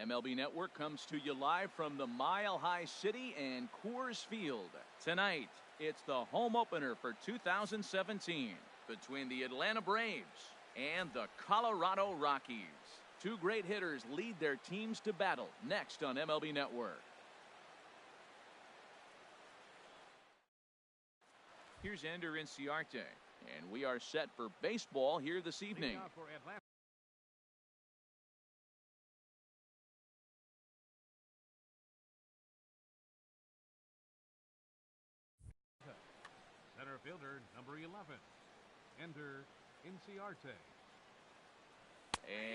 MLB Network comes to you live from the Mile High City and Coors Field. Tonight, it's the home opener for 2017 between the Atlanta Braves and the Colorado Rockies. Two great hitters lead their teams to battle next on MLB Network. Here's Ender Inciarte, and we are set for baseball here this evening. Center fielder, number 11, Ender Inciarte.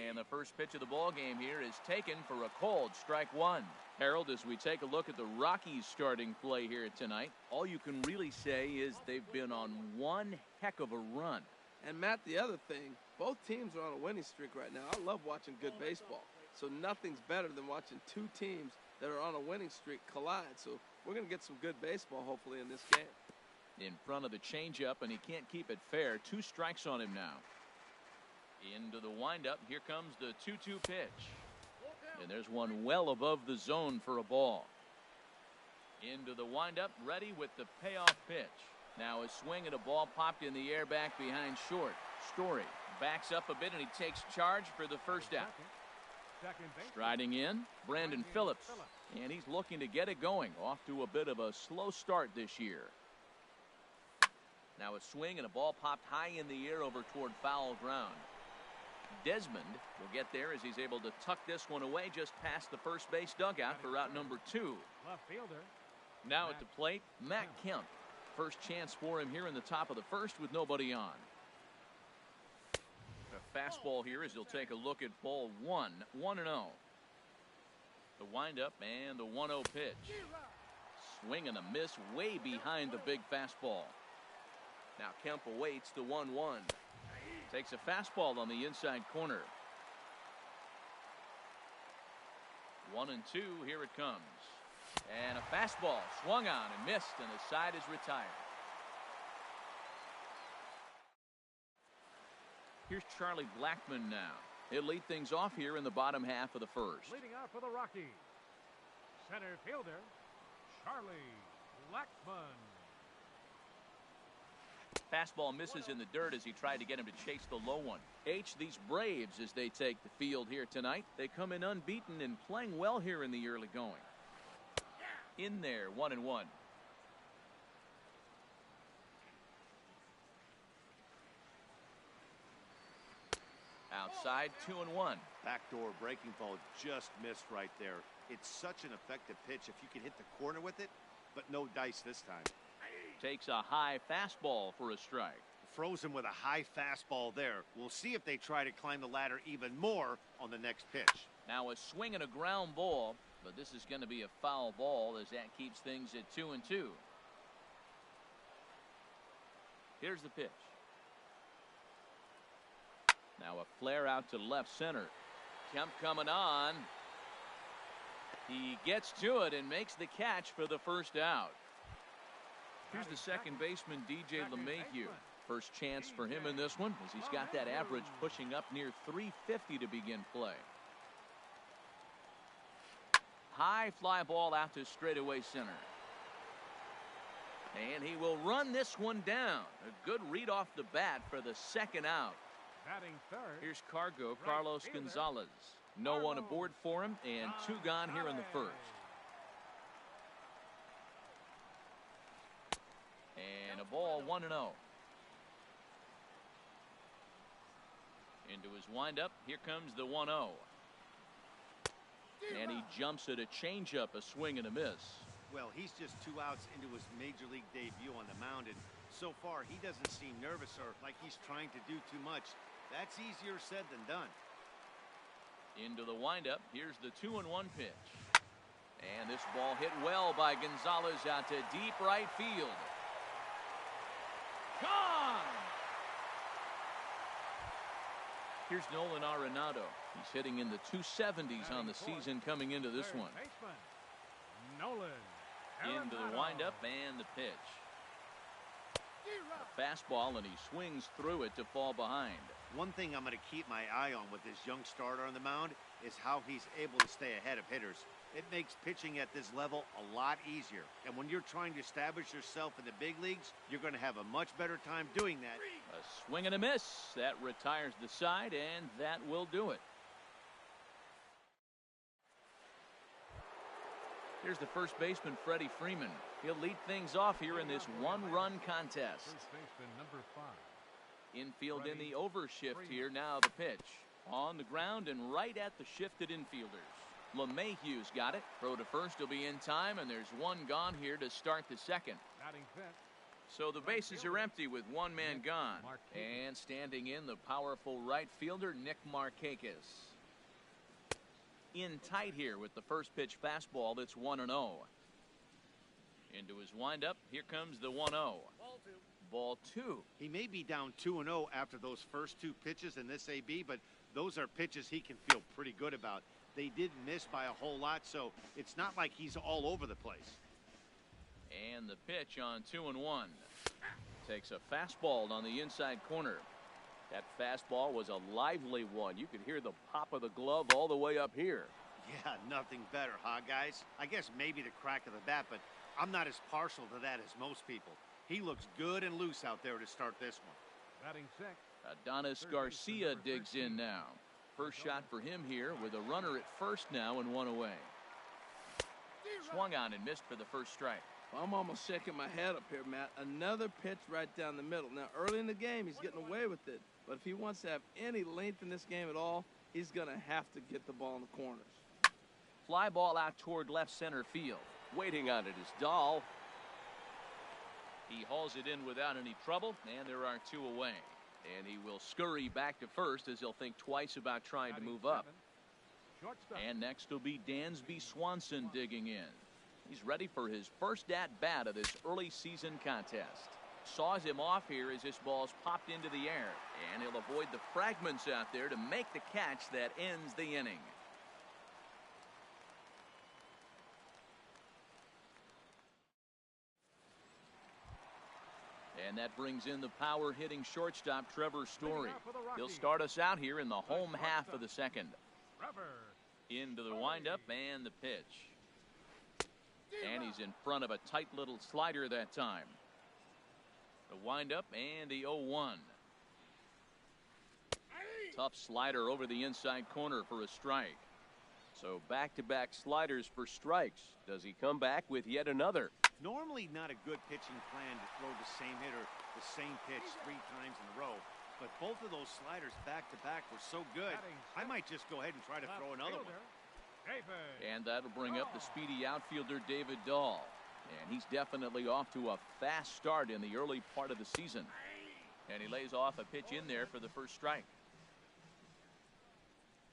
And the first pitch of the ball game here is taken for a called strike one. Harold, as we take a look at the Rockies starting play here tonight, all you can really say is they've been on one heck of a run. And Matt, the other thing, both teams are on a winning streak right now. I love watching good baseball. So nothing's better than watching two teams that are on a winning streak collide. So we're going to get some good baseball hopefully in this game. In front of the changeup, and he can't keep it fair. 2 strikes on him now. Into the windup. Here comes the 2-2 pitch. And there's one well above the zone for a ball. Into the windup, ready with the payoff pitch. Now a swing and a ball popped in the air back behind short. Story backs up a bit and he takes charge for the first out. Striding in, Brandon Phillips. And he's looking to get it going. Off to a bit of a slow start this year. Now a swing and a ball popped high in the air over toward foul ground. Desmond will get there as he's able to tuck this one away just past the first base dugout for out number 2. Left fielder. Now at the plate, Matt Kemp. First chance for him here in the top of the first with nobody on. A fastball here as he'll take a look at ball 1, 1-0. The windup and the 1-0 pitch. Swing and a miss way behind the big fastball. Now Kemp awaits the 1-1. Takes a fastball on the inside corner. 1-2, here it comes. And a fastball swung on and missed, and the side is retired. Here's Charlie Blackmon now. He'll lead things off here in the bottom half of the first. Leading out for the Rockies, center fielder, Charlie Blackmon. Fastball misses in the dirt as he tried to get him to chase the low one. These Braves, as they take the field here tonight, they come in unbeaten and playing well here in the early going. In there, 1-1. Outside, 2-1. Backdoor breaking ball just missed right there. It's such an effective pitch if you can hit the corner with it, but no dice this time. Takes a high fastball for a strike. Frozen with a high fastball there. We'll see if they try to climb the ladder even more on the next pitch. Now a swing and a ground ball, but this is going to be a foul ball as that keeps things at 2-2. Here's the pitch. Now a flare out to left center. Kemp coming on. He gets to it and makes the catch for the first out. Here's the second baseman, DJ LeMahieu. First chance for him in this one as he's got that average pushing up near 350 to begin play. High fly ball out to straightaway center. And he will run this one down. A good read off the bat for the second out. Here's Carlos Gonzalez. No one aboard for him and 2 gone here in the first. And a ball 1-0. Into his windup. Here comes the 1-0. And he jumps at a changeup, a swing and a miss. Well, he's just 2 outs into his major league debut on the mound, and so far he doesn't seem nervous or like he's trying to do too much. That's easier said than done. Into the windup. Here's the 2-1 pitch. And this ball hit well by Gonzalez out to deep right field. Gone! Here's Nolan Arenado. He's hitting in the 270s on the season coming into this one. Into the windup and the pitch. A fastball, and he swings through it to fall behind. One thing I'm going to keep my eye on with this young starter on the mound is how he's able to stay ahead of hitters. It makes pitching at this level a lot easier. And when you're trying to establish yourself in the big leagues, you're going to have a much better time doing that. A swing and a miss. That retires the side, and that will do it. Here's the first baseman, Freddie Freeman. He'll lead things off here in this one-run contest. First baseman, number 5. Infield in the overshift here. Now the pitch. On the ground and right at the shifted infielders. LeMahieu's got it. Throw to first will be in time, and there's one gone here to start the second. Batting fifth. So the bases are empty with one man gone. And standing in, the powerful right fielder, Nick Markakis. In tight here with the first pitch fastball that's 1-0. Into his windup, here comes the 1-0. Ball two. He may be down 2-0 after those first two pitches in this AB, but those are pitches he can feel pretty good about. They did miss by a whole lot, so it's not like he's all over the place. And the pitch on 2-1. Takes a fastball on the inside corner. That fastball was a lively one. You could hear the pop of the glove all the way up here. Yeah, nothing better, huh, guys? I guess maybe the crack of the bat, but I'm not as partial to that as most people. He looks good and loose out there to start this one. Batting sixth. Adonis Garcia digs in now. First shot for him here with a runner at first now and one away. Swung on and missed for the first strike. Well, I'm almost shaking my head up here, Matt. Another pitch right down the middle. Now, early in the game, he's getting away with it. But if he wants to have any length in this game at all, he's going to have to get the ball in the corners. Fly ball out toward left center field. Waiting on it is Dahl. He hauls it in without any trouble, and there are two away. And he will scurry back to first as he'll think twice about trying to move up. And next will be Dansby Swanson digging in. He's ready for his first at-bat of this early season contest. Saws him off here as this ball's popped into the air. And he'll avoid the fragments out there to make the catch that ends the inning. And that brings in the power-hitting shortstop, Trevor Story. He'll start us out here in the home half of the second. Into the windup and the pitch. And he's in front of a tight little slider that time. The windup and the 0-1. Tough slider over the inside corner for a strike. So back-to-back sliders for strikes. Does he come back with yet another? Normally not a good pitching plan to throw the same hitter the same pitch 3 times in a row. But both of those sliders back-to-back were so good, I might just go ahead and try to throw another one. And that'll bring up the speedy outfielder David Dahl. And he's definitely off to a fast start in the early part of the season. And he lays off a pitch in there for the first strike.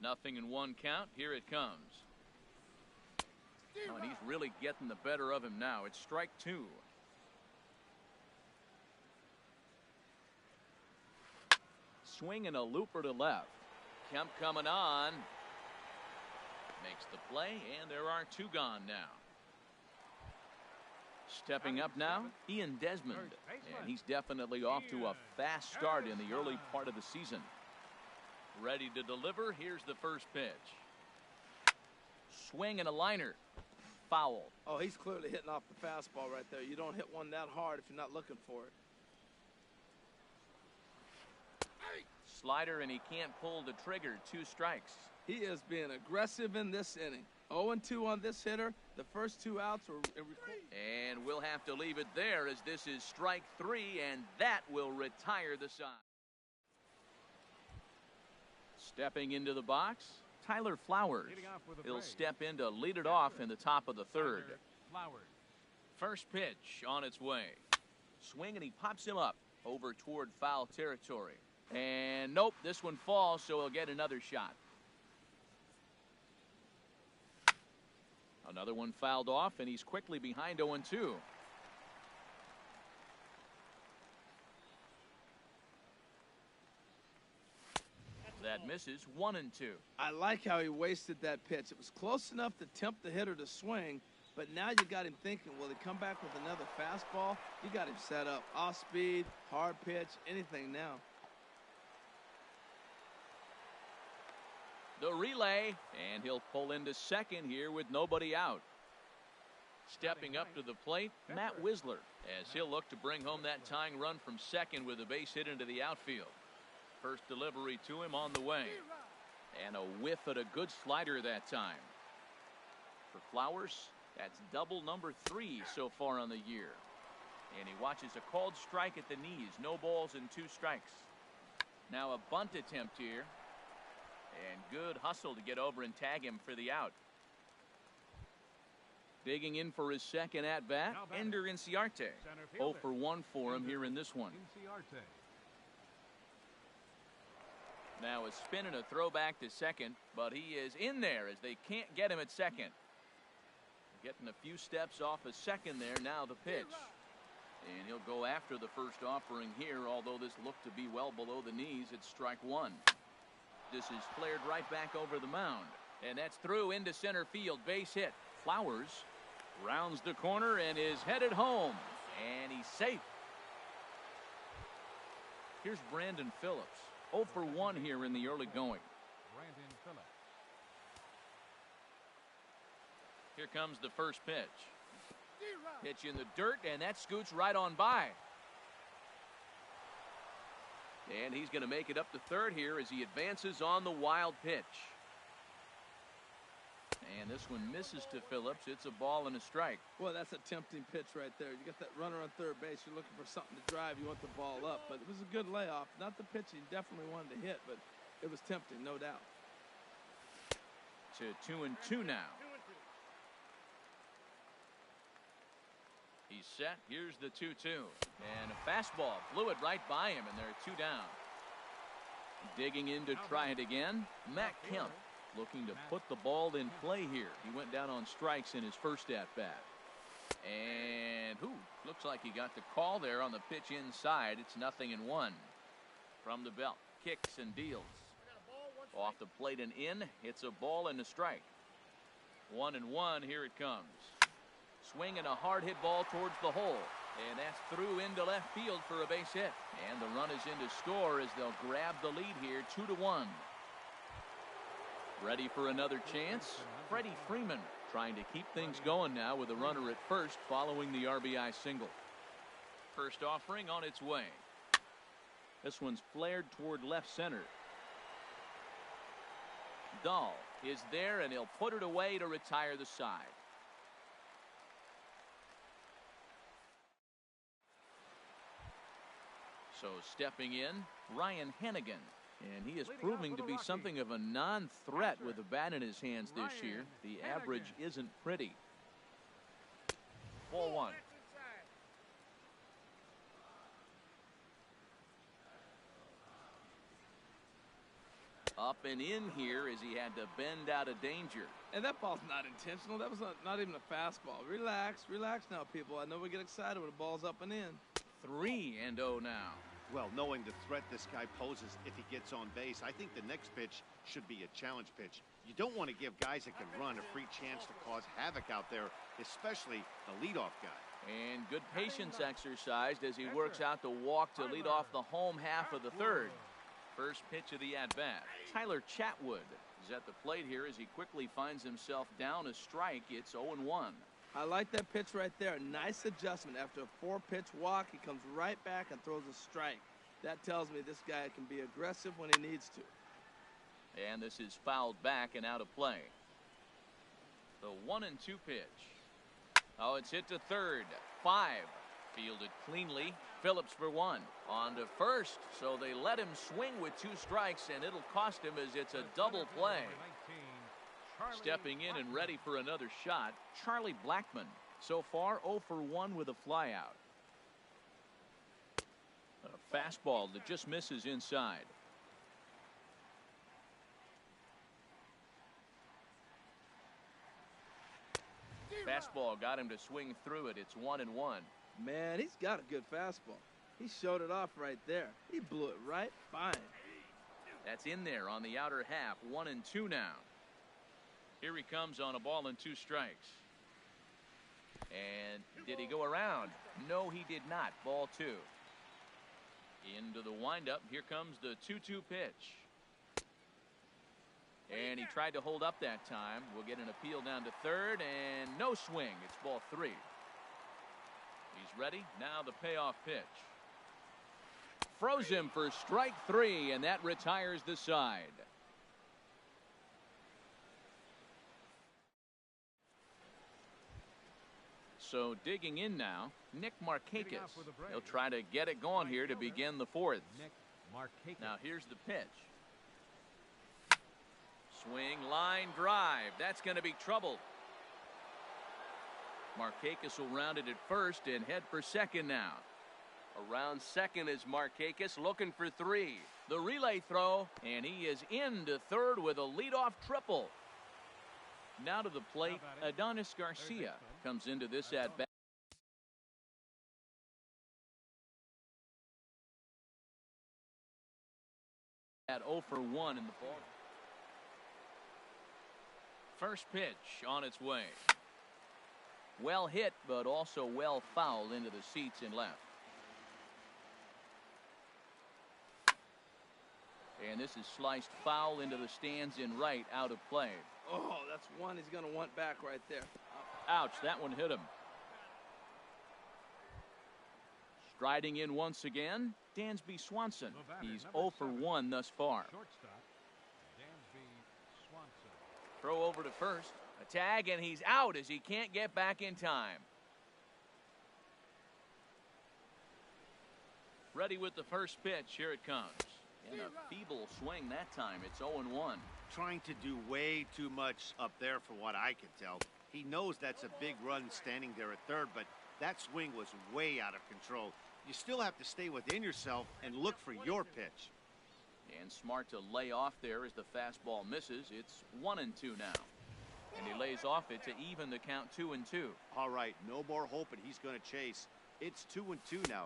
0-1 count. Here it comes. Oh, and he's really getting the better of him now. It's strike 2. Swing and a looper to left. Kemp coming on. Makes the play, and there are 2 gone now. Stepping up now, Ian Desmond. And he's definitely off to a fast start in the early part of the season. Ready to deliver. Here's the first pitch. Swing and a liner. Foul. Oh, he's clearly hitting off the fastball right there. You don't hit one that hard if you're not looking for it. Slider, and he can't pull the trigger. 2 strikes. He is being aggressive in this inning. 0-2 on this hitter. The first 2 outs were... And we'll have to leave it there as this is strike 3, and that will retire the side. Stepping into the box, Tyler Flowers. He'll step in to lead it off in the top of the 3rd. First pitch on its way. Swing, and he pops him up over toward foul territory. And nope, this one falls, so he'll get another shot. Another one fouled off, and he's quickly behind 0-2. That misses. 1-2. I like how he wasted that pitch. It was close enough to tempt the hitter to swing, but now you got him thinking, will he come back with another fastball? You got him set up. Off speed, hard pitch, anything now. The relay, and he'll pull into second here with nobody out. Stepping up to the plate, Matt Wisler, as he'll look to bring home that tying run from second with a base hit into the outfield. First delivery to him on the way. And a whiff at a good slider that time. For Flowers, that's double number 3 so far on the year. And he watches a called strike at the knees. No balls and 2 strikes. Now a bunt attempt here. And good hustle to get over and tag him for the out. Digging in for his second at-bat, Ender Inciarte. 0 for 1 for him here in this one. Now a spin and a throwback to second, but he is in there as they can't get him at second. Getting a few steps off of second there. Now the pitch. And he'll go after the first offering here, although this looked to be well below the knees. It's strike 1. This is flared right back over the mound. And that's through into center field. Base hit. Flowers rounds the corner and is headed home. And he's safe. Here's Brandon Phillips. 0 for 1 here in the early going. Brandon Phillips. Here comes the first pitch. Pitch in the dirt, and that scoots right on by. And he's going to make it up to third here as he advances on the wild pitch. And this one misses to Phillips. It's a ball and a strike. Well, that's a tempting pitch right there. You got that runner on third base. You're looking for something to drive. You want the ball up. But it was a good layoff. Not the pitch he definitely wanted to hit, but it was tempting, no doubt. To 2-2 now. He's set. Here's the 2-2. And a fastball flew it right by him, and there are 2 down. Digging in to try it again, Matt Kemp. Looking to put the ball in play here. He went down on strikes in his first at-bat. And looks like he got the call there on the pitch inside. It's 0-1. From the belt, kicks and deals. Off the plate and in, it's a ball and a strike. 1-1, here it comes. Swinging a hard hit ball towards the hole. And that's through into left field for a base hit. And the run is in to score as they'll grab the lead here, 2-1. Ready for another chance? Freddie Freeman trying to keep things going now with a runner at first following the RBI single. First offering on its way. This one's flared toward left center. Dahl is there, and he'll put it away to retire the side. So stepping in, Ryan Hennigan. And he is proving to be something of a non-threat with a bat in his hands this year. The average isn't pretty. Ball 1. Up and in here as he had to bend out of danger. And that ball's not intentional. That was not even a fastball. Relax now, people. I know we get excited when the ball's up and in. 3-0 now. Well, knowing the threat this guy poses if he gets on base, I think the next pitch should be a challenge pitch. You don't want to give guys that can run a free chance to cause havoc out there, especially the leadoff guy. And good patience exercised as he works out the walk to lead off the home half of the third. First pitch of the at-bat. Tyler Chatwood is at the plate here as he quickly finds himself down a strike. It's 0-1. I like that pitch right there. Nice adjustment. After a 4-pitch walk, he comes right back and throws a strike. That tells me this guy can be aggressive when he needs to. And this is fouled back and out of play. The 1-2 pitch. Oh, it's hit to third. 5. Fielded cleanly. Phillips for 1. On to first. So they let him swing with 2 strikes, and it'll cost him as it's a double play. Stepping in and ready for another shot, Charlie Blackmon. So far, 0 for 1 with a flyout. A fastball that just misses inside. Fastball got him to swing through it. It's 1-1. Man, he's got a good fastball. He showed it off right there. He blew it right fine. That's in there on the outer half. 1-2 now. Here he comes on a ball and 2 strikes. And did he go around? No, he did not. Ball 2. Into the windup. Here comes the 2-2 pitch. And he tried to hold up that time. We'll get an appeal down to third, and no swing. It's ball 3. He's ready. Now the payoff pitch. Froze him for strike 3, and that retires the side. So digging in now, Nick Markakis. He'll try to get it going here to begin the 4th. Now here's the pitch. Swing, line, drive. That's going to be trouble. Markakis will round it at first and head for second now. Around second is Markakis looking for 3. The relay throw, and he is into third with a leadoff triple. Now to the plate, Adonis Garcia comes into this at-bat. At 0 for 1 in the ball. First pitch on its way. Well hit, but also well fouled into the seats in left. And this is sliced foul into the stands in right, out of play. Oh, that's one he's going to want back right there. Ouch, that one hit him. Striding in once again, Dansby Swanson. He's 0 for 1 thus far. Throw over to first. A tag, and he's out as he can't get back in time. Ready with the first pitch. Here it comes. And a feeble swing that time. It's 0-1. Trying to do way too much up there for what I can tell. He knows that's a big run standing there at third, but that swing was way out of control. You still have to stay within yourself and look for your pitch. And smart to lay off there as the fastball misses. It's 1-2 now. And he lays off it to even the count 2-2. All right, no more hoping he's going to chase. It's 2-2 now.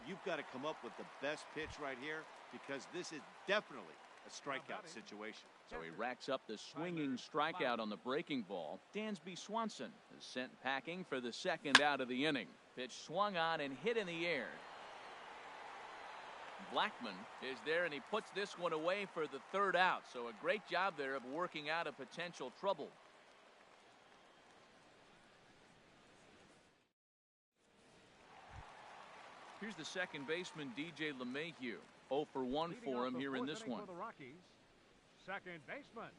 You've got to come up with the best pitch right here because this is definitely a strikeout situation. So he racks up the swinging strikeout on the breaking ball. Dansby Swanson is sent packing for the second out of the inning. Pitch swung on and hit in the air. Blackman is there, and he puts this one away for the third out. So a great job there of working out a potential trouble. Here's the second baseman, DJ LeMahieu. 0 for 1 for him here in this one. For the Rockies, second baseman,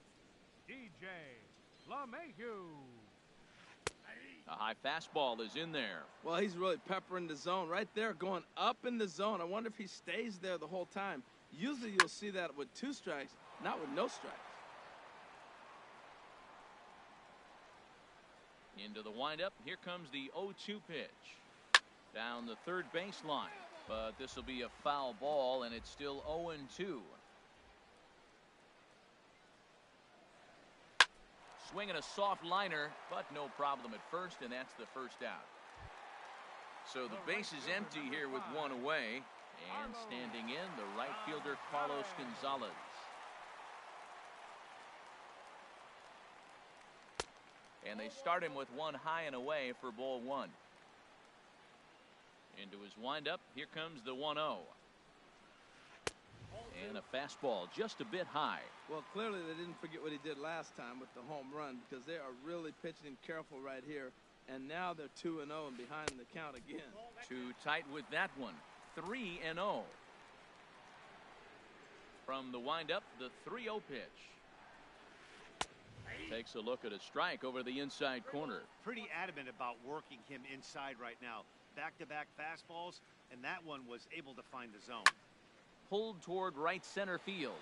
DJ LeMahieu. A high fastball is in there. Well, he's really peppering the zone right there, going up in the zone. I wonder if he stays there the whole time. Usually you'll see that with 2 strikes, not with no strikes. Into the windup. Here comes the 0-2 pitch. Down the third baseline. But this will be a foul ball, and it's still 0-2. Swinging a soft liner, but no problem at first, and that's the first out. So the base is empty here with one away. And standing in, the right fielder, Carlos Gonzalez. And they start him with one high and away for ball 1. Into his windup, here comes the 1-0. And a fastball just a bit high. Well, clearly they didn't forget what he did last time with the home run because they are really pitching him careful right here. And now they're 2-0 and behind the count again. Too tight with that one. 3-0. From the windup, the 3-0 pitch. Takes a look at a strike over the inside corner. Pretty adamant about working him inside right now. Back-to-back fastballs, and that one was able to find the zone. Pulled toward right center field.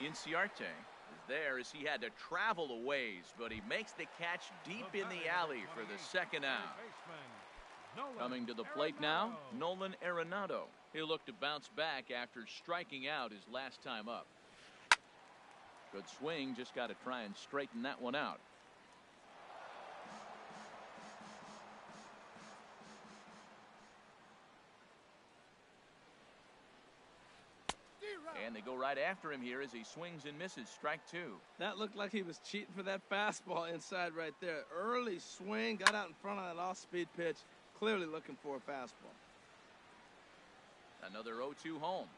Inciarte is there as he had to travel a ways, but he makes the catch deep in the alley for the second out. Coming to the plate now, Nolan Arenado. He'll look to bounce back after striking out his last time up. Good swing, just got to try and straighten that one out. And they go right after him here as he swings and misses. Strike 2. That looked like he was cheating for that fastball inside right there. Early swing, got out in front of that off-speed pitch. Clearly looking for a fastball. Another 0-2 home.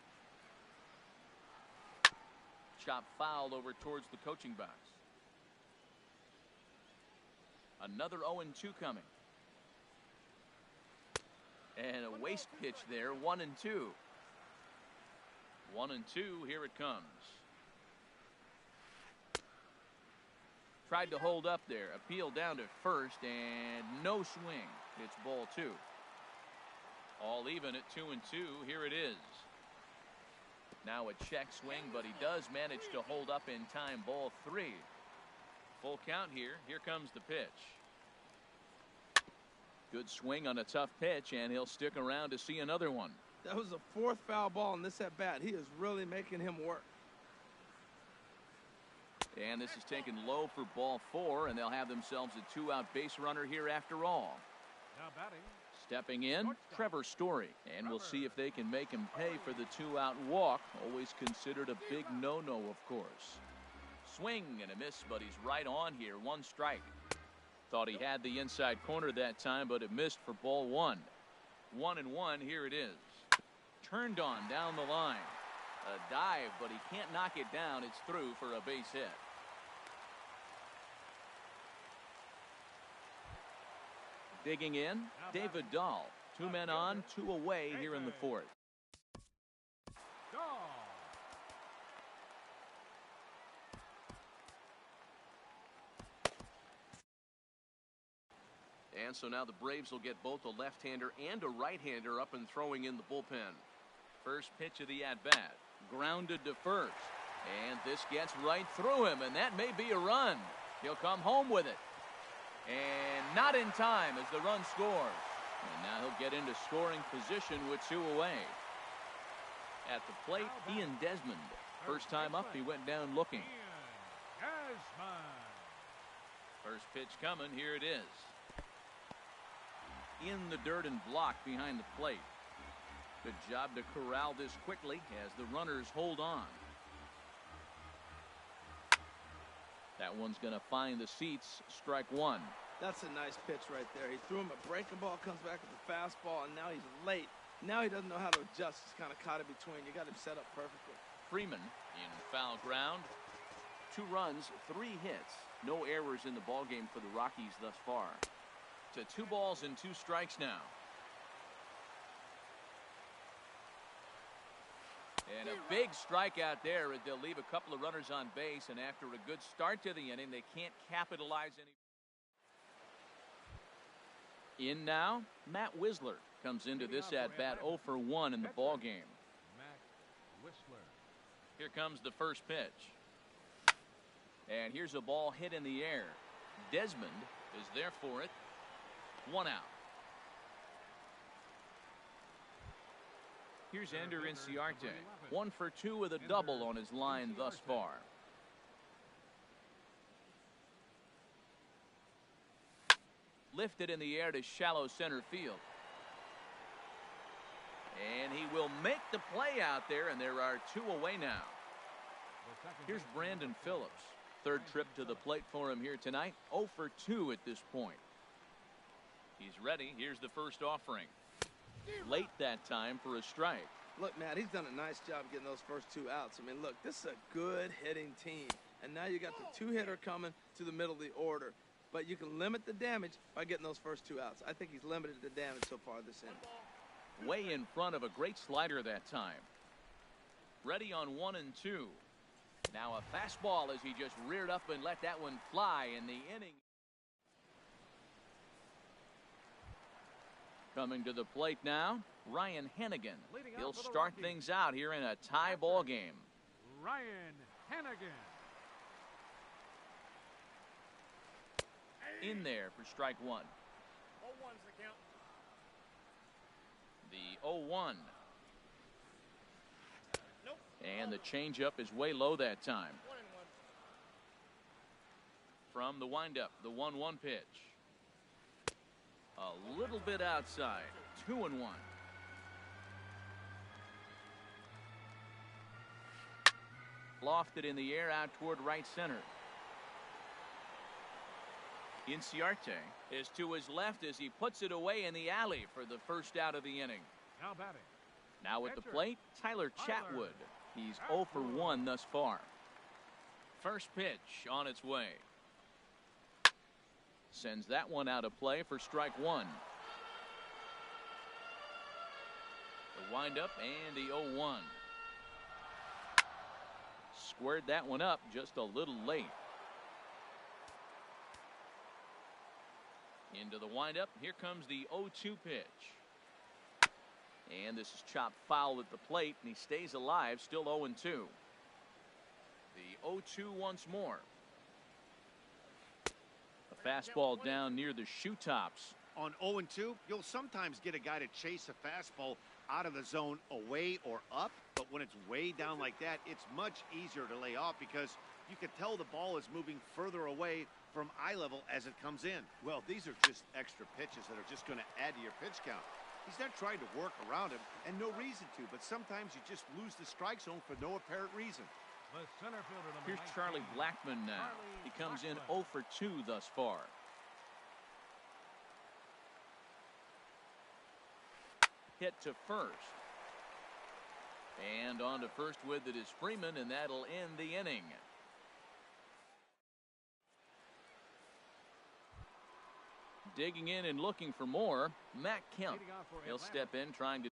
chop foul over towards the coaching box. Another 0-2 coming. And a waste pitch there, 1-2. 1-2, here it comes. Tried to hold up there, appeal down to first, and no swing. It's ball 2. All even at 2-2, here it is. Now a check swing, but he does manage to hold up in time, ball 3. Full count here. Here comes the pitch. Good swing on a tough pitch, and he'll stick around to see another one. That was the 4th foul ball in this at-bat. He is really making him work. And this is taken low for ball 4, and they'll have themselves a 2-out base runner here after all. Now batting. Stepping in, Trevor Story. And we'll see if they can make him pay for the 2-out walk. Always considered a big no-no, of course. Swing and a miss, but he's right on here. 1 strike. Thought he had the inside corner that time, but it missed for ball 1. 1-1, here it is. Turned on down the line. A dive, but he can't knock it down. It's through for a base hit. Digging in, David Dahl. 2 men on, 2 away here in the 4th. And so now the Braves will get both a left-hander and a right-hander up and throwing in the bullpen. First pitch of the at-bat. Grounded to first. And this gets right through him, and that may be a run. He'll come home with it. And not in time as the run scores. And now he'll get into scoring position with 2 away. At the plate, Ian Desmond. First time up, he went down looking. First pitch coming, here it is. In the dirt and blocked behind the plate. Good job to corral this quickly as the runners hold on. That one's going to find the seats. Strike 1. That's a nice pitch right there. He threw him a breaking ball, comes back with a fastball, and now he's late. Now he doesn't know how to adjust. He's kind of caught in between. You got him set up perfectly. Freeman in foul ground. 2 runs, 3 hits. No errors in the ballgame for the Rockies thus far. To 2 balls and 2 strikes now. And a big strikeout there. They'll leave a couple of runners on base, and after a good start to the inning, they can't capitalize any. In now, Matt Wisler comes into this at-bat 0 for 1 in the ballgame. Here comes the first pitch. And here's a ball hit in the air. Desmond is there for it. 1 out. Here's Ender Inciarte. 1 for 2 with a double on his line thus far. Lifted in the air to shallow center field. And he will make the play out there, and there are 2 away now. Here's Brandon Phillips. 3rd trip to the plate for him here tonight. 0 for 2 at this point. He's ready. Here's the first offering. Late that time for a strike. Look, Matt, he's done a nice job getting those first 2 outs. I mean, look, this is a good hitting team. And now you got the 2-hitter coming to the middle of the order. But you can limit the damage by getting those first 2 outs. I think he's limited the damage so far this inning. Way in front of a great slider that time. Ready on 1 and 2. Now a fastball as he just reared up and let that one fly in the inning. Coming to the plate now, Ryan Hennigan. He'll start things out here in a tie ball game. Ryan Hennigan. In there for strike 1. 0-1's the count. The 0-1. Nope. And the changeup is way low that time. 1-1. From the windup, the 1-1 pitch. A little bit outside. 2-1. Lofted in the air out toward right center. Inciarte is to his left as he puts it away in the alley for the first out of the inning. Now batting. Now at the plate, Tyler Chatwood. He's 0 for 1 thus far. First pitch on its way. Sends that one out of play for strike one. The windup and the 0-1. Squared that one up just a little late. Into the windup. Here comes the 0-2 pitch. And this is chopped foul at the plate, and he stays alive, still 0-2. The 0-2 once more. A fastball down near the shoe tops. On 0-2, you'll sometimes get a guy to chase a fastball out of the zone away or up, but when it's way down like that, it's much easier to lay off because you can tell the ball is moving further away from eye level as it comes in. Well, these are just extra pitches that are just going to add to your pitch count. He's not trying to work around him, and no reason to, but sometimes you just lose the strike zone for no apparent reason. The center fielder, number Here's Charlie 19, Blackmon now. He comes in Blackmon. 0 for 2 thus far. Hit to first. And on to first with it is Freeman, and that'll end the inning. Digging in and looking for more, Matt Kemp. Leading off for He'll Atlanta. step in trying to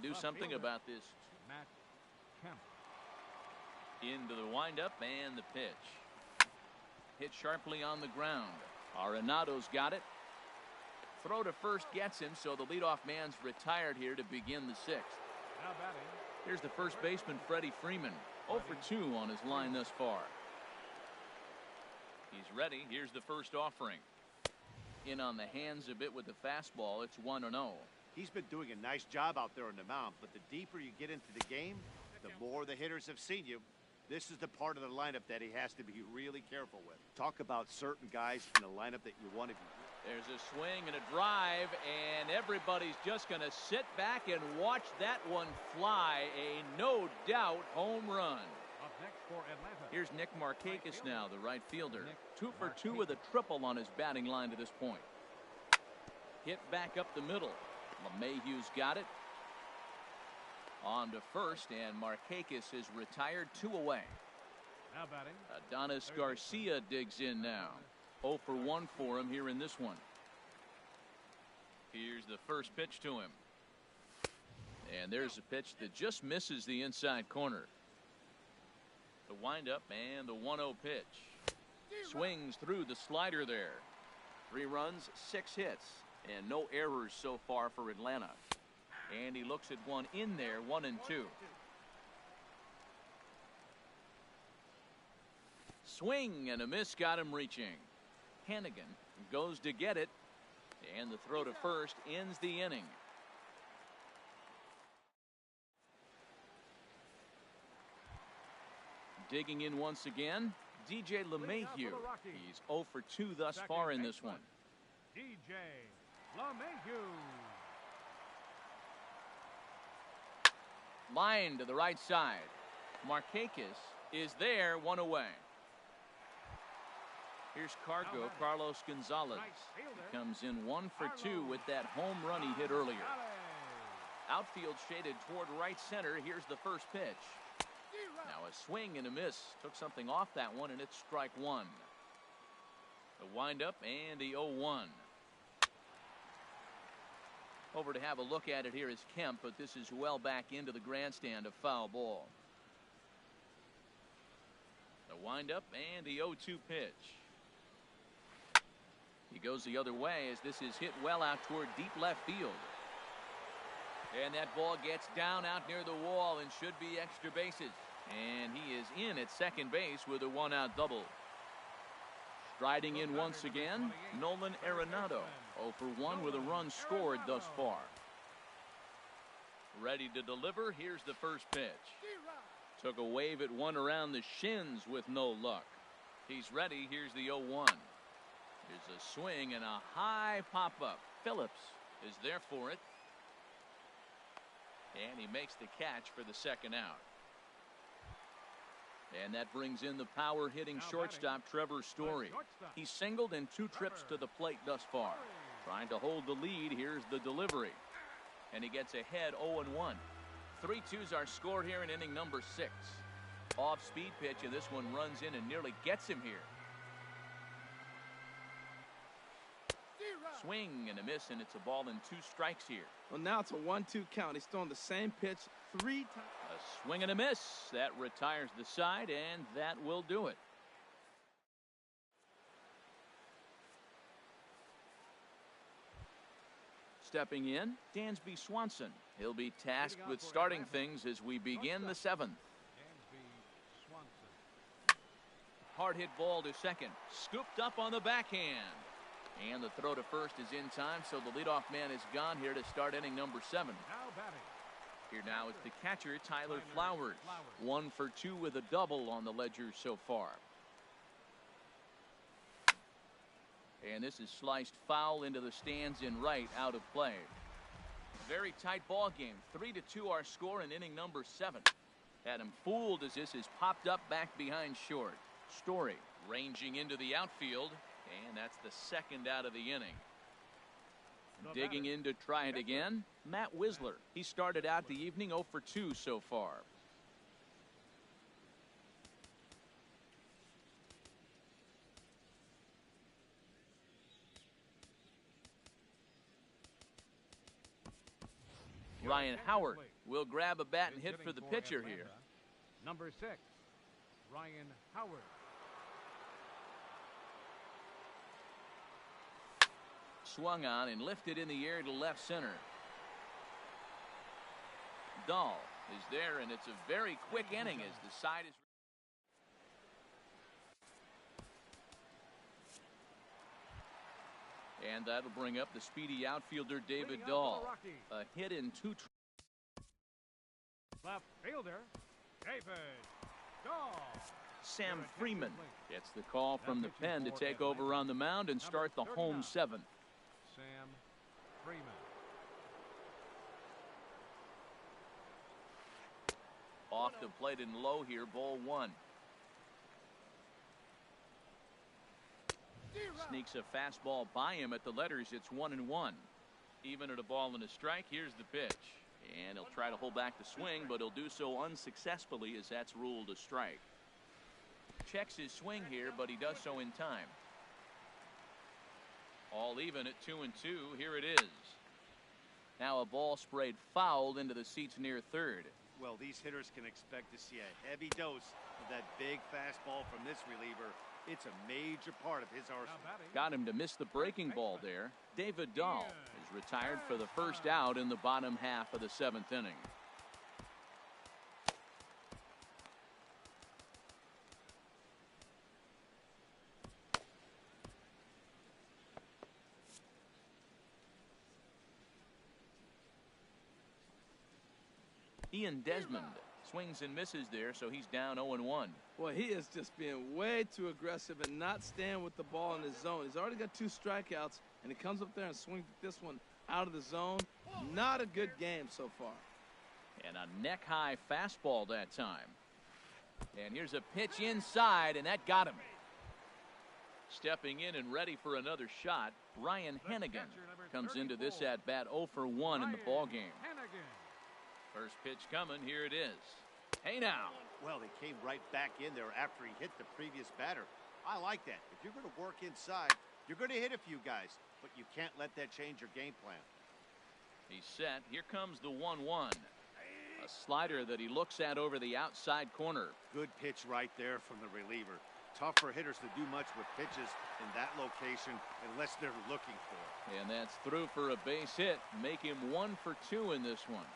do something about this. Matt Kemp. Into the windup and the pitch. Hit sharply on the ground. Arenado's got it. Throw to first gets him, so the leadoff man's retired here to begin the sixth. Now batting. Here's the first baseman, Freddie Freeman. 0 for 2 on his line thus far. He's ready. Here's the first offering. In on the hands a bit with the fastball. It's 1-0. He's been doing a nice job out there on the mound, but the deeper you get into the game, the more the hitters have seen you. This is the part of the lineup that he has to be really careful with. Talk about certain guys in the lineup that you want to be. There's a swing and a drive, and everybody's just going to sit back and watch that one fly. A no doubt home run. Up next for Atlanta. Here's Nick Markakis now, the right fielder. 2 for 2 with a triple on his batting line to this point. Hit back up the middle. LeMahieu's got it. On to first, and Markakis is retired 2 away. Now batting. Adonis Garcia digs in now. 0 for 1 for him here in this one. Here's the first pitch to him. And there's a pitch that just misses the inside corner. The windup and the 1-0 pitch. Swings through the slider there. 3 runs, 6 hits, and no errors so far for Atlanta. And he looks at one in there, 1-2. Swing and a miss got him reaching. Hannigan goes to get it, and the throw to first ends the inning. Digging in once again, DJ LeMahieu. He's 0 for 2 thus far in this one. DJ LeMahieu. Line to the right side. Markakis is there, 1 away. Here's Cargo, Carlos Gonzalez. He comes in 1 for 2 with that home run he hit earlier. Outfield shaded toward right center. Here's the first pitch. Now a swing and a miss. Took something off that one, and it's strike 1. The windup and the 0-1. Over to have a look at it here is Kemp, but this is well back into the grandstand, a foul ball. The windup and the 0-2 pitch. He goes the other way as this is hit well out toward deep left field. And that ball gets down out near the wall and should be extra bases. And he is in at second base with a 1-out double. Striding in once again, Nolan Arenado. 0 for 1 with a run scored thus far. Ready to deliver. Here's the first pitch. Took a wave at one around the shins with no luck. He's ready. Here's the 0-1. There's a swing and a high pop-up. Phillips is there for it. And he makes the catch for the second out. And that brings in the power-hitting shortstop, Trevor Story. He's singled in 2 trips to the plate thus far. Trying to hold the lead. Here's the delivery. And he gets ahead 0-1. 3-2's our score here in inning number 6. Off-speed pitch, and this one runs in and nearly gets him here. Swing and a miss, and it's a ball and 2 strikes here. Well, now it's a 1-2 count. He's throwing the same pitch 3 times. A swing and a miss. That retires the side, and that will do it. Stepping in, Dansby Swanson. He'll be tasked with starting things as we begin the 7th. Hard hit ball to second. Scooped up on the backhand. And the throw to first is in time, so the leadoff man is gone here to start inning number 7. Here now is the catcher, Tyler Flowers. 1 for 2 with a double on the ledger so far. And this is sliced foul into the stands in right, out of play. Very tight ball game. 3-2 our score in inning number 7. Had him fooled as this is popped up back behind short. Story ranging into the outfield, and that's the second out of the inning. Digging in to try it again, Matt Wisler. He started out the evening 0 for 2 so far. Ryan Howard will grab a bat and hit for the pitcher here. Number 6, Ryan Howard. Swung on and lifted in the air to left center. Dahl is there, and it's a very quick inning as the side is. And that'll bring up the speedy outfielder David Dahl. A hit in 2. Left fielder, David Dahl. Sam Freeman gets the call from the pen to take over on the mound and start the home 7th. Sam Freeman. Off the plate and low here, ball 1. Sneaks a fastball by him at the letters. It's 1-1. Even at a ball and a strike, here's the pitch. And he'll try to hold back the swing, but he'll do so unsuccessfully as that's ruled a strike. Checks his swing here, but he does so in time. All even at 2-2. Here it is. Now a ball sprayed fouled into the seats near third. Well, these hitters can expect to see a heavy dose of that big fastball from this reliever. It's a major part of his arsenal. Got him to miss the breaking ball there. David Dahl is retired for the first out in the bottom half of the 7th inning. Ian Desmond swings and misses there, so he's down 0-1. Boy, he is just being way too aggressive and not staying with the ball in his zone. He's already got 2 strikeouts, and he comes up there and swings this one out of the zone. Not a good game so far. And a neck-high fastball that time. And here's a pitch inside, and that got him. Stepping in and ready for another shot, Ryan Hennigan comes into this at-bat 0 for 1 in the ballgame. First pitch coming. Here it is. Hey now. Well, he came right back in there after he hit the previous batter. I like that. If you're going to work inside, you're going to hit a few guys, but you can't let that change your game plan. He's set. Here comes the 1-1. A slider that he looks at over the outside corner. Good pitch right there from the reliever. Tough for hitters to do much with pitches in that location unless they're looking for it. And that's through for a base hit. Make him 1 for 2 in this one.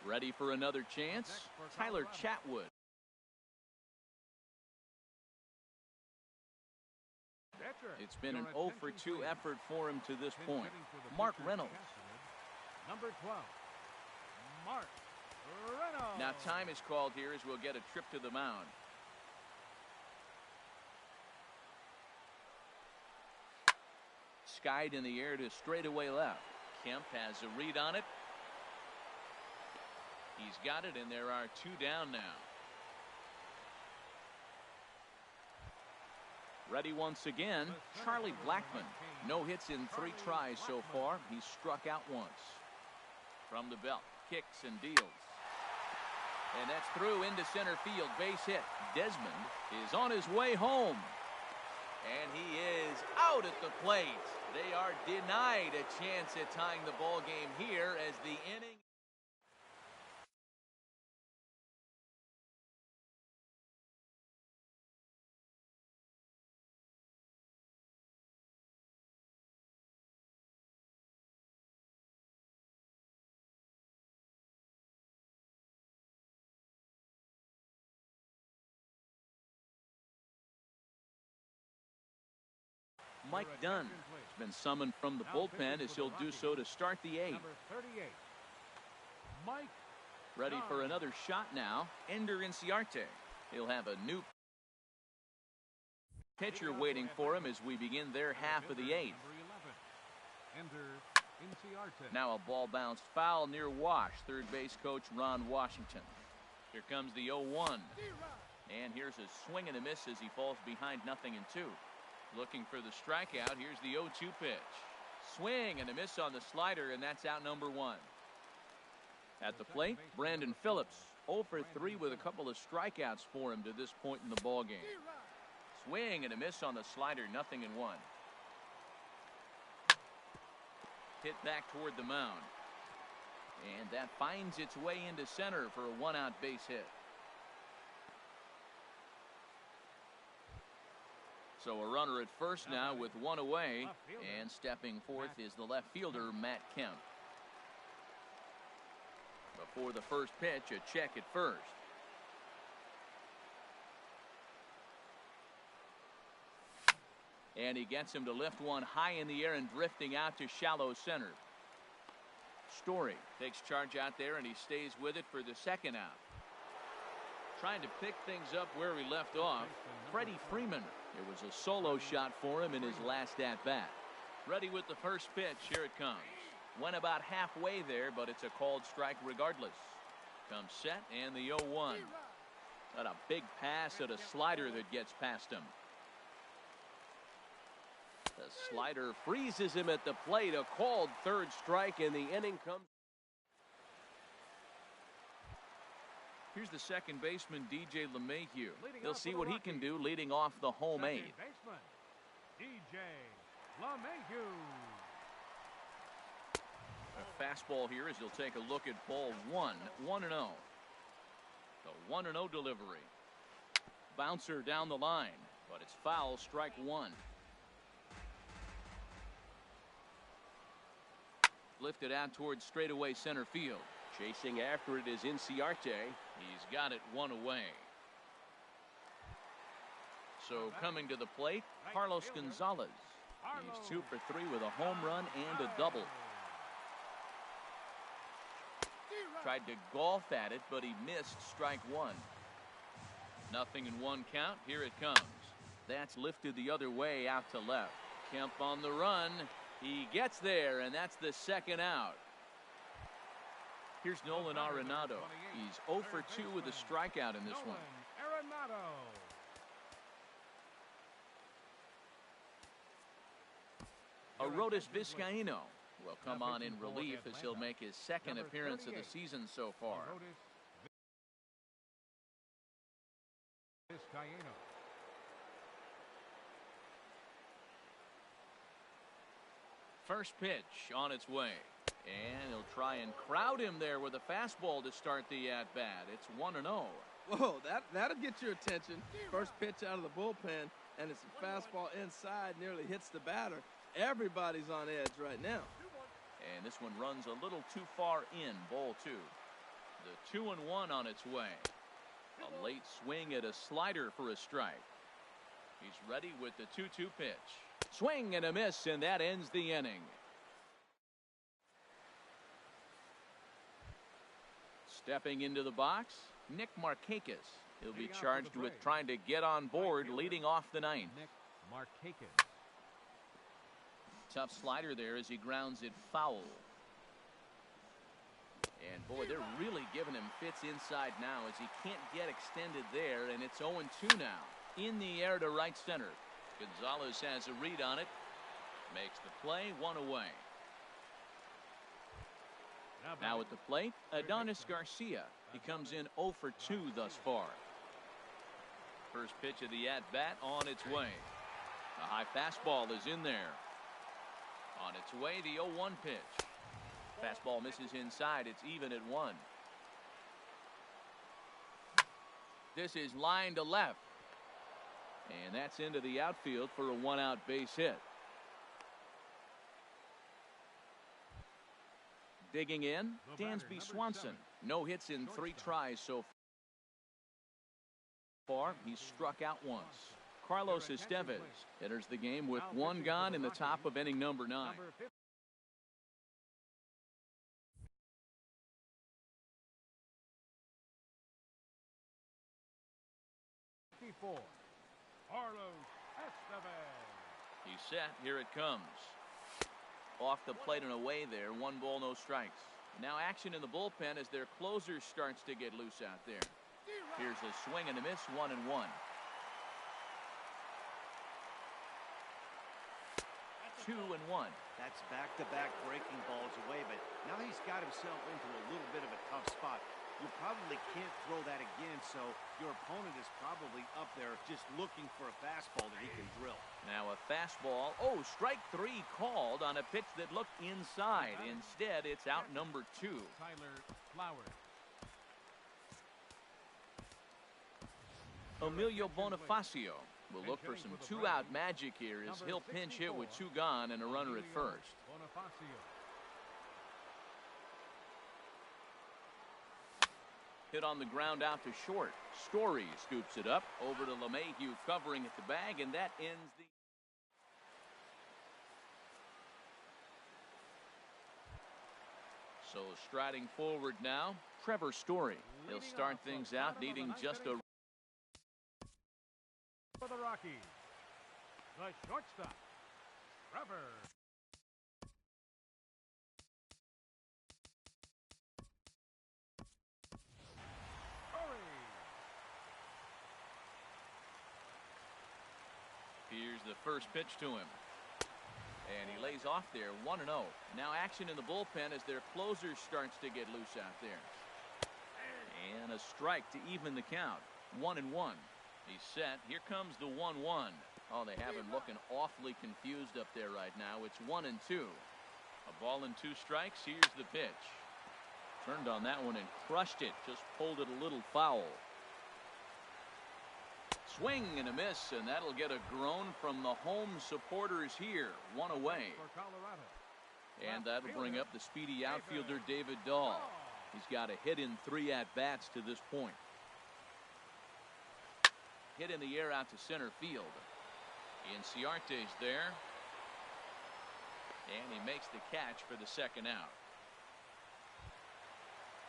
Ready for another chance? Tyler Chatwood. It's been an 0 for 2 effort for him to this point. Mark Reynolds. Number 12, Mark Reynolds. Now time is called here as we'll get a trip to the mound. Skied in the air to straightaway left. Kemp has a read on it. He's got it, and there are 2 down now. Ready once again, Charlie Blackmon. No hits in 3 tries so far. He's struck out once. From the belt, kicks and deals. And that's through into center field. Base hit. Desmond is on his way home. And he is out at the plate. They are denied a chance at tying the ball game here as the inning. Mike Dunn has been summoned from the bullpen as he'll do so to start the 8th. Number 38, Mike Ready for another shot now, Ender Inciarte. He'll have a new pitcher waiting for him as we begin their half of the 8th. Now a ball bounced foul near Wash. Third base coach Ron Washington. Here comes the 0-1. And here's a swing and a miss as he falls behind 0-2. Looking for the strikeout. Here's the 0-2 pitch. Swing and a miss on the slider, and that's out number 1. At the plate, Brandon Phillips. 0 for 3 with a couple of strikeouts for him to this point in the ball game. Swing and a miss on the slider, 0-1. Hit back toward the mound. And that finds its way into center for a 1-out base hit. So a runner at first now with 1 away, and stepping forth is the left fielder, Matt Kemp. Before the first pitch, a check at first. And he gets him to lift one high in the air and drifting out to shallow center. Story takes charge out there, and he stays with it for the 2nd out. Trying to pick things up where he left off, Freddie Freeman. It was a solo shot for him in his last at-bat. Ready with the first pitch. Here it comes. Went about halfway there, but it's a called strike regardless. Comes set, and the 0-1. Got a big pass at a slider that gets past him. The slider freezes him at the plate. A called 3rd strike, and the inning comes. Here's the second baseman, DJ LeMahieu. He'll see what he can do leading off the home 8th. DJ LeMahieu. A fastball here as he'll take a look at ball 1, 1-0. The 1-0 delivery. Bouncer down the line, but it's foul, strike 1. Lifted out towards straightaway center field. Chasing after it is Inciarte. He's got it 1 away. So coming to the plate, Carlos Gonzalez. He's 2 for 3 with a home run and a double. Tried to golf at it, but he missed strike 1. 0-1 count. Here it comes. That's lifted the other way out to left. Kemp on the run. He gets there, and that's the 2nd out. Here's Nolan Arenado. He's 0 for 2 with a strikeout in this one. Arodys Vizcaíno will come on in relief as he'll make his 2nd appearance of the season so far. First pitch on its way. And he'll try and crowd him there with a fastball to start the at-bat. It's 1-0. Whoa, that'll get your attention. First pitch out of the bullpen, and it's a fastball inside, nearly hits the batter. Everybody's on edge right now. And this one runs a little too far in, ball 2. The 2-1 on its way. A late swing at a slider for a strike. He's ready with the 2-2 pitch. Swing and a miss, and that ends the inning. Stepping into the box, Nick Markakis. He'll be charged with trying to get on board leading off the 9th. Nick Markakis. Tough slider there as he grounds it foul. And boy, they're really giving him fits inside now as he can't get extended there, and it's 0-2 now. In the air to right center. Gonzalez has a read on it. Makes the play, one away. Now at the plate, Adonis Garcia. He comes in 0 for 2 thus far. First pitch of the at-bat on its way. The high fastball is in there. On its way, the 0-1 pitch. Fastball misses inside. It's even at 1. This is line to left. And that's into the outfield for a 1-out base hit. Digging in, Dansby Swanson. No hits in 3 tries so far. He's struck out once. Carlos Estevez enters the game with 1 gone in the top of inning number 9. He's set. Here it comes. Off the plate and away there. 1 ball, no strikes. Now action in the bullpen as their closer starts to get loose out there. Here's a swing and a miss, 1-1. Two and 1. That's back-to-back breaking balls away, but now he's got himself into a little bit of a tough spot. You probably can't throw that again, so your opponent is probably up there just looking for a fastball that he can drill. Now a fastball. Oh, strike 3 called on a pitch that looked inside. Instead, it's out number 2. Tyler Flowers. Emilio Bonifacio will look for some 2-out magic here as he'll pinch hit with 2 gone and a runner at first. Hit on the ground out to short. Story scoops it up over to LeMahieu covering at the bag, and that ends the... So striding forward now, Trevor Story. He'll start things out needing just a... For the Rockies, the shortstop, Trevor. Here's the first pitch to him. And he lays off there, 1-0. Now action in the bullpen as their closer starts to get loose out there. And a strike to even the count, 1-1. He's set. Here comes the 1-1. Oh, they have him looking awfully confused up there right now. It's 1-2. A ball and 2 strikes. Here's the pitch. Turned on that one and crushed it. Just pulled it a little foul. Swing and a miss, and that'll get a groan from the home supporters here. 1 away. And that'll bring up the speedy outfielder David Dahl. He's got a hit in 3 at-bats to this point. Hit in the air out to center field. Inciarte's there. And he makes the catch for the 2nd out.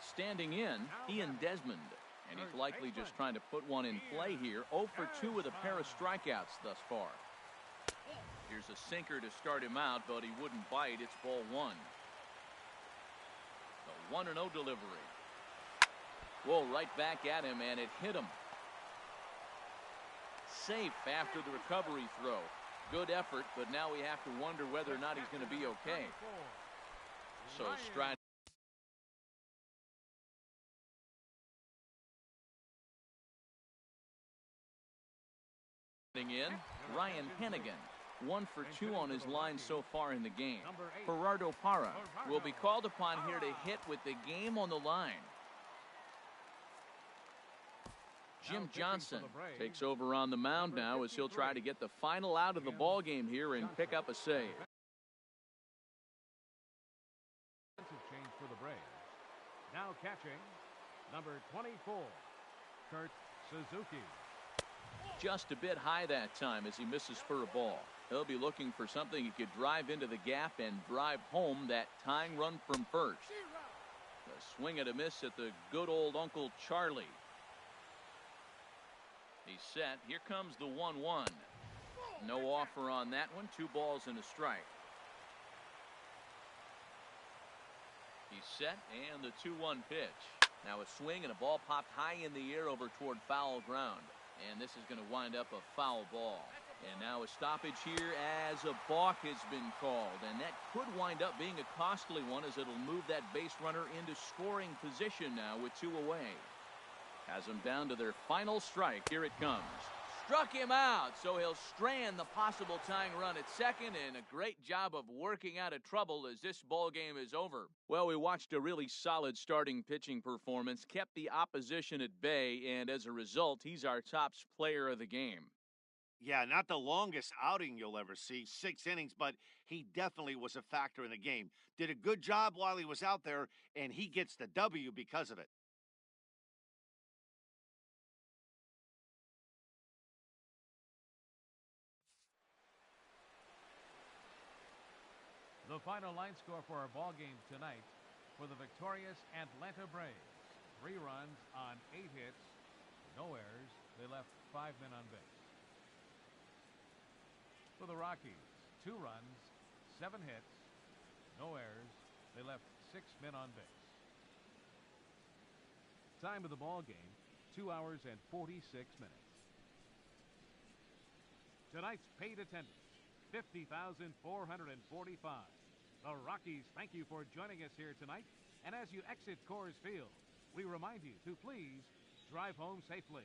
Standing in, Ian Desmond. And he's likely just trying to put one in play here. 0 for 2 with a pair of strikeouts thus far. Here's a sinker to start him out, but he wouldn't bite. It's ball 1. The 1-0 delivery. Whoa, right back at him, and it hit him. Safe after the recovery throw. Good effort, but now we have to wonder whether or not he's going to be okay. So stride. In Ryan Hennigan, 1 for 2 on his line so far in the game. Gerardo Parra will be called upon here to hit with the game on the line. Jim Johnson takes over on the mound now as he'll try to get the final out of the ball game here and pick up a save. Change for the Braves. Now catching, number 24, Kurt Suzuki. Just a bit high that time as he misses for a ball. He'll be looking for something he could drive into the gap and drive home that tying run from first. A swing and a miss at the good old Uncle Charlie. He's set. Here comes the 1-1. No offer on that one. 2 balls and a strike. He's set, and the 2-1 pitch. Now a swing and a ball popped high in the air over toward foul ground. And this is going to wind up a foul ball. And now a stoppage here as a balk has been called. And that could wind up being a costly one as it'll move that base runner into scoring position now with 2 away. Has them down to their final strike. Here it comes. Struck him out, so he'll strand the possible tying run at second, and a great job of working out of trouble as this ball game is over. Well, we watched a really solid starting pitching performance, kept the opposition at bay, and as a result, he's our top player of the game. Yeah, not the longest outing you'll ever see, 6 innings, but he definitely was a factor in the game. Did a good job while he was out there, and he gets the W because of it. The final line score for our ball game tonight for the victorious Atlanta Braves. 3 runs on 8 hits, no errors. They left 5 men on base. For the Rockies, 2 runs, 7 hits, no errors. They left 6 men on base. Time of the ball game, 2 hours and 46 minutes. Tonight's paid attendance, 50,445. The Rockies thank you for joining us here tonight. And as you exit Coors Field, we remind you to please drive home safely.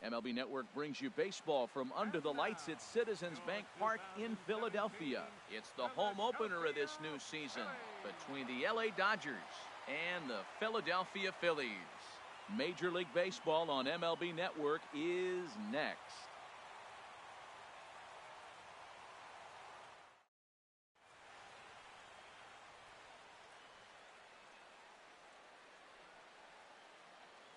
MLB Network brings you baseball from under the lights at Citizens Bank Park in Philadelphia. It's the home opener of this new season between the LA Dodgers and the Philadelphia Phillies. Major League Baseball on MLB Network is next.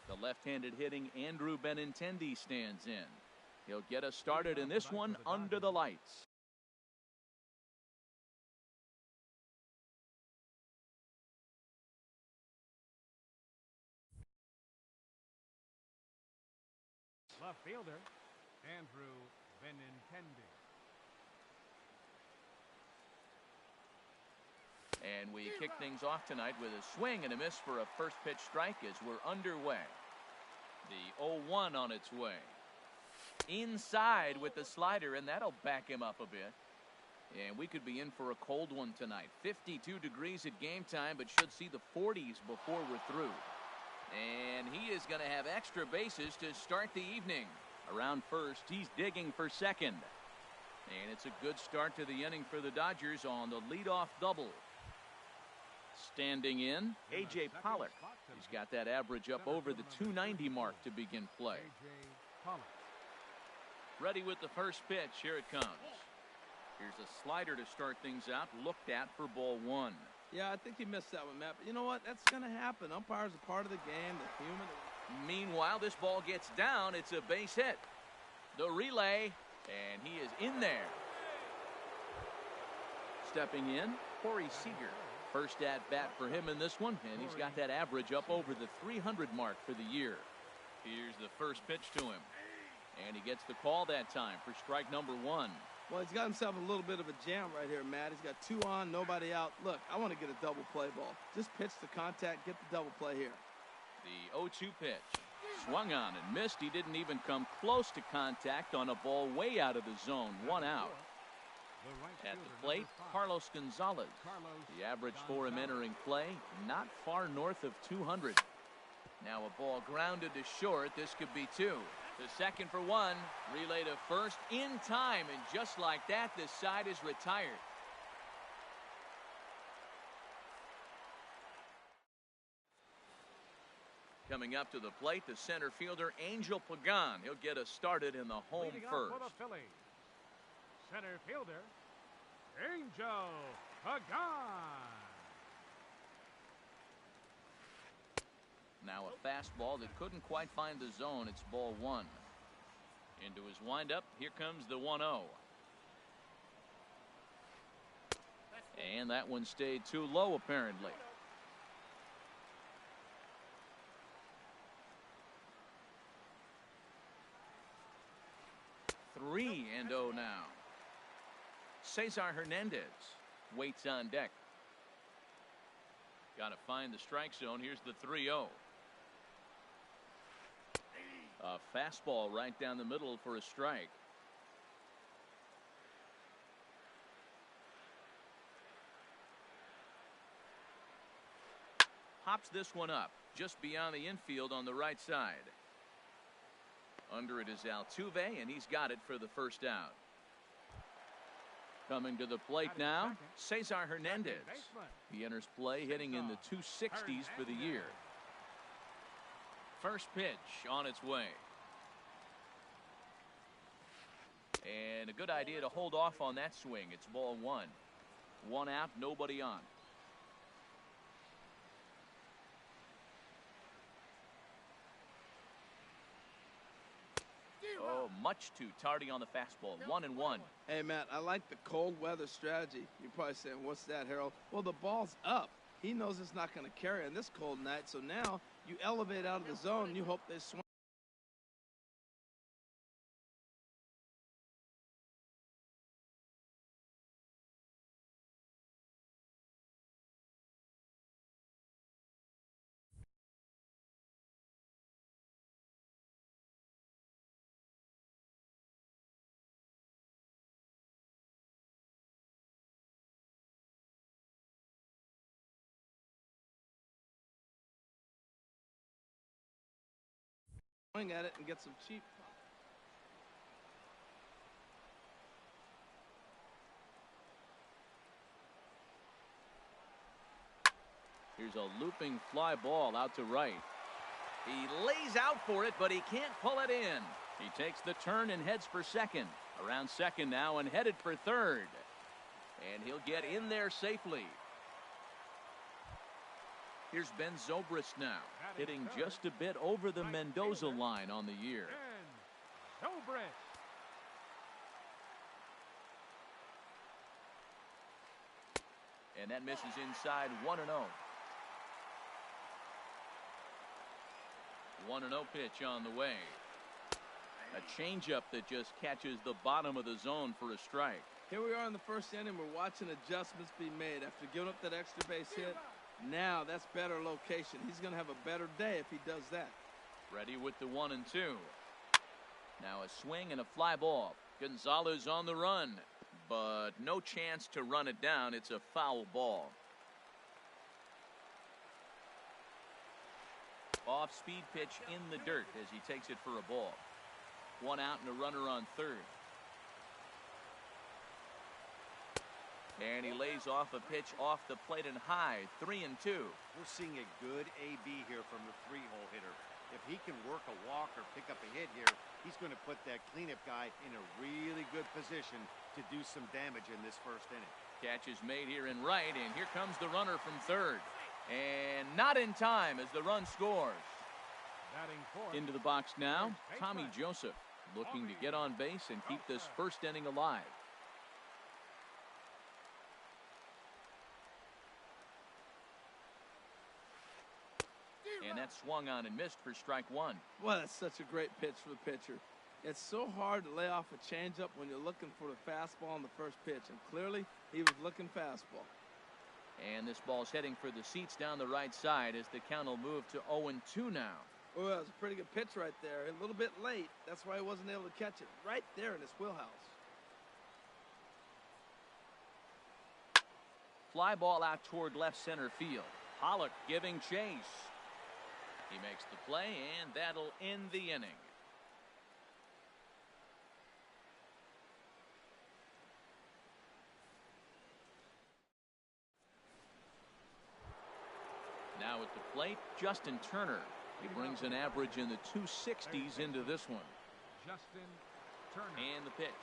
The left-handed hitting Andrew Benintendi stands in. He'll get us started in this one under the lights. Left fielder, Andrew Benintendi. And we kick things off tonight with a swing and a miss for a first pitch strike as we're underway. The 0-1 on its way. Inside with the slider, and that'll back him up a bit. And we could be in for a cold one tonight. 52 degrees at game time, but should see the 40s before we're through. And he is going to have extra bases to start the evening. Around first, he's digging for second. And it's a good start to the inning for the Dodgers on the leadoff double. Standing in, A.J. Pollock. He's got that average up over the 290 mark to begin play. Ready with the first pitch. Here it comes. Here's a slider to start things out. Looked at for ball one. Yeah, I think he missed that one, Matt. But you know what? That's going to happen. Umpires are part of the game. They're human. Meanwhile, this ball gets down. It's a base hit. The relay, and he is in there. Stepping in, Corey Seager. First at bat for him in this one, and he's got that average up over the 300 mark for the year. Here's the first pitch to him, and he gets the call that time for strike number one. Well, he's got himself a little bit of a jam right here, Matt. He's got two on, nobody out. Look, I want to get a double play ball. Just pitch the contact, get the double play here. The 0-2 pitch. Swung on and missed. He didn't even come close to contact on a ball way out of the zone. One out. At the plate, Carlos Gonzalez. The average for him entering play, not far north of 200. Now a ball grounded to short. This could be two. The second for one. Relay to first in time, and just like that, this side is retired. Coming up to the plate, the center fielder, Angel Pagan. He'll get us started in the home first. For the Phillies, center fielder, Angel Pagan. Now a fastball that couldn't quite find the zone. It's ball one. Into his windup. Here comes the 1-0. And that one stayed too low, apparently. Three and 0 now. Cesar Hernandez waits on deck. Got to find the strike zone. Here's the 3-0. A fastball right down the middle for a strike. Pops this one up just beyond the infield on the right side. Under it is Altuve, and he's got it for the first out. Coming to the plate now, Cesar Hernandez. He enters play hitting in the 260s for the year. First pitch on its way. And a good idea to hold off on that swing. It's ball one. One out, nobody on. Oh, much too tardy on the fastball. 1-1. Hey, Matt, I like the cold weather strategy. You're probably saying, what's that, Harold? Well, the ball's up. He knows it's not going to carry on this cold night, so now you elevate out of the zone and you hope they swing. At it and get some cheap Here's a looping fly ball out to right. He lays out for it, but he can't pull it in. He takes the turn and heads for second. Around second now and headed for third. And he'll get in there safely. Here's Ben Zobrist now, hitting just a bit over the Mendoza line on the year. Zobrist. And that misses inside 1-0. 1-0 pitch on the way. A changeup that just catches the bottom of the zone for a strike. Here we are in the first inning. We're watching adjustments be made after giving up that extra base hit. Now that's better location. He's going to have a better day if he does that. Ready with the 1-2. Now a swing and a fly ball. Gonzalez on the run, but no chance to run it down. It's a foul ball. Off-speed pitch in the dirt as he takes it for a ball. 1 out and a runner on third. And he lays off a pitch off the plate and high. 3-2. We're seeing a good AB here from the 3-hole hitter. If he can work a walk or pick up a hit here, he's going to put that cleanup guy in a really good position to do some damage in this first inning. Catch is made here in right, and here comes the runner from third. And not in time as the run scores. Into the box now, Tommy Joseph, looking to get on base and keep this first inning alive. And that swung on and missed for strike 1. Well, that's such a great pitch for the pitcher. It's so hard to lay off a changeup when you're looking for the fastball on the first pitch, and clearly he was looking fastball. And this ball's heading for the seats down the right side as the count will move to 0-2 now. Well, that was a pretty good pitch right there. A little bit late. That's why he wasn't able to catch it right there in his wheelhouse. Fly ball out toward left center field. Pollock giving chase. He makes the play, and that'll end the inning. Now at the plate, Justin Turner. He brings an average in the 260s into this one. Justin Turner. And the pitch.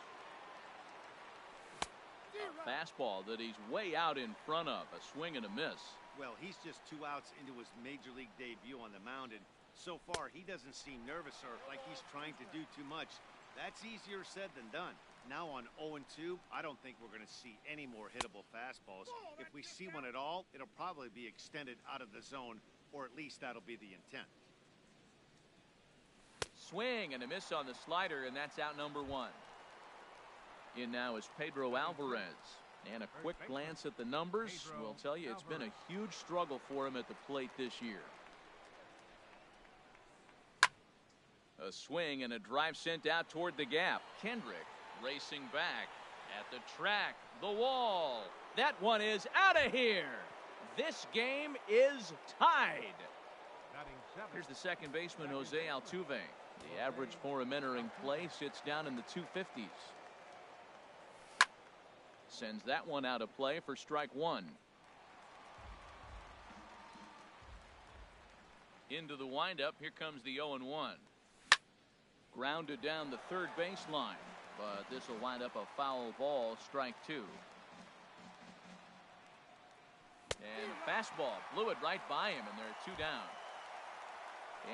A fastball that he's way out in front of. A swing and a miss. Well, he's just 2 outs into his major league debut on the mound, and so far he doesn't seem nervous or like he's trying to do too much. That's easier said than done. Now on 0-2, I don't think we're going to see any more hittable fastballs. If we see one at all, it'll probably be extended out of the zone, or at least that'll be the intent. Swing and a miss on the slider, and that's out number 1. In now is Pedro Alvarez. And a quick glance at the numbers will tell you it's been a huge struggle for him at the plate this year. A swing and a drive sent out toward the gap. Kendrick racing back at the track, the wall. That one is out of here. This game is tied. Here's the second baseman, Jose Altuve. The average for him entering play sits down in the 250s. Sends that one out of play for strike 1. Into the windup. Here comes the 0-1. Grounded down the third baseline, but this will wind up a foul ball, strike 2. And a fastball blew it right by him, and there are 2 down.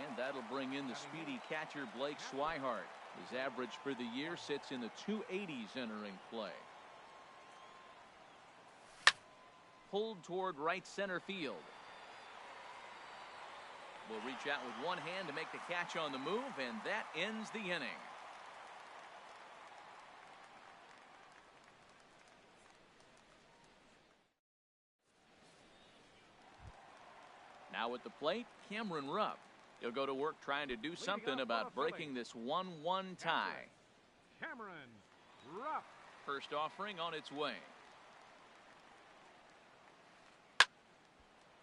And that'll bring in the speedy catcher Blake Swihart. His average for the year sits in the 280s entering play. Pulled toward right center field. Will reach out with one hand to make the catch on the move, and that ends the inning. Now at the plate, Cameron Rupp. He'll go to work trying to do something about breaking this 1-1 tie. Cameron Rupp. First offering on its way.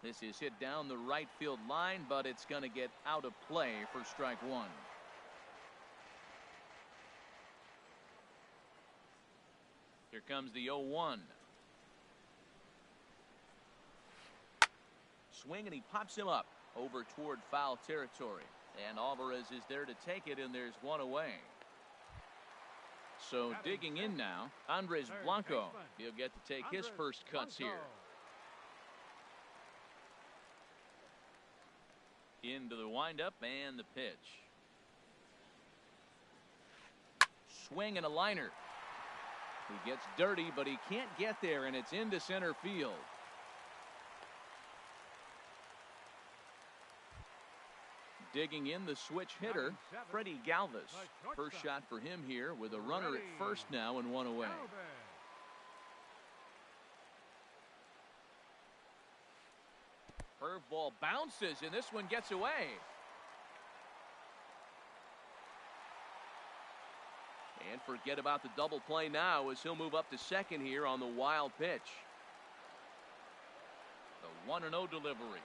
This is hit down the right field line, but it's going to get out of play for strike 1. Here comes the 0-1. swing, and he pops him up over toward foul territory. And Alvarez is there to take it, and there's one away. So digging in now, Andres Blanco. He'll get to take his first cuts here. Into the windup and the pitch. Swing and a liner. He gets dirty, but he can't get there, and it's into center field. Digging in, the switch hitter, Freddie Galvis. First shot for him here with a runner at first now and one away. Curveball bounces, and this one gets away. And forget about the double play now as he'll move up to second here on the wild pitch. The 1-0 delivery.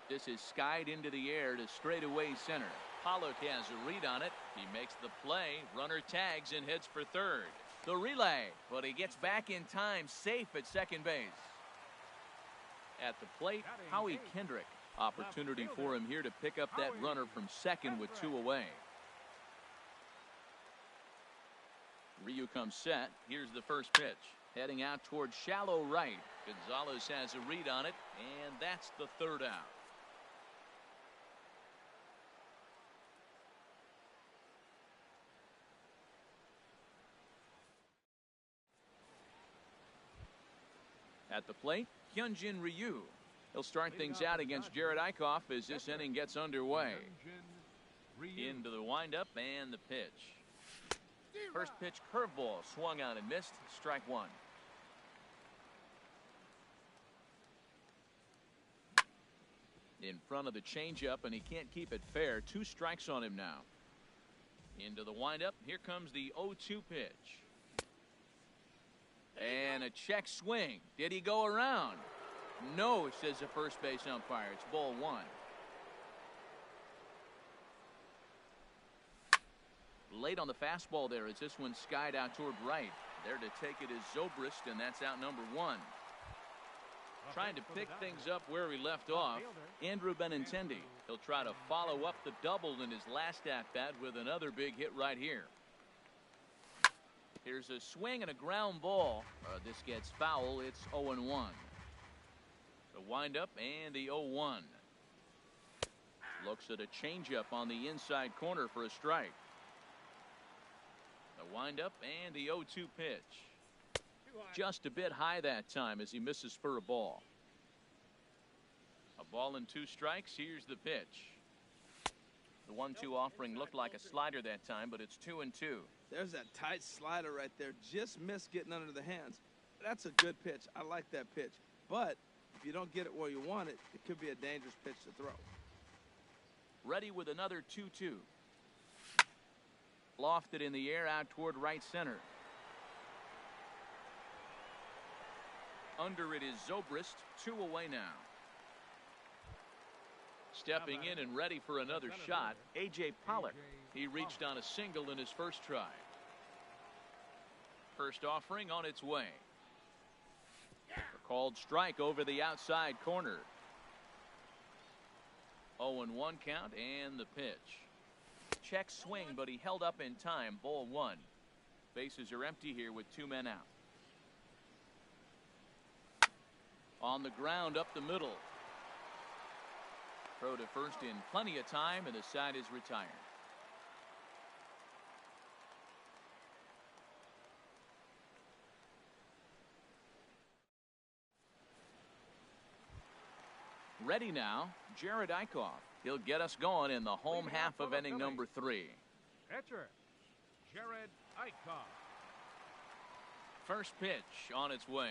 This is skied into the air to straightaway center. Pollock has a read on it. He makes the play. Runner tags and heads for third. The relay, but he gets back in time, safe at second base. At the plate, Howie Kendrick. Opportunity for him here to pick up that runner from second with two away. Ryu comes set. Here's the first pitch. Heading out towards shallow right. Gonzalez has a read on it, and that's the third out. At the plate, Hyunjin Ryu. He'll start things out against Jared Eichhoff as this inning gets underway. Into the windup and the pitch. First pitch curveball swung on and missed. Strike one. In front of the changeup, and he can't keep it fair. 2 strikes on him now. Into the windup. Here comes the 0-2 pitch. And a check swing. Did he go around? No, says the first base umpire. It's ball one. Late on the fastball there as this one skied out toward right. There to take it is Zobrist, and that's out number one. Trying to pick things up where he left off, Andrew Benintendi. He'll try to follow up the double in his last at-bat with another big hit right here. Here's a swing and a ground ball. This gets foul. It's 0-1. The windup and the 0-1. Looks at a changeup on the inside corner for a strike. The windup and the 0-2 pitch. Just a bit high that time as he misses for a ball. A ball and 2 strikes. Here's the pitch. The 1-2 offering looked like a slider that time, but it's 2-2. There's that tight slider right there. Just missed getting under the hands. That's a good pitch. I like that pitch. But if you don't get it where you want it, it could be a dangerous pitch to throw. Ready with another 2-2. Lofted in the air out toward right center. Under it is Zobrist. 2 away now. Stepping in and ready for another shot, A.J. Pollock. He reached on a single in his first try. First offering on its way. A called strike over the outside corner. 0-1 count and the pitch. Check swing, but he held up in time. Ball one. Bases are empty here with 2 men out. On the ground up the middle. Throw to first in plenty of time, and the side is retired. Ready now, Jared Eichhoff. He'll get us going in the home half of inning number 3. Pitcher, Jared Eichhoff. First pitch on its way.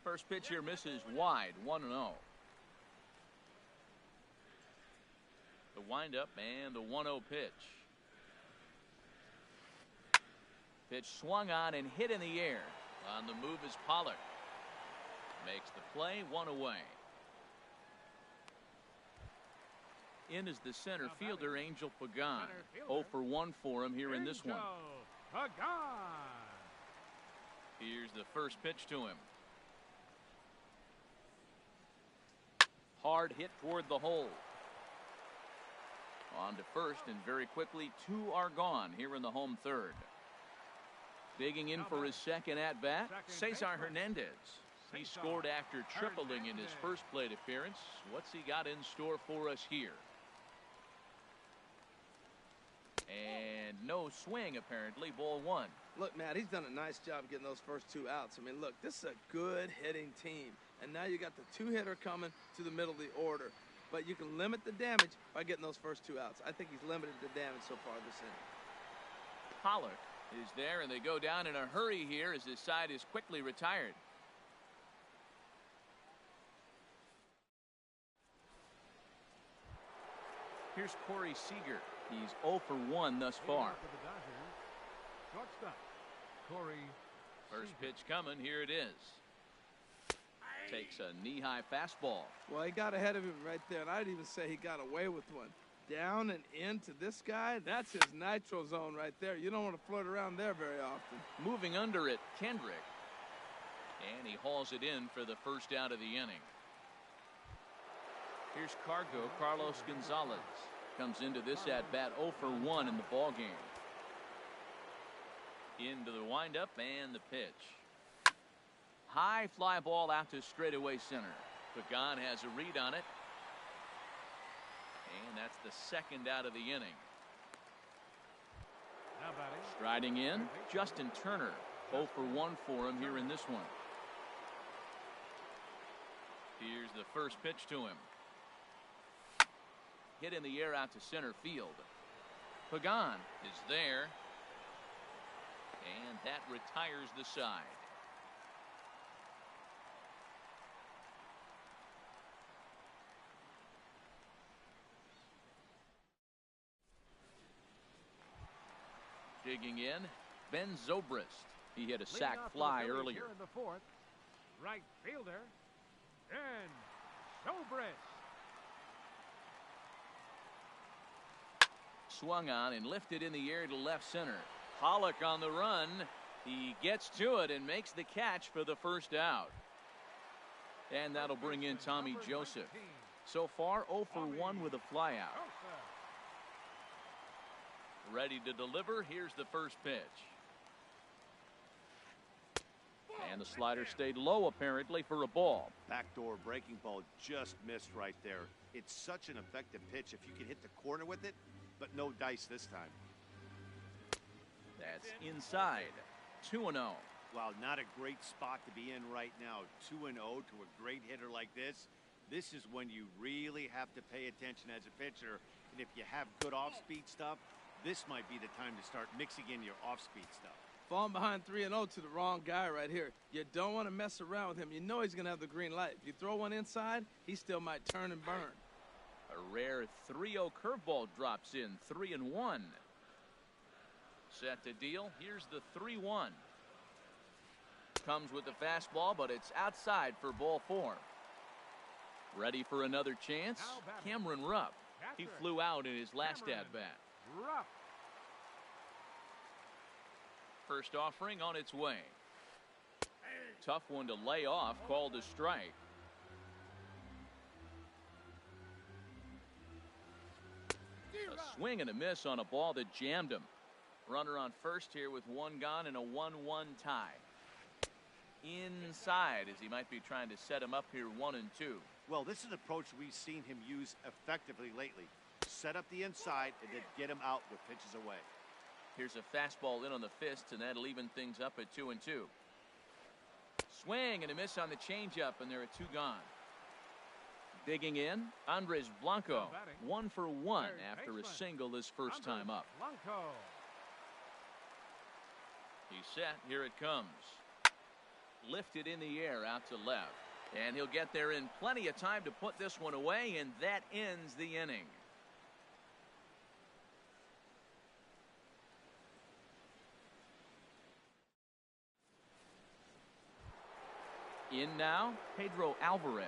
First pitch here misses wide, 1-0. The windup and the 1-0 pitch. Pitch swung on and hit in the air. On the move is Pollock. Makes the play, 1 away. In is the center fielder, Angel Pagan. 0 for 1 for him here in this one. Pagan. Here's the first pitch to him. Hard hit toward the hole. On to first, and very quickly, 2 are gone here in the home third. Digging in for his second at-bat, Cesar Hernandez. He scored after tripling in his first plate appearance. What's he got in store for us here? And no swing, apparently. Ball 1. Look, Matt, he's done a nice job getting those first 2 outs. I mean, look, this is a good hitting team. And now you got the 2-hitter coming to the middle of the order. But you can limit the damage by getting those first 2 outs. I think he's limited the damage so far this inning. Pollock is there, and they go down in a hurry here as his side is quickly retired. Here's Corey Seager. He's 0 for 1 thus far. Shortstop, Corey. First pitch coming. Here it is. Takes a knee-high fastball. Well, he got ahead of him right there, and I'd even say he got away with one. Down and into this guy, that's his nitro zone right there. You don't want to flirt around there very often. Moving under it, Kendrick. And he hauls it in for the first out of the inning. Here's Carlos Gonzalez. Comes into this at-bat 0 for 1 in the ball game. Into the windup and the pitch. High fly ball out to straightaway center. Pagan has a read on it. And that's the second out of the inning. Striding in, Justin Turner. 0 for 1 for him here in this one. Here's the first pitch to him. Hit in the air out to center field. Pagan is there. And that retires the side. Digging in, Ben Zobrist. He hit a sac fly earlier. In the 4th, right fielder, Ben Zobrist. Swung on and lifted in the air to left center. Pollock on the run. He gets to it and makes the catch for the first out. And that'll bring in Tommy Joseph. So far, 0 for 1 with a flyout. Ready to deliver. Here's the first pitch. And the slider stayed low, apparently, for a ball. Backdoor breaking ball just missed right there. It's such an effective pitch if you can hit the corner with it, but no dice this time. That's inside. 2-0. Wow, not a great spot to be in right now. 2-0 to a great hitter like this. This is when you really have to pay attention as a pitcher. And if you have good off-speed stuff, this might be the time to start mixing in your off-speed stuff. Falling behind 3-0 to the wrong guy right here. You don't want to mess around with him. You know he's going to have the green light. If you throw one inside, he still might turn and burn. A rare 3-0 curveball drops in. 3-1. Set to deal. Here's the 3-1. Comes with the fastball, but it's outside for ball 4. Ready for another chance? Cameron Rupp. He flew out in his last at-bat. First offering on its way. Tough one to lay off, called a strike. A swing and a miss on a ball that jammed him. Runner on first here with 1 gone and a 1-1 tie. Inside, as he might be trying to set him up here 1-2. Well, this is an approach we've seen him use effectively lately. Set up the inside and then get him out with pitches away. Here's a fastball in on the fist, and that'll even things up at 2-2. Swing and a miss on the changeup, and there are 2 gone. Digging in, Andres Blanco, 1 for 1 after a single his first time up. He's set. Here it comes. Lifted in the air out to left. And he'll get there in plenty of time to put this one away, and that ends the inning. In now, Pedro Alvarez.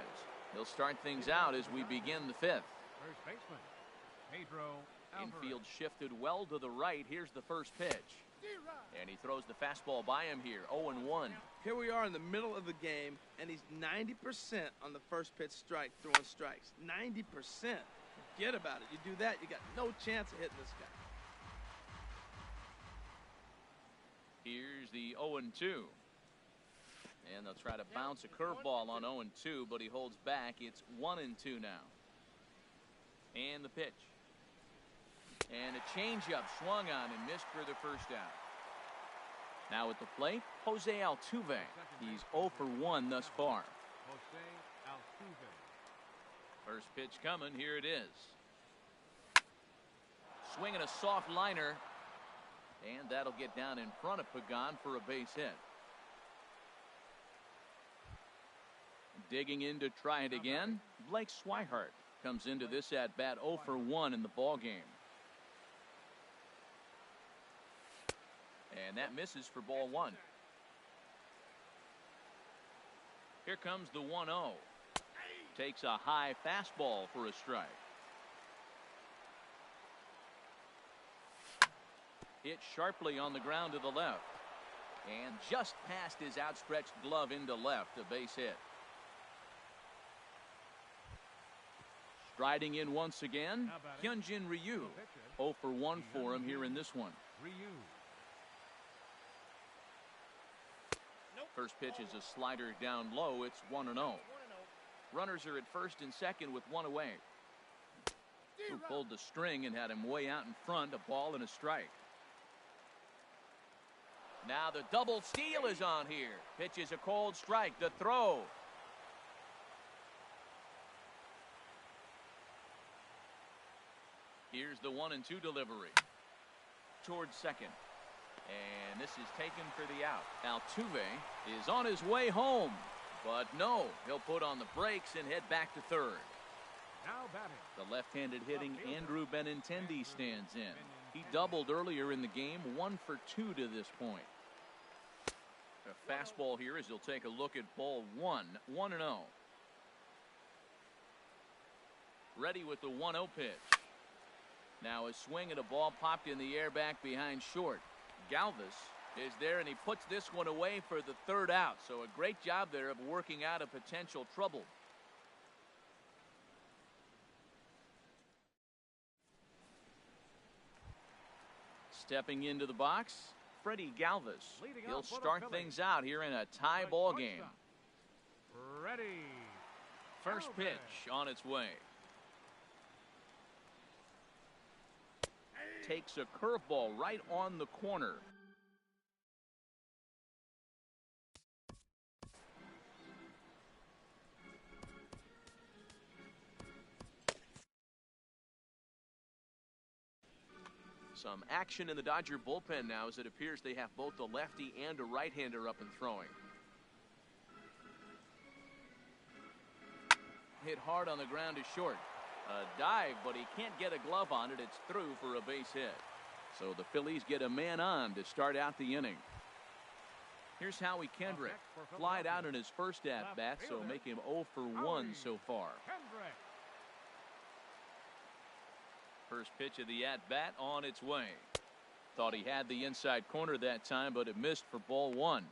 He'll start things out as we begin the 5th. First baseman, Pedro Alvarez. Infield shifted well to the right. Here's the first pitch. And he throws the fastball by him here, 0-1. Here we are in the middle of the game, and he's 90% on the first pitch strike, throwing strikes. 90%. Forget about it. You do that, you got no chance of hitting this guy. Here's the 0-2. And they'll try to bounce a curveball on 0-2, but he holds back. It's 1-2 now. And the pitch. And a changeup swung on and missed for the first out. Now at the plate, Jose Altuve. He's 0 for 1 thus far. Jose Altuve. First pitch coming. Here it is. Swinging a soft liner. And that'll get down in front of Pagan for a base hit. Digging in to try it again, Blake Swihart comes into this at bat 0 for 1 in the ball game. And that misses for ball 1. Here comes the 1-0. Takes a high fastball for a strike. Hit sharply on the ground to the left. And just past his outstretched glove into left, a base hit. Striding in once again, Hyunjin Ryu. 0 for 1 for him here in this one. First pitch is a slider down low. It's 1-0. Runners are at first and second with one away. Who pulled the string and had him way out in front, a ball and a strike. Now the double steal is on here. Pitch is a cold strike. The throw. Here's the 1-2 delivery. Towards second. And this is taken for the out. Altuve is on his way home. But no, he'll put on the brakes and head back to third. Now batting. The left-handed hitting Andrew Benintendi stands in. He doubled earlier in the game, 1 for 2 to this point. A fastball here as he'll take a look at ball 1, 1-0. Ready with the 1-0 pitch. Now a swing and a ball popped in the air back behind short. Galvis is there and he puts this one away for the third out. So a great job there of working out a potential trouble. Stepping into the box, Freddie Galvis. He'll start things out here in a tie ball game. Ready. First pitch on its way. Takes a curveball right on the corner. Some action in the Dodger bullpen now as it appears they have both a lefty and a right-hander up and throwing. Hit hard on the ground to short. A dive, but he can't get a glove on it. It's through for a base hit. So the Phillies get a man on to start out the inning. Here's Howie Kendrick. Flied out in his first at-bat, so make him 0 for 1 so far. First pitch of the at-bat on its way. Thought he had the inside corner that time, but it missed for ball 1.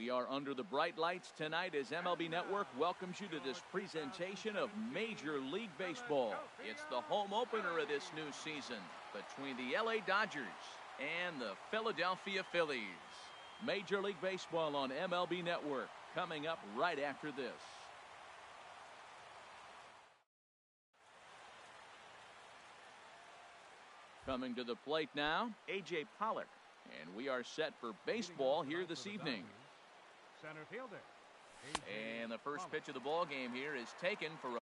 We are under the bright lights tonight as MLB Network welcomes you to this presentation of Major League Baseball. It's the home opener of this new season between the LA Dodgers and the Philadelphia Phillies. Major League Baseball on MLB Network coming up right after this. Coming to the plate now, A.J. Pollock. And we are set for baseball here this evening. Center fielder. And the first pitch of the ball game here is taken for a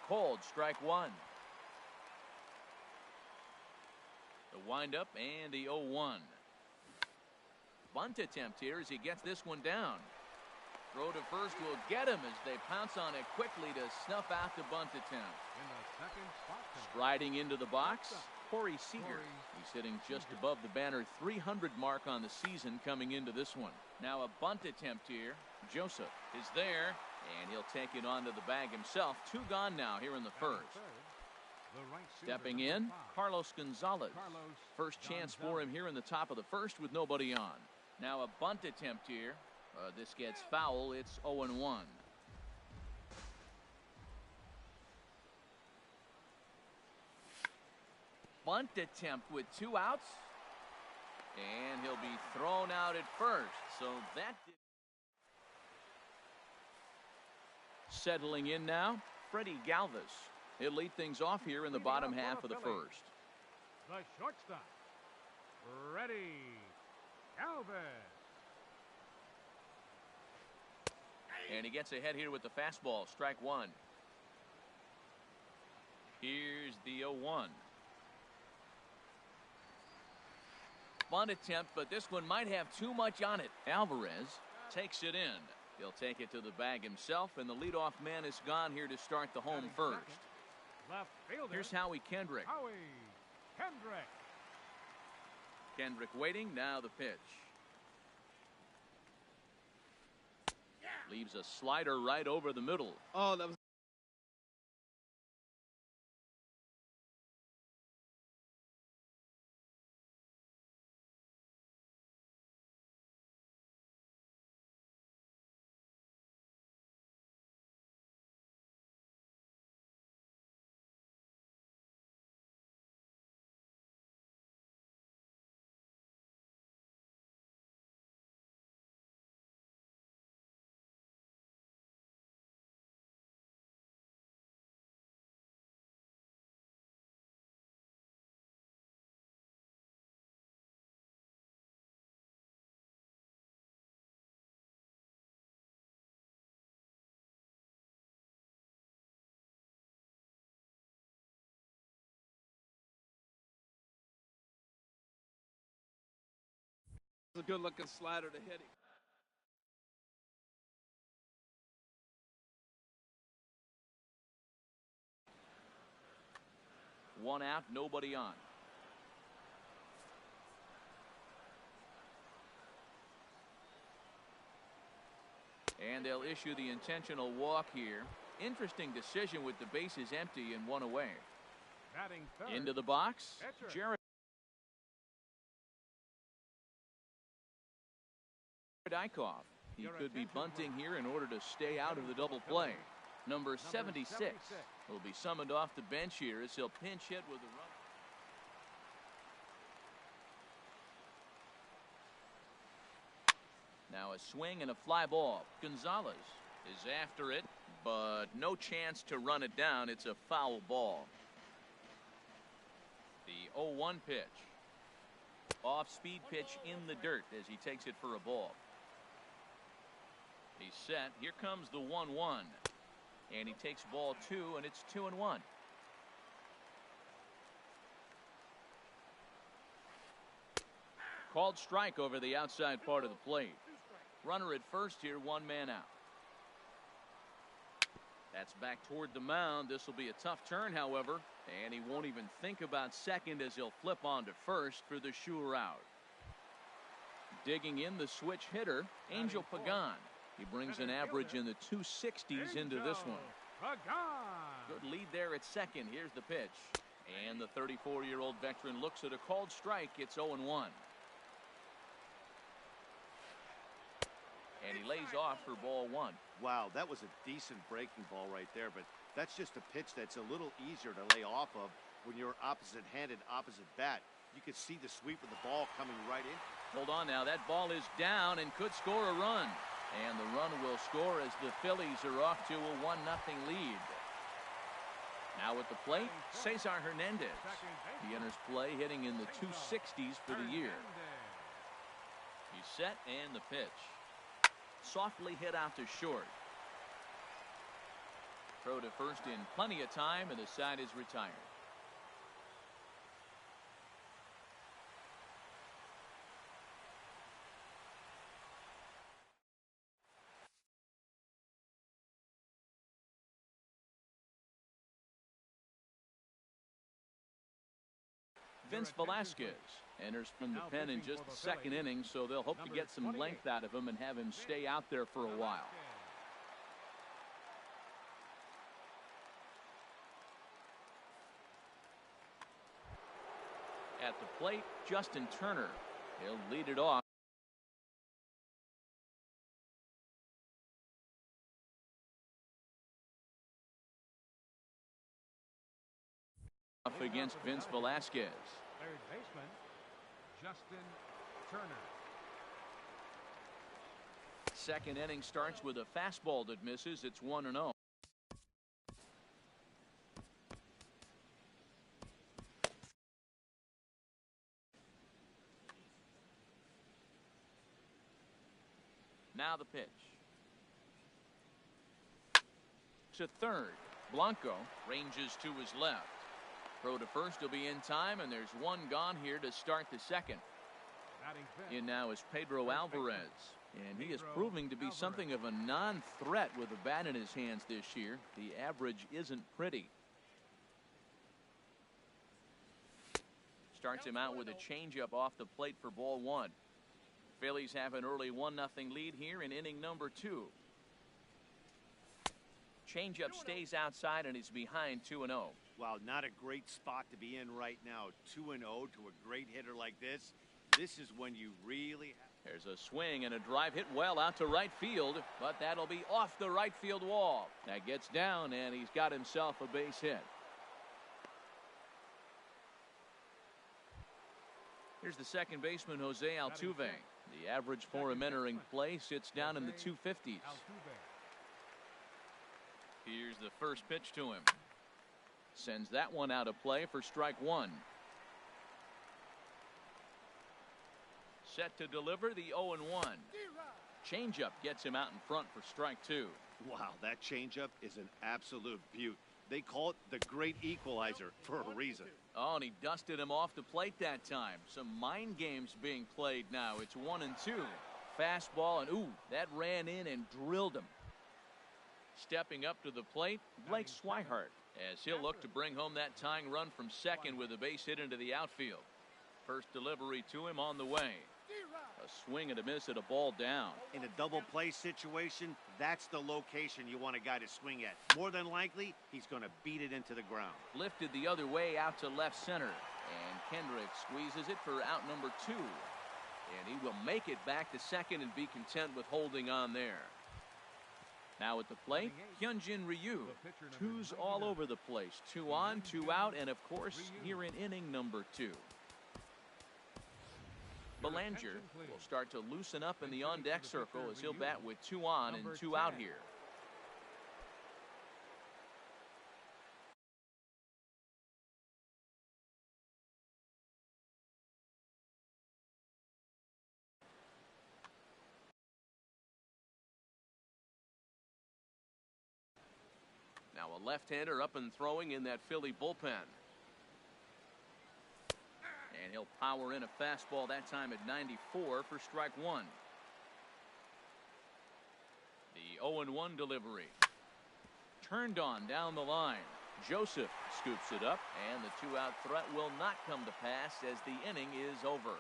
called strike one. The windup and the 0-1. Bunt attempt here as he gets this one down. Throw to first will get him as they pounce on it quickly to snuff out the bunt attempt. In the second spot. Striding into the box, Corey Seager. He's hitting just above the banner 300 mark on the season coming into this one. Now a bunt attempt here. Joseph is there, and he'll take it onto the bag himself. 2 gone now here in the first. Stepping in, Carlos Gonzalez. First chance for him here in the top of the first with nobody on. Now a bunt attempt here. This gets foul. It's 0-1. Bunt attempt with 2 outs. And he'll be thrown out at first. So that did. Settling in now, Freddie Galvis. He'll lead things off here in the bottom half of the first. The shortstop, Freddie Galvis. And he gets ahead here with the fastball, strike one. Here's the 0-1. Bunt attempt, but this one might have too much on it. Alvarez takes it in. He'll take it to the bag himself, and the leadoff man is gone here to start the home first. Left fielder. Here's Howie Kendrick. Howie Kendrick. Kendrick waiting, now the pitch. Leaves a slider right over the middle. Oh, that was. A good looking slider to hit him. One out, nobody on. And they'll issue the intentional walk here. Interesting decision with the bases empty and 1 away. Batting third. Into the box, Jared Eichhoff. He could be bunting here in order to stay out of the double play. Number 76 will be summoned off the bench here as he'll pinch hit with a run. Now a swing and a fly ball. Gonzalez is after it. but no chance to run it down. It's a foul ball. The 0-1 pitch. Off-speed pitch in the dirt as he takes it for a ball. He's set. Here comes the 1-1. And he takes ball 2, and it's 2-1. Called strike over the outside part of the plate. Runner at first here, 1 man out. That's back toward the mound. This will be a tough turn, however, and he won't even think about second as he'll flip on to first for the sure out. Digging in the switch hitter, Angel Pagan. He brings an average in the 260s into this one. Good lead there at second. Here's the pitch. And the 34-year-old veteran looks at a called strike. It's 0-1. And he lays off for ball 1. Wow, that was a decent breaking ball right there, but that's just a pitch that's a little easier to lay off of when you're opposite-handed, opposite bat. You could see the sweep of the ball coming right in. Hold on now, that ball is down and could score a run. And the run will score as the Phillies are off to a 1-0 lead. Now at the plate, Cesar Hernandez. He enters play hitting in the 260s for the year. He's set and the pitch. Softly hit out to short. Throw to first in plenty of time, and the side is retired. Vince Velasquez enters from the pen in just the second inning, so they'll hope to get some length out of him and have him stay out there for a while. At the plate, Justin Turner. He'll lead it off. Against Vince Velasquez. Third baseman, Justin Turner. Second inning starts with a fastball that misses. It's 1-0. Now the pitch. To third. Blanco ranges to his left. Throw to first will be in time, and there's one gone here to start the second. In now is Pedro Alvarez, and he is proving to be something of a non-threat with a bat in his hands this year. The average isn't pretty. Starts him out with a changeup off the plate for ball 1. Phillies have an early 1-0 lead here in inning number 2. Changeup stays outside and is behind 2-0. Wow, not a great spot to be in right now. 2-0 to a great hitter like this. This is when you really have. There's a swing and a drive hit well out to right field, but that'll be off the right field wall. That gets down, and he's got himself a base hit. Here's the second baseman, Jose Altuve. The average for him entering play sits down in the 250s. Here's the first pitch to him. Sends that one out of play for strike 1. Set to deliver the 0-1. Changeup gets him out in front for strike 2. Wow, that changeup is an absolute beaut. They call it the great equalizer for a reason. Oh, and he dusted him off the plate that time. Some mind games being played now. It's 1-2. Fastball, and ooh, that ran in and drilled him. Stepping up to the plate, Blake Swihart, as he'll look to bring home that tying run from second with a base hit into the outfield. First delivery to him on the way. A swing and a miss at a ball down. In a double play situation, that's the location you want a guy to swing at. More than likely, he's going to beat it into the ground. Lifted the other way out to left center. And Kendrick squeezes it for out number 2. And he will make it back to second and be content with holding on there. Now at the plate, Hyunjin Ryu. 2's all over the place. 2 on, 2 out, and of course, here in inning number 2. Belanger will start to loosen up in the on-deck circle as he'll bat with 2 on and 2 out here. left-hander up and throwing in that Philly bullpen. And he'll power in a fastball that time at 94 for strike one. The 0-1 delivery. Turned on down the line. Joseph scoops it up, and the two-out threat will not come to pass as the inning is over.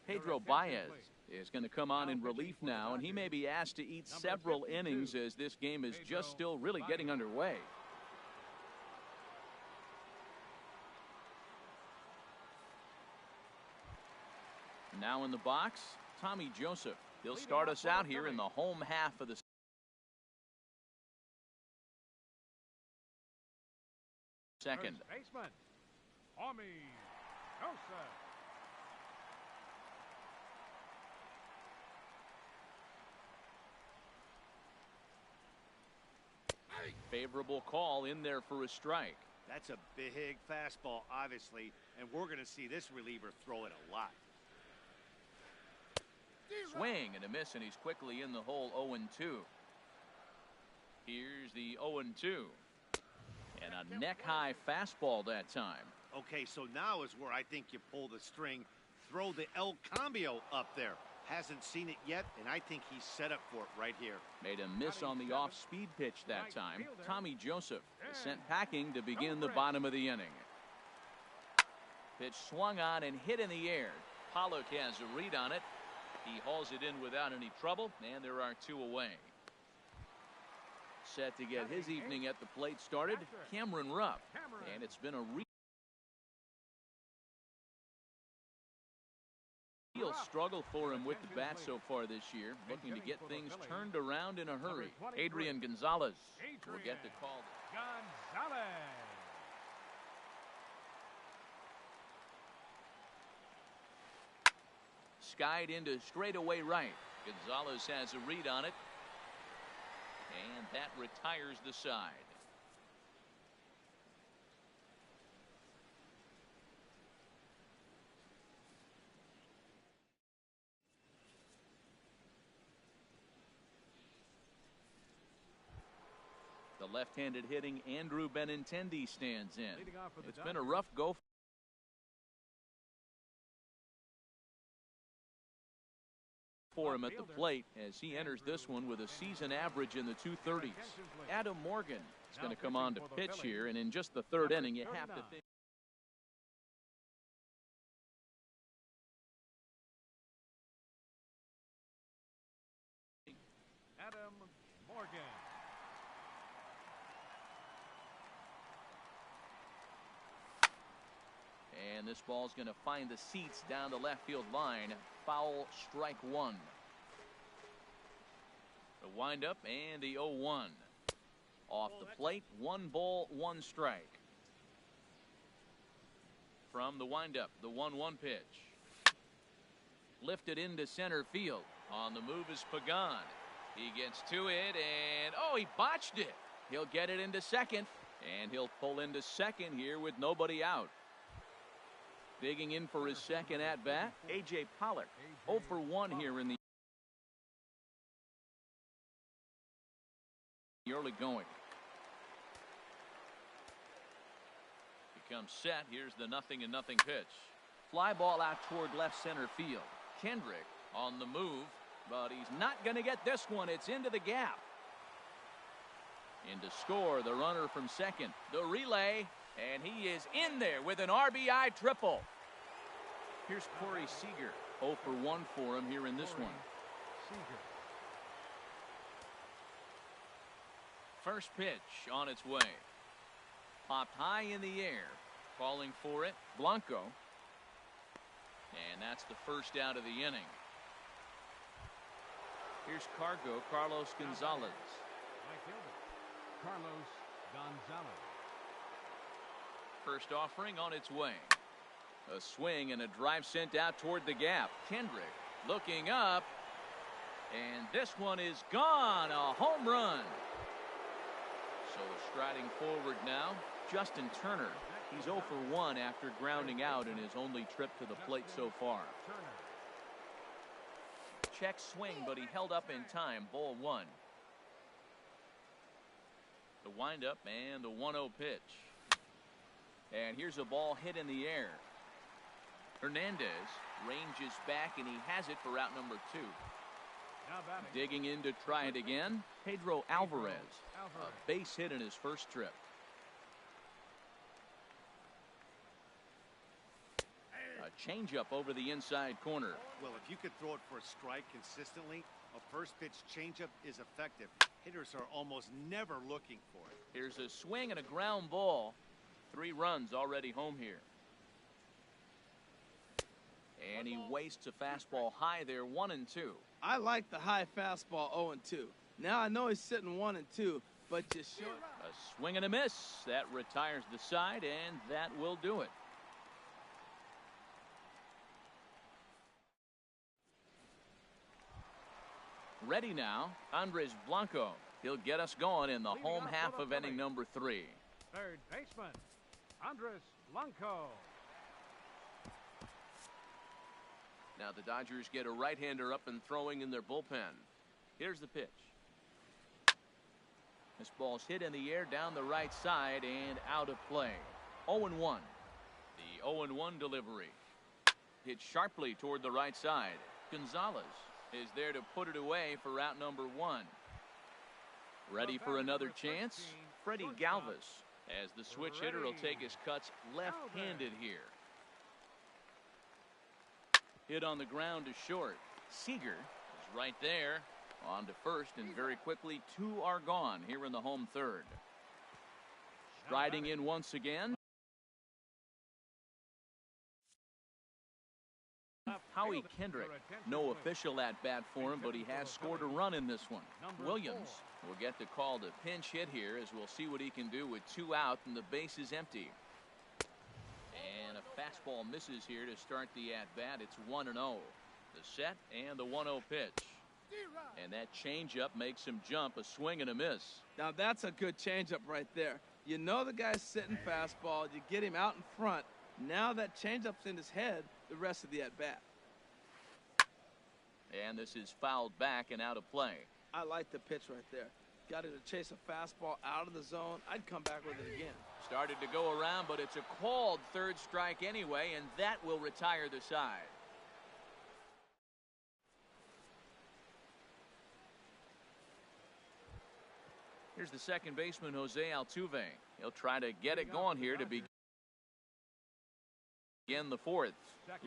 Pedro Baez is going to come on in relief now, and he may be asked to eat several innings as this game is just still really getting underway. Now in the box, Tommy Joseph. He'll start us out here in the home half of the second. First baseman, Tommy Joseph. Favorable call in there for a strike. That's a big fastball, obviously, and we're going to see this reliever throw it a lot. Swing and a miss, and he's quickly in the hole. 0-2. Here's the 0-2. And a neck-high fastball that time. Okay, so now is where I think you pull the string. Throw the El Cambio up there. Hasn't seen it yet, and I think he's set up for it right here. Made a miss on the off-speed pitch that time. Tommy Joseph is sent packing to begin the bottom of the inning. Pitch swung on and hit in the air. Pollock has a read on it. He hauls it in without any trouble, and there are two away. Set to get his evening at the plate started, Cameron Rupp. And it's been a real struggle for him with the bat so far this year, looking to get things turned around in a hurry. Adrian Gonzalez will get the call. Gonzalez. Skied into straightaway right. Gonzalez has a read on it, and that retires the side. The left-handed hitting Andrew Benintendi stands in. It's been a rough go for him at the plate as he enters this one with a season average in the 230s. Adam Morgan is going to come on to pitch here, and in just the third inning, you have to think. Adam Morgan. And this ball's going to find the seats down the left field line. Foul, strike one. The windup and the 0-1. Off the plate, 1 ball, 1 strike. From the windup, the 1-1 pitch. Lifted into center field. On the move is Pagan. He gets to it, and oh, he botched it. He'll get it into second, and he'll pull into second here with nobody out. Digging in for his second at-bat, A.J. Pollock. 0 for 1 here in the early going. Becomes set. Here's the 0-0 pitch. Fly ball out toward left center field. Kendrick on the move, but he's not going to get this one. It's into the gap. In to score, the runner from second. The relay, and he is in there with an RBI triple. Here's Corey Seager. 0 for 1 for him here in this one. First pitch on its way. Popped high in the air. Calling for it, Blanco. And that's the first out of the inning. Here's Carlos Gonzalez. Carlos Gonzalez. First offering on its way. A swing and a drive sent out toward the gap. Kendrick looking up, and this one is gone. A home run. So striding forward now, Justin Turner. He's 0 for 1 after grounding out in his only trip to the plate so far. Check swing, but he held up in time. Ball 1. The windup and the 1-0 pitch. And here's a ball hit in the air. Hernandez ranges back, and he has it for out number 2. Digging in to try it again, Pedro Alvarez. A base hit in his first trip. A changeup over the inside corner. Well, if you could throw it for a strike consistently, a first pitch changeup is effective. Hitters are almost never looking for it. Here's a swing and a ground ball. 3 runs already home here. And he wastes a fastball high there, 1-2. I like the high fastball 0-2. Now I know he's sitting 1-2, but just short. A swing and a miss. That retires the side, and that will do it. Ready now, Andres Blanco. He'll get us going in the home half of inning number 3. Third baseman, Andres Blanco. Now the Dodgers get a right-hander up and throwing in their bullpen. Here's the pitch. This ball's hit in the air down the right side and out of play. 0-1. The 0-1 delivery. Hit sharply toward the right side. Gonzalez is there to put it away for out number 1. Ready for another chance? Freddie Galvis, as the switch hitter will take his cuts left-handed here. Hit on the ground to short. Seager is right there. On to first, and very quickly 2 are gone here in the home third. Striding in once again. Howie Kendrick. No official at-bat for him, but he has scored a run in this one. Williams will get the call to pinch hit here, as we'll see what he can do with 2 out and the base is empty. And a fastball misses here to start the at-bat. It's 1-0. The set and the 1-0 pitch. And that changeup makes him jump. A swing and a miss. Now that's a good changeup right there. You know the guy's sitting fastball. You get him out in front. Now that changeup's in his head the rest of the at-bat. And this is fouled back and out of play. I like the pitch right there. Got it to chase a fastball out of the zone. I'd come back with it again. Started to go around, but it's a called third strike anyway, and that will retire the side. Here's the second baseman, Jose Altuve. He'll try to get it going here to begin the 4th.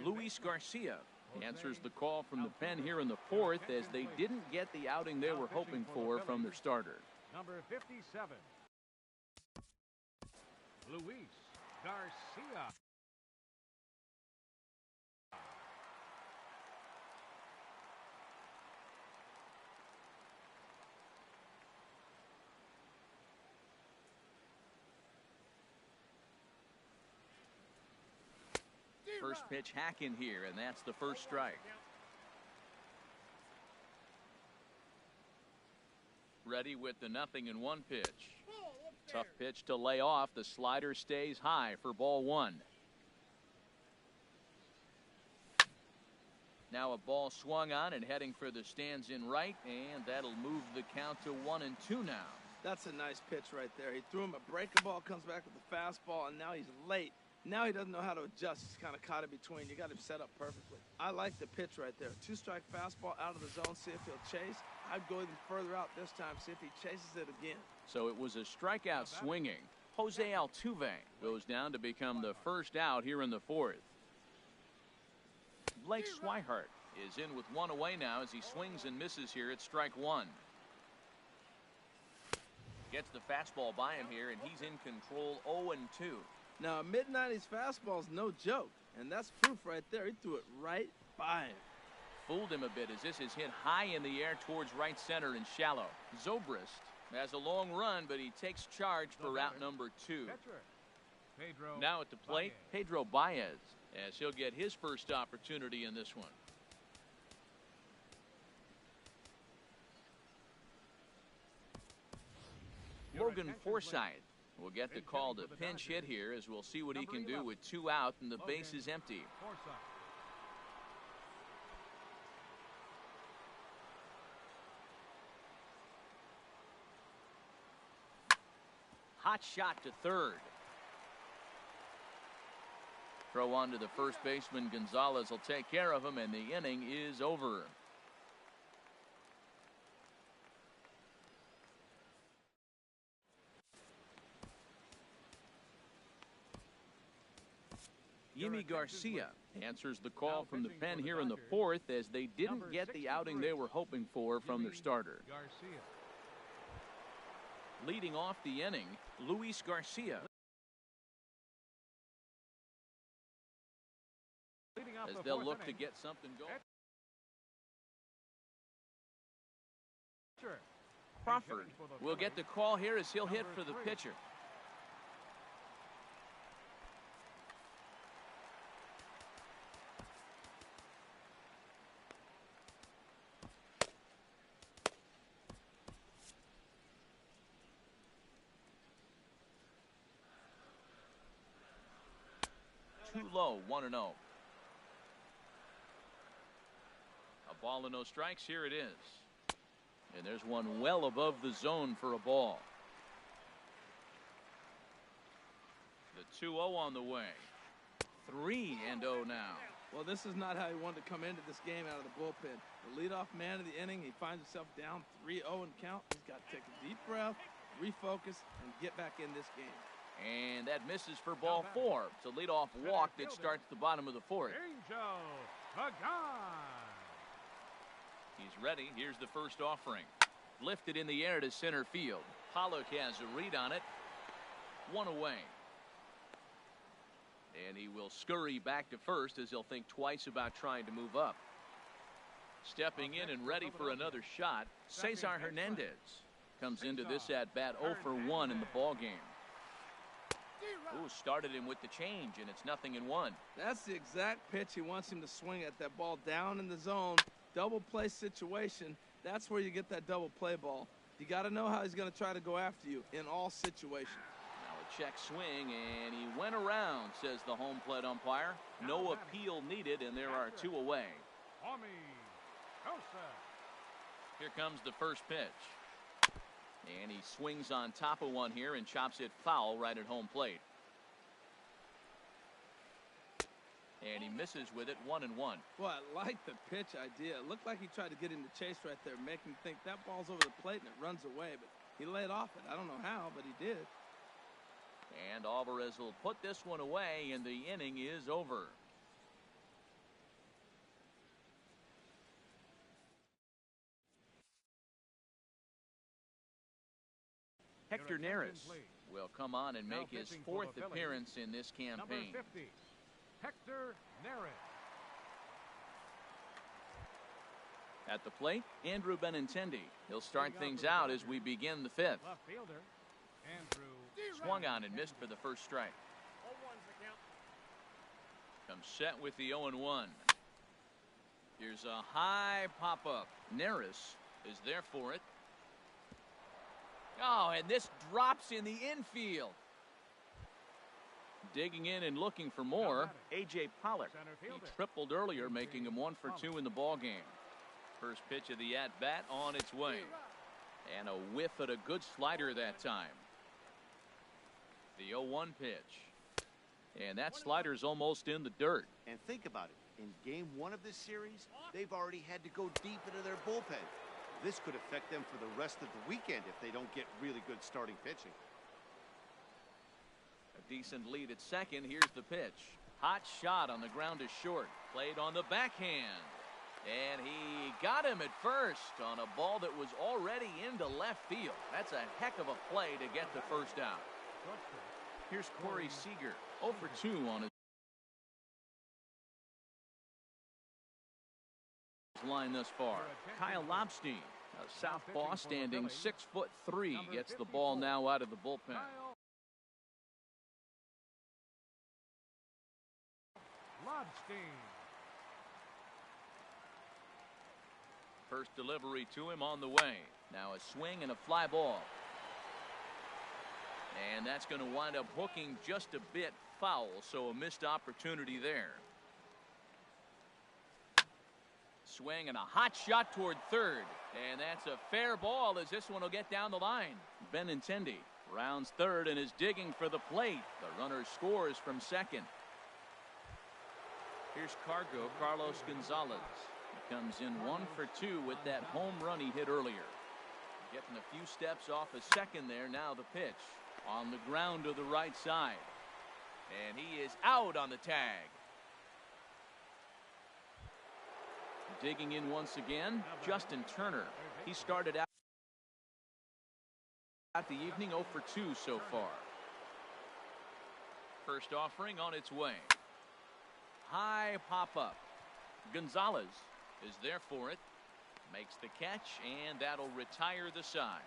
Luis Garcia answers the call from the pen here in the 4th, as they didn't get the outing they were hoping for from their starter. Number 57, Luis Garcia. First pitch hack in here, and that's the first strike. Ready with the 0-1 pitch. Tough pitch to lay off. The slider stays high for ball 1. Now a ball swung on and heading for the stands in right, and that'll move the count to 1-2 now. That's a nice pitch right there. He threw him a breaking ball, comes back with the fastball, and now he's late. Now he doesn't know how to adjust. He's kind of caught in between. You got him set up perfectly. I like the pitch right there. 2-strike fastball out of the zone. See if he'll chase. I'd go even further out this time. See if he chases it again. So it was a strikeout swinging. Jose Altuve goes down to become the first out here in the 4th. Blake Swihart is in with 1 away now as he swings and misses here at strike 1. Gets the fastball by him here, and he's in control. 0-2. Now, a mid-90s fastball is no joke, and that's proof right there. He threw it right by him. Fooled him a bit as this is hit high in the air towards right center and shallow. Zobrist has a long run, but he takes charge for route number 2. Now at the plate, Pedro Baez, as he'll get his first opportunity in this one. Logan Forsythe We'll get the call to pinch hit here as we'll see what he can do with 2 out and the base is empty. Hot shot to third. Throw on to the first baseman. Gonzalez will take care of him, and the inning is over. Yimi Garcia answers the call from the pen here in the 4th as they didn't get the outing they were hoping for from their starter. Leading off the inning, Luis Garcia. As they'll look to get something going. Crawford will get the call here as he'll hit for the pitcher. Too low, 1-0. A ball and no strikes. Here it is. And there's one well above the zone for a ball. The 2-0 on the way. 3-0 now. Well, this is not how he wanted to come into this game out of the bullpen. The leadoff man of the inning, he finds himself down 3-0 and count. He's got to take a deep breath, refocus, and get back in this game. And that misses for ball 4. It's a leadoff walk that starts the bottom of the 4th. He's ready. Here's the first offering. Lifted in the air to center field. Pollock has a read on it. 1 away. And he will scurry back to first as he'll think twice about trying to move up. Stepping in and ready for another shot, Cesar Hernandez comes into this at-bat 0 for 1 in the ballgame. Ooh, started him with the change, and it's 0-1. That's the exact pitch he wants him to swing at. That ball down in the zone, double play situation. That's where you get that double play ball. You got to know how he's going to try to go after you in all situations. Now a check swing, and he went around, says the home plate umpire. No appeal needed, and there are 2 away. Here comes the first pitch. And he swings on top of one here and chops it foul right at home plate. And he misses with it, 1-1. Well, I like the pitch idea. It looked like he tried to get into chase right there, make him think that ball's over the plate and it runs away. But he laid off it. I don't know how, but he did. And Alvarez will put this one away, and the inning is over. Hector Neris will come on and make his 4th appearance in this campaign. Number 50, Hector Neris. At the plate, Andrew Benintendi. He'll start things out as we begin the 5th. Left fielder, Andrew. Swung on and missed for the first strike. Comes set with the 0-1. Here's a high pop-up. Neris is there for it. Oh, and this drops in the infield. Digging in and looking for more, A.J. Pollock. He tripled earlier, making him 1 for 2 in the ballgame. First pitch of the at-bat on its way. And a whiff at a good slider that time. The 0-1 pitch. And that slider's almost in the dirt. And think about it. In game 1 of this series, they've already had to go deep into their bullpen. This could affect them for the rest of the weekend if they don't get really good starting pitching. A decent lead at second. Here's the pitch. Hot shot on the ground is short. Played on the backhand. And he got him at first on a ball that was already into left field. That's a heck of a play to get the first out. Here's Corey Seager. 0 for 2 on his line thus far. Kyle Lobstein, a southpaw standing 6'3", gets the ball now out of the bullpen. Lobstein. First delivery to him on the way. Now a swing and a fly ball. And that's going to wind up hooking just a bit foul, so a missed opportunity there. Swing and a hot shot toward third. And that's a fair ball as this one will get down the line. Benintendi rounds third and is digging for the plate. The runner scores from second. Here's Carlos Gonzalez. He comes in 1 for 2 with that home run he hit earlier. Getting a few steps off a second there. Now the pitch on the ground to the right side. And he is out on the tag. Digging in once again, Justin Turner. He started out the evening 0 for 2 so far. First offering on its way. High pop-up. Gonzalez is there for it. Makes the catch, and that'll retire the side.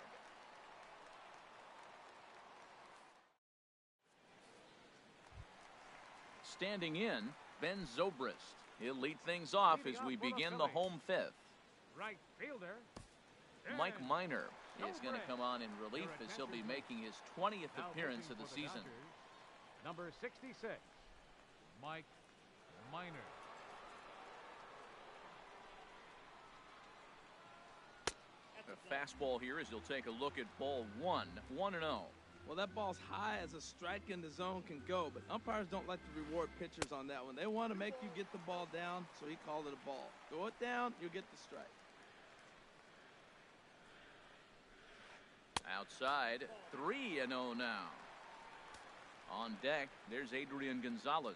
Standing in, Ben Zobrist. He'll lead things off as we begin the home fifth. Right fielder. Mike Minor is going to come on in relief as he'll be making his 20th appearance of the season. Number 66, Mike Minor. A fastball here as he'll take a look at ball 1, 1-0. Well, that ball's high as a strike in the zone can go, but umpires don't like to reward pitchers on that one. They want to make you get the ball down, so he called it a ball. Throw it down, you'll get the strike. Outside, 3-0 now. On deck, there's Adrian Gonzalez.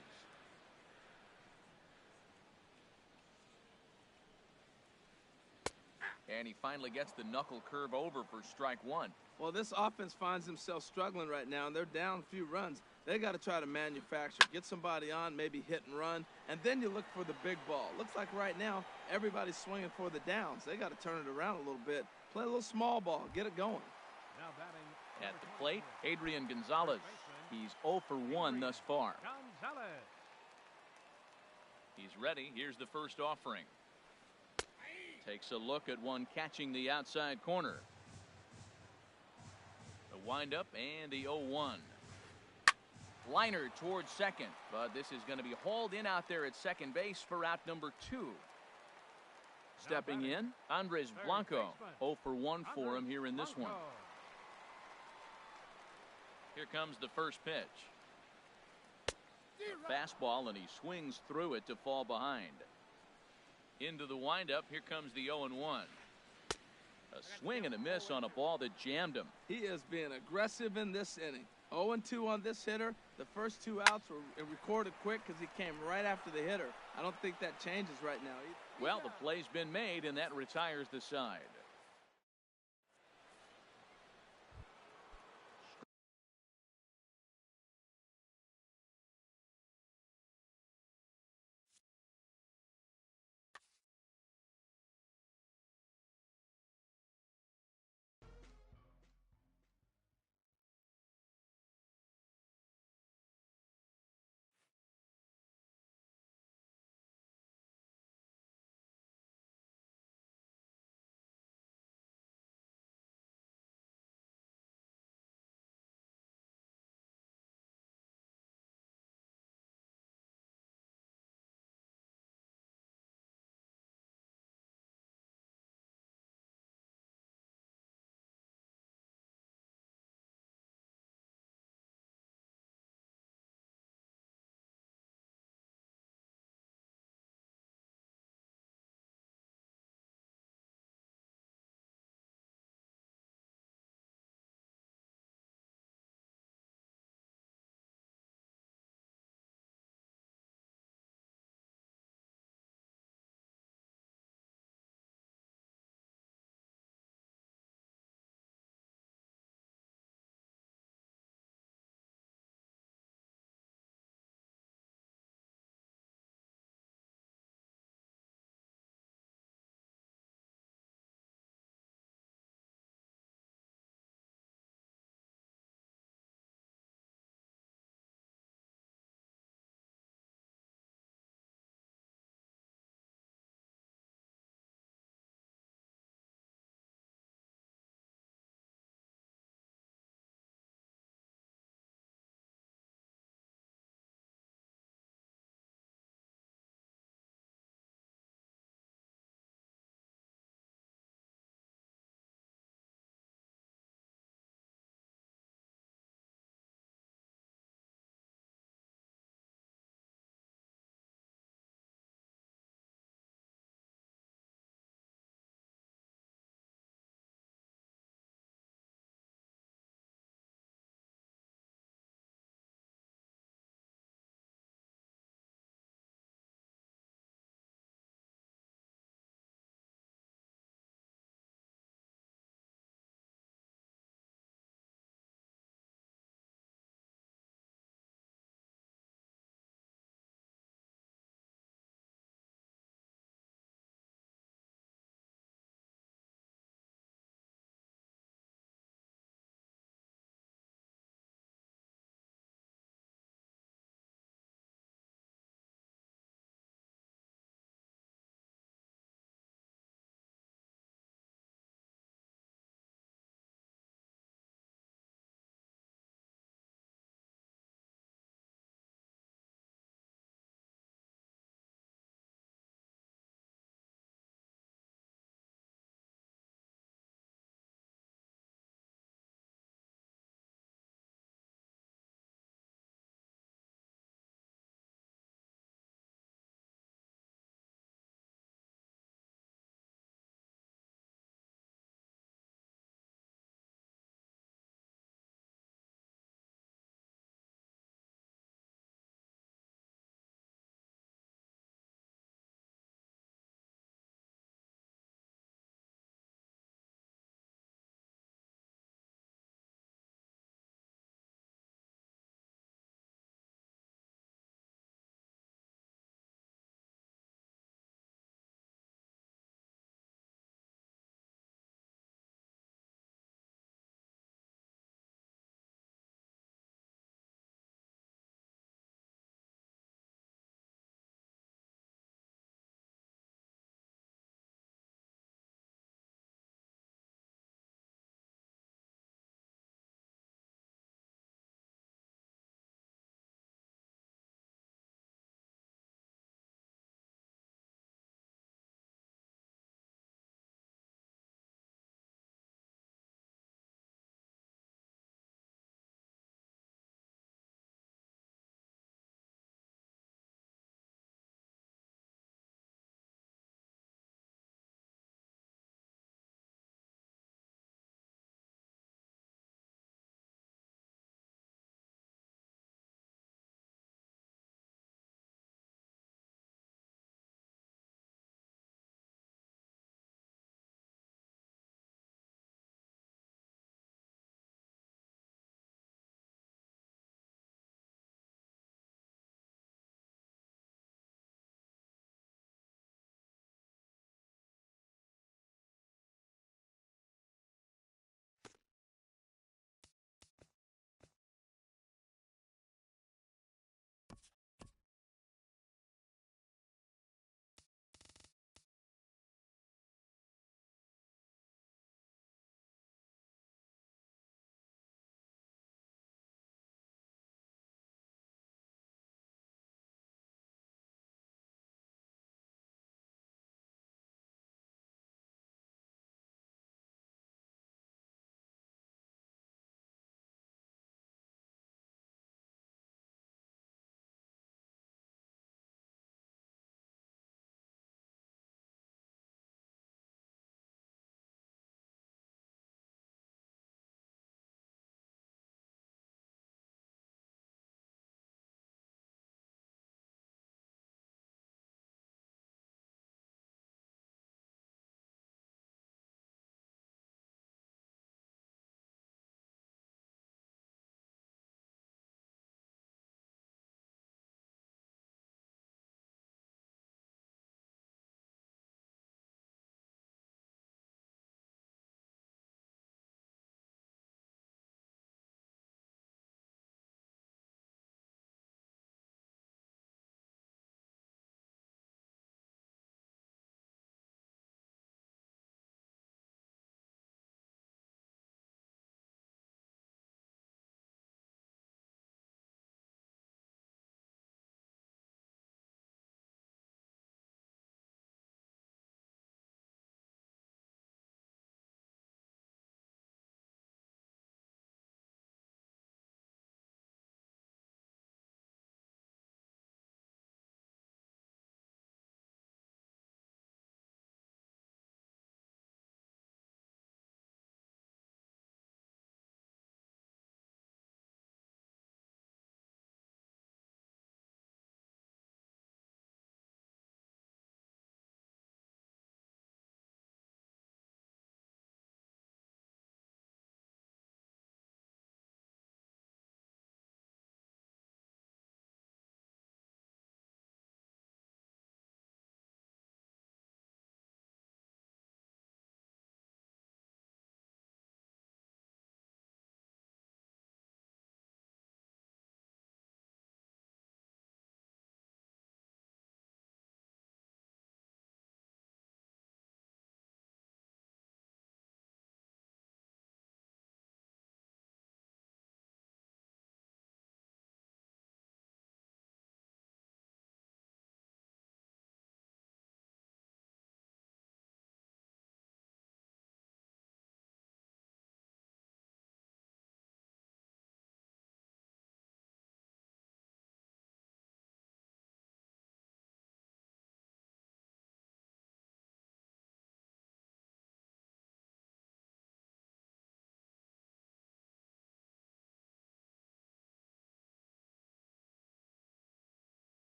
And he finally gets the knuckle curve over for strike 1. Well, this offense finds themselves struggling right now, and they're down a few runs. They got to try to manufacture, get somebody on, maybe hit and run, and then you look for the big ball. Looks like right now everybody's swinging for the downs. They got to turn it around a little bit, play a little small ball, get it going. Now batting at the plate, Adrian Gonzalez. He's 0 for 1 thus far. Gonzalez. He's ready. Here's the first offering. Takes a look at one catching the outside corner. The windup and the 0-1. Liner towards second, but this is going to be hauled in out there at second base for out number 2. Stepping in, Andres Blanco. 0 for 1 for him here in this one. Here comes the first pitch. A fastball, and he swings through it to fall behind. Into the windup, here comes the 0-1. A swing and a miss on a ball that jammed him. He is being aggressive in this inning. 0-2 on this hitter. The first 2 outs were recorded quick because he came right after the hitter. I don't think that changes right now either. Well, the play's been made, and that retires the side.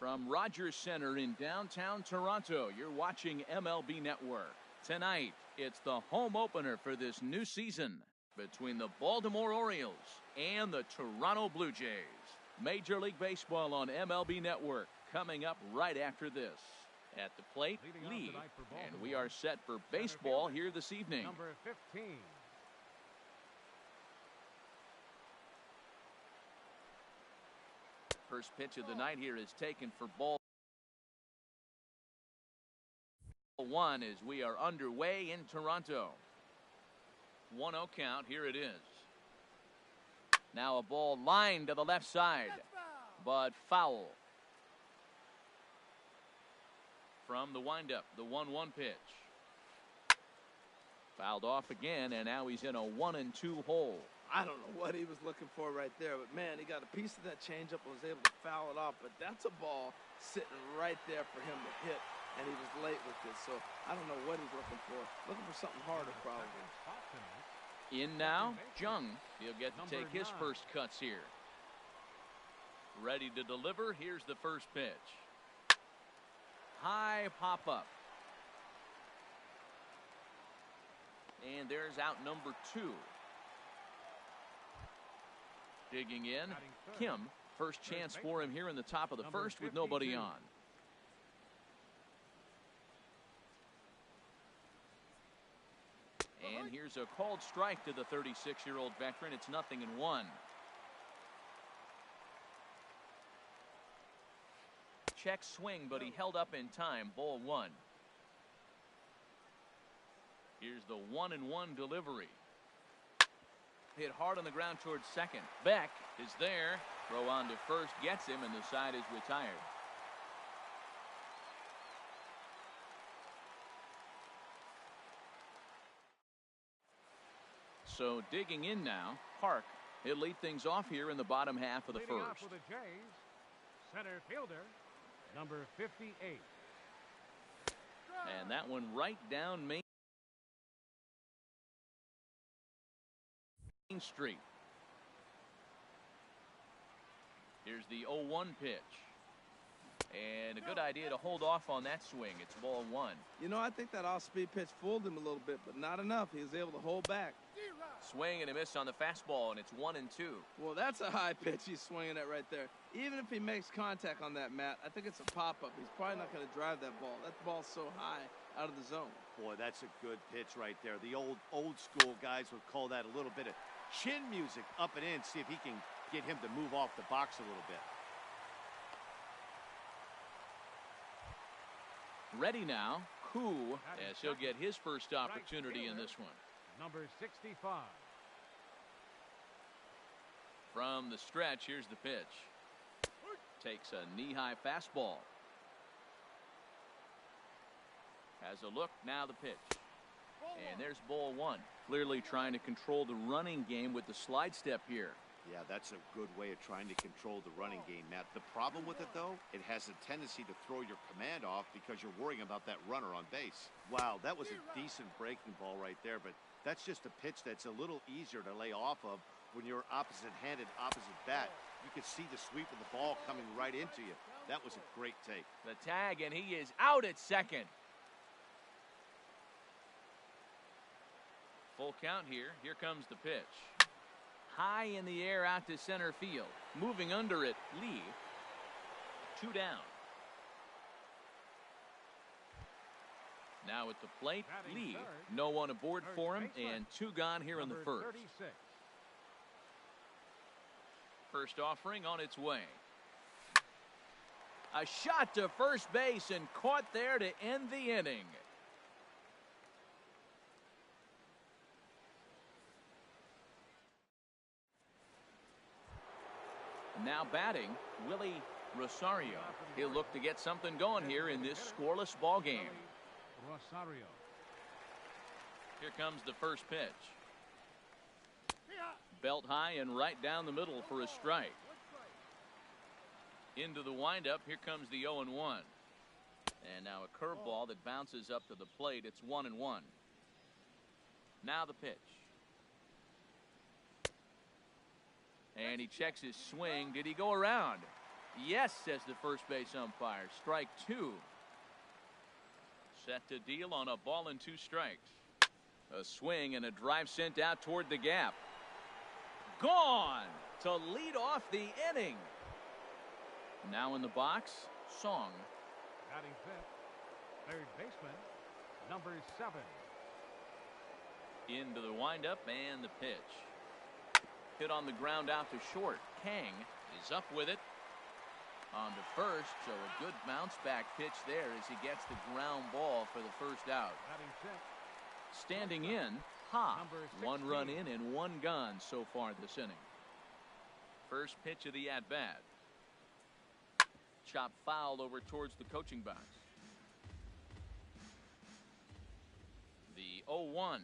From Rogers Center in downtown Toronto, you're watching MLB Network. Tonight, it's the home opener for this new season between the Baltimore Orioles and the Toronto Blue Jays. Major League Baseball on MLB Network coming up right after this. At the plate, Lee, and we are set for baseball here this evening. Number 15. First pitch of the night here is taken for ball one as we are underway in Toronto. 1-0 count. Here it is. Now a ball lined to the left side, but foul. From the windup, the 1-1 pitch. Fouled off again, and now he's in a 1-2 hole. I don't know what he was looking for right there, but man, he got a piece of that changeup and was able to foul it off. But that's a ball sitting right there for him to hit, and he was late with it. So I don't know what he's looking for. Looking for something harder, probably. In now, Jung. He'll get to take his first cuts here. Ready to deliver. Here's the first pitch. High pop-up. And there's out number 2. Digging in, Kim. First chance for him here in the top of the first with nobody on. And here's a called strike to the 36-year-old veteran. It's 0-1. Check swing, but he held up in time. Ball 1. Here's the 1-1 delivery. Hit hard on the ground towards second. Beck is there. Throw on to first gets him, and the side is retired. So digging in now, Park. He'll lead things off here in the bottom half of the Leading first. off for the Jays, center fielder, number 58. And that one right down Main Street. Here's the 0-1 pitch. And a good idea to hold off on that swing. It's ball 1. You know, I think that off-speed pitch fooled him a little bit, but not enough. He was able to hold back. Swing and a miss on the fastball, and it's 1-2. Well, that's a high pitch he's swinging at right there. Even if he makes contact on that, Matt, I think it's a pop-up. He's probably not going to drive that ball. That ball's so high out of the zone. Boy, that's a good pitch right there. The old school guys would call that a little bit of chin music up and in. See if he can get him to move off the box a little bit. Ready now, Koo, as he'll get his first opportunity in this one. Number 65. From the stretch, here's the pitch. Takes a knee-high fastball. Has a look, now the pitch. And there's ball 1. Clearly trying to control the running game with the slide step here. Yeah, that's a good way of trying to control the running game, Matt. The problem with it, though, it has a tendency to throw your command off because you're worrying about that runner on base. Wow, that was a decent breaking ball right there, but that's just a pitch that's a little easier to lay off of when you're opposite-handed, opposite bat. You can see the sweep of the ball coming right into you. That was a great take. The tag, and he is out at second. Full count here. Here comes the pitch. High in the air out to center field. Moving under it, Lee. 2 down. Now at the plate, Lee. No one aboard for him, and 2 gone here in the first. 36. First offering on its way. A shot to first base and caught there to end the inning. Now batting, Willie Rosario. He'll look to get something going here in this scoreless ball game. Rosario. Here comes the first pitch. Belt high and right down the middle for a strike. Into the windup, here comes the 0-1. And now a curveball that bounces up to the plate. It's 1-1. Now the pitch. And he checks his swing. Did he go around? Yes, says the first base umpire. Strike two. Set to deal on a ball and 2 strikes. A swing and a drive sent out toward the gap. Gone to lead off the inning. Now in the box, Song. Batting fifth, third baseman, number 7. Into the windup and the pitch. Hit on the ground out to short. Kang is up with it. On to first, so a good bounce back pitch there as he gets the ground ball for the first out. Batting sixth, Standing in, Ha. Number 1 16. run in and 1 gone so far this inning. First pitch of the at-bat. Chop foul over towards the coaching box. The 0-1.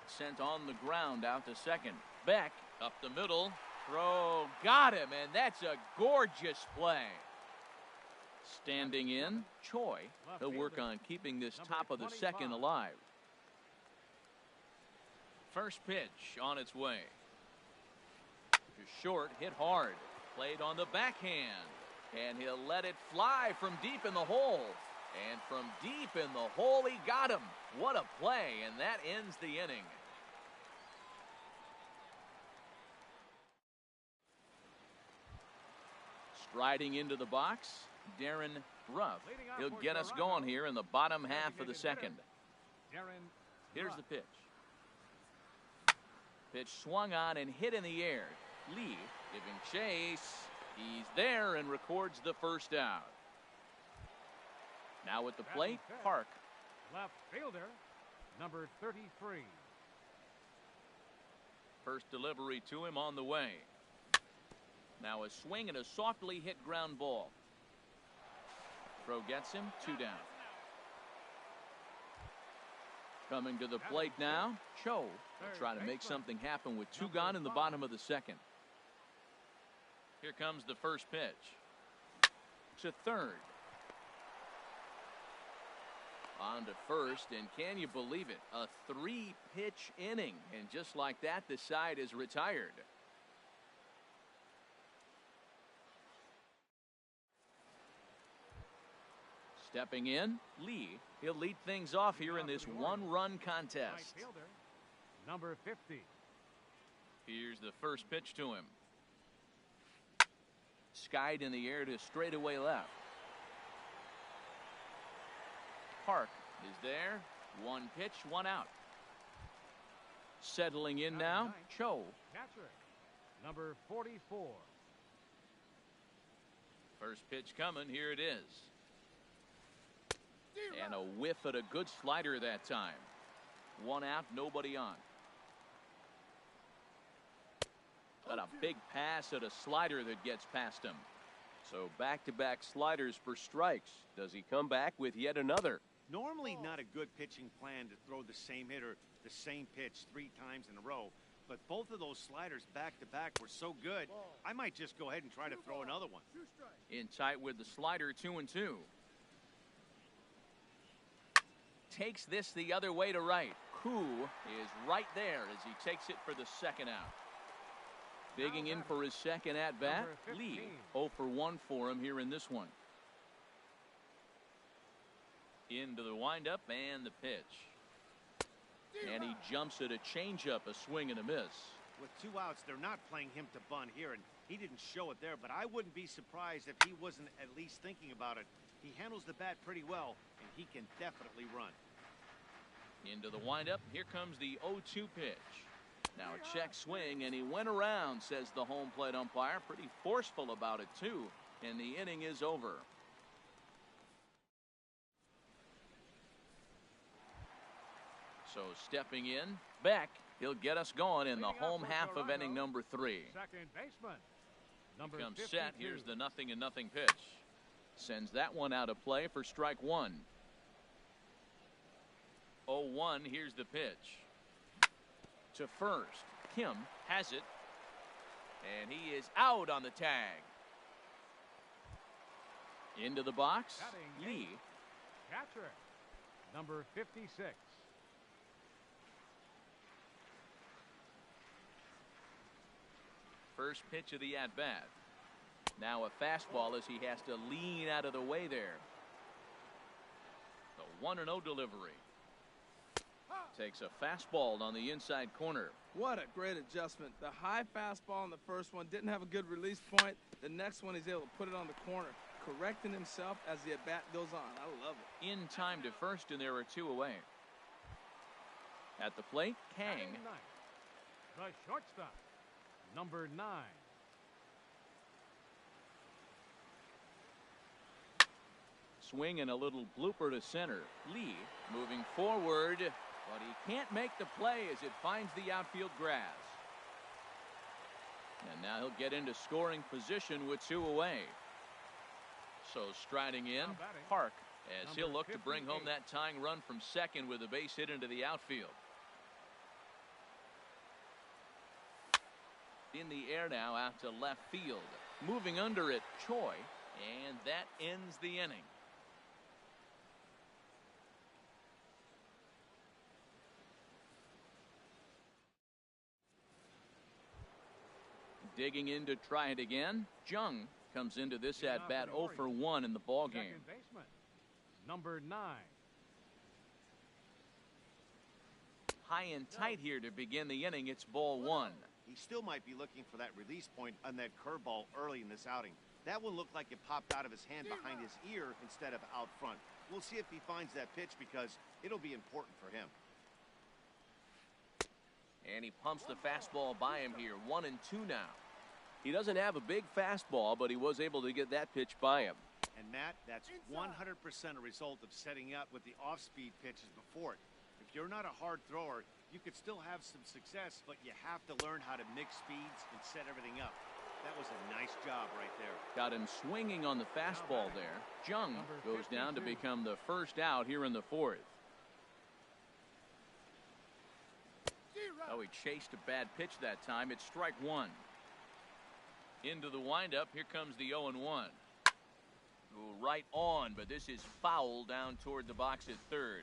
Sent on the ground out to second. Beck up the middle. Throw got him, and that's a gorgeous play. Standing in, Choi. He'll work on keeping this top of the second alive. First pitch on its way. To short, hit hard. Played on the backhand. And he'll let it fly from deep in the hole. And from deep in the hole, he got him. What a play, and that ends the inning. Striding into the box, Darren Ruff. He'll get us going here in the bottom half of the second. Here's the pitch. Pitch swung on and hit in the air. Lee giving chase. He's there and records the first out. Now at the plate, Park. Left fielder, number 33. First delivery to him on the way. Now a swing and a softly hit ground ball. Throw gets him, 2 down. Coming to the plate now, Cho will try to make something happen with 2 gone in the bottom of the second. Here comes the first pitch. To third. On to first, and can you believe it? A 3-pitch inning, and just like that, the side is retired. Stepping in, Lee. He'll lead things off here in this 1-run contest. Right fielder, number 50. Here's the first pitch to him. Skied in the air to straightaway left. Park is there. 1 pitch, 1 out. Settling in now, Cho. Catcher, number 44. First pitch coming, here it is. And a whiff at a good slider that time. 1 out, nobody on. Got a big pass at a slider that gets past him. So back-to-back sliders for strikes. Does he come back with yet another? Normally not a good pitching plan to throw the same hitter the same pitch 3 times in a row. But both of those sliders back-to-back were so good, I might just go ahead and try to throw another one. In tight with the slider, 2-2. Takes this the other way to right. Koo is right there as he takes it for the second out. Digging in for his second at-bat, Lee. 0 for 1 for him here in this one. Into the windup and the pitch. And he jumps at a changeup, a swing and a miss. With 2 outs, they're not playing him to bunt here, and he didn't show it there, but I wouldn't be surprised if he wasn't at least thinking about it. He handles the bat pretty well, and he can definitely run. Into the windup, here comes the 0-2 pitch. Now a check swing, and he went around, says the home plate umpire. Pretty forceful about it, too, and the inning is over. So stepping in, Beck. He'll get us going in the home half of inning number 3. Second baseman, number Comes 52. set. Here's the 0-0 pitch. Sends that one out of play for strike 1. 0-1. Here's the pitch. To first. Kim has it. And he is out on the tag. Into the box. Batting Lee. Catcher, number 56. First pitch of the at-bat. Now a fastball as he has to lean out of the way there. The 1-0 delivery. Takes a fastball on the inside corner. What a great adjustment. The high fastball on the first one didn't have a good release point. The next one he's able to put it on the corner, correcting himself as the at-bat goes on. I love it. In time to first, and there are 2 away. At the plate, Kang. The shortstop, number 9. Swing and a little blooper to center. Lee moving forward, but he can't make the play as it finds the outfield grass. And now he'll get into scoring position with 2 away. So striding in, Park, as he'll look to bring home that tying run from second with a base hit into the outfield. In the air now out to left field. Moving under it, Choi, and that ends the inning. Digging in to try it again. Jung comes into this at bat 0 for 1 in the ball game. Second baseman, number 9. High and tight here to begin the inning. It's ball 1. He still might be looking for that release point on that curveball early in this outing. That one looked like it popped out of his hand behind his ear instead of out front. We'll see if he finds that pitch because it'll be important for him. And he pumps the fastball by him here. 1-2 now. He doesn't have a big fastball, but he was able to get that pitch by him. And Matt, that's 100% a result of setting up with the off-speed pitches before it. If you're not a hard thrower, you could still have some success, but you have to learn how to mix speeds and set everything up. That was a nice job right there. Got him swinging on the fastball there. Jung goes down to become the first out here in the 4th. Oh, he chased a bad pitch that time. It's strike 1. Into the windup. Here comes the 0-1. Right on, but this is foul down toward the box at third.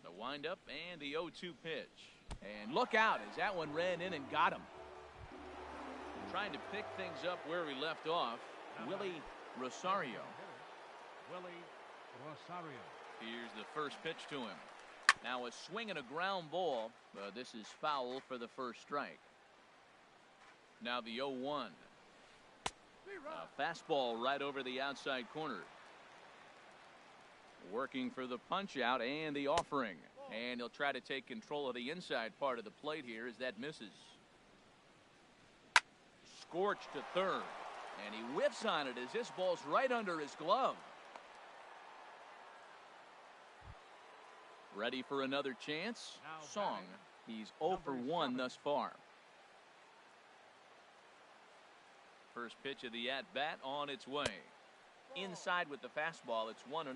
The windup and the 0-2 pitch. And look out as that one ran in and got him. Trying to pick things up where we left off. Willie Rosario. Willie Rosario. Here's the first pitch to him. Now a swing and a ground ball. This is foul for the first strike. Now the 0-1. A fastball right over the outside corner. Working for the punch out and the offering. And he'll try to take control of the inside part of the plate here as that misses. Scorched to third. And he whiffs on it as this ball's right under his glove. Ready for another chance? Song. He's 0 for 1 thus far. First pitch of the at-bat on its way. Inside with the fastball, it's 1-0.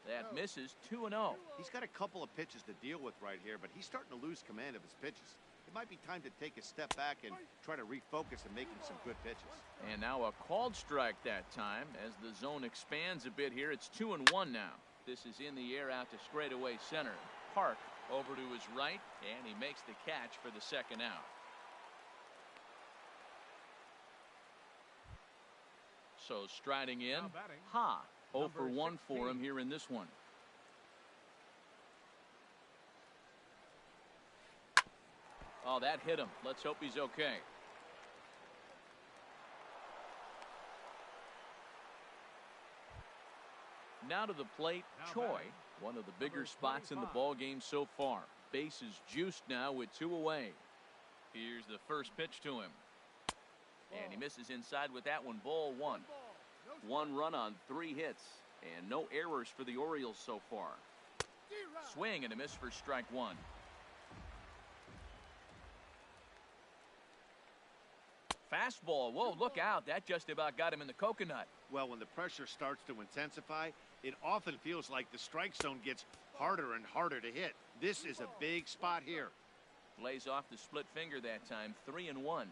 That misses 2-0. He's got a couple of pitches to deal with right here, but he's starting to lose command of his pitches. It might be time to take a step back and try to refocus and making some good pitches. And now a called strike that time as the zone expands a bit here. It's 2-1 now. This is in the air out to straightaway center. Park over to his right, and he makes the catch for the second out. So striding in, Ha. 0 for 1 for him here in this one. Oh, that hit him. Let's hope he's okay. Now to the plate, Choi, one of the bigger spots in the ball game so far. Base is juiced now with 2 away. Here's the first pitch to him. And he misses inside with that one. Ball 1. 1 run on 3 hits. And no errors for the Orioles so far. Swing and a miss for strike 1. Fastball. Whoa, look out. That just about got him in the coconut. Well, when the pressure starts to intensify, it often feels like the strike zone gets harder and harder to hit. This is a big spot here. Lays off the split finger that time. 3-1.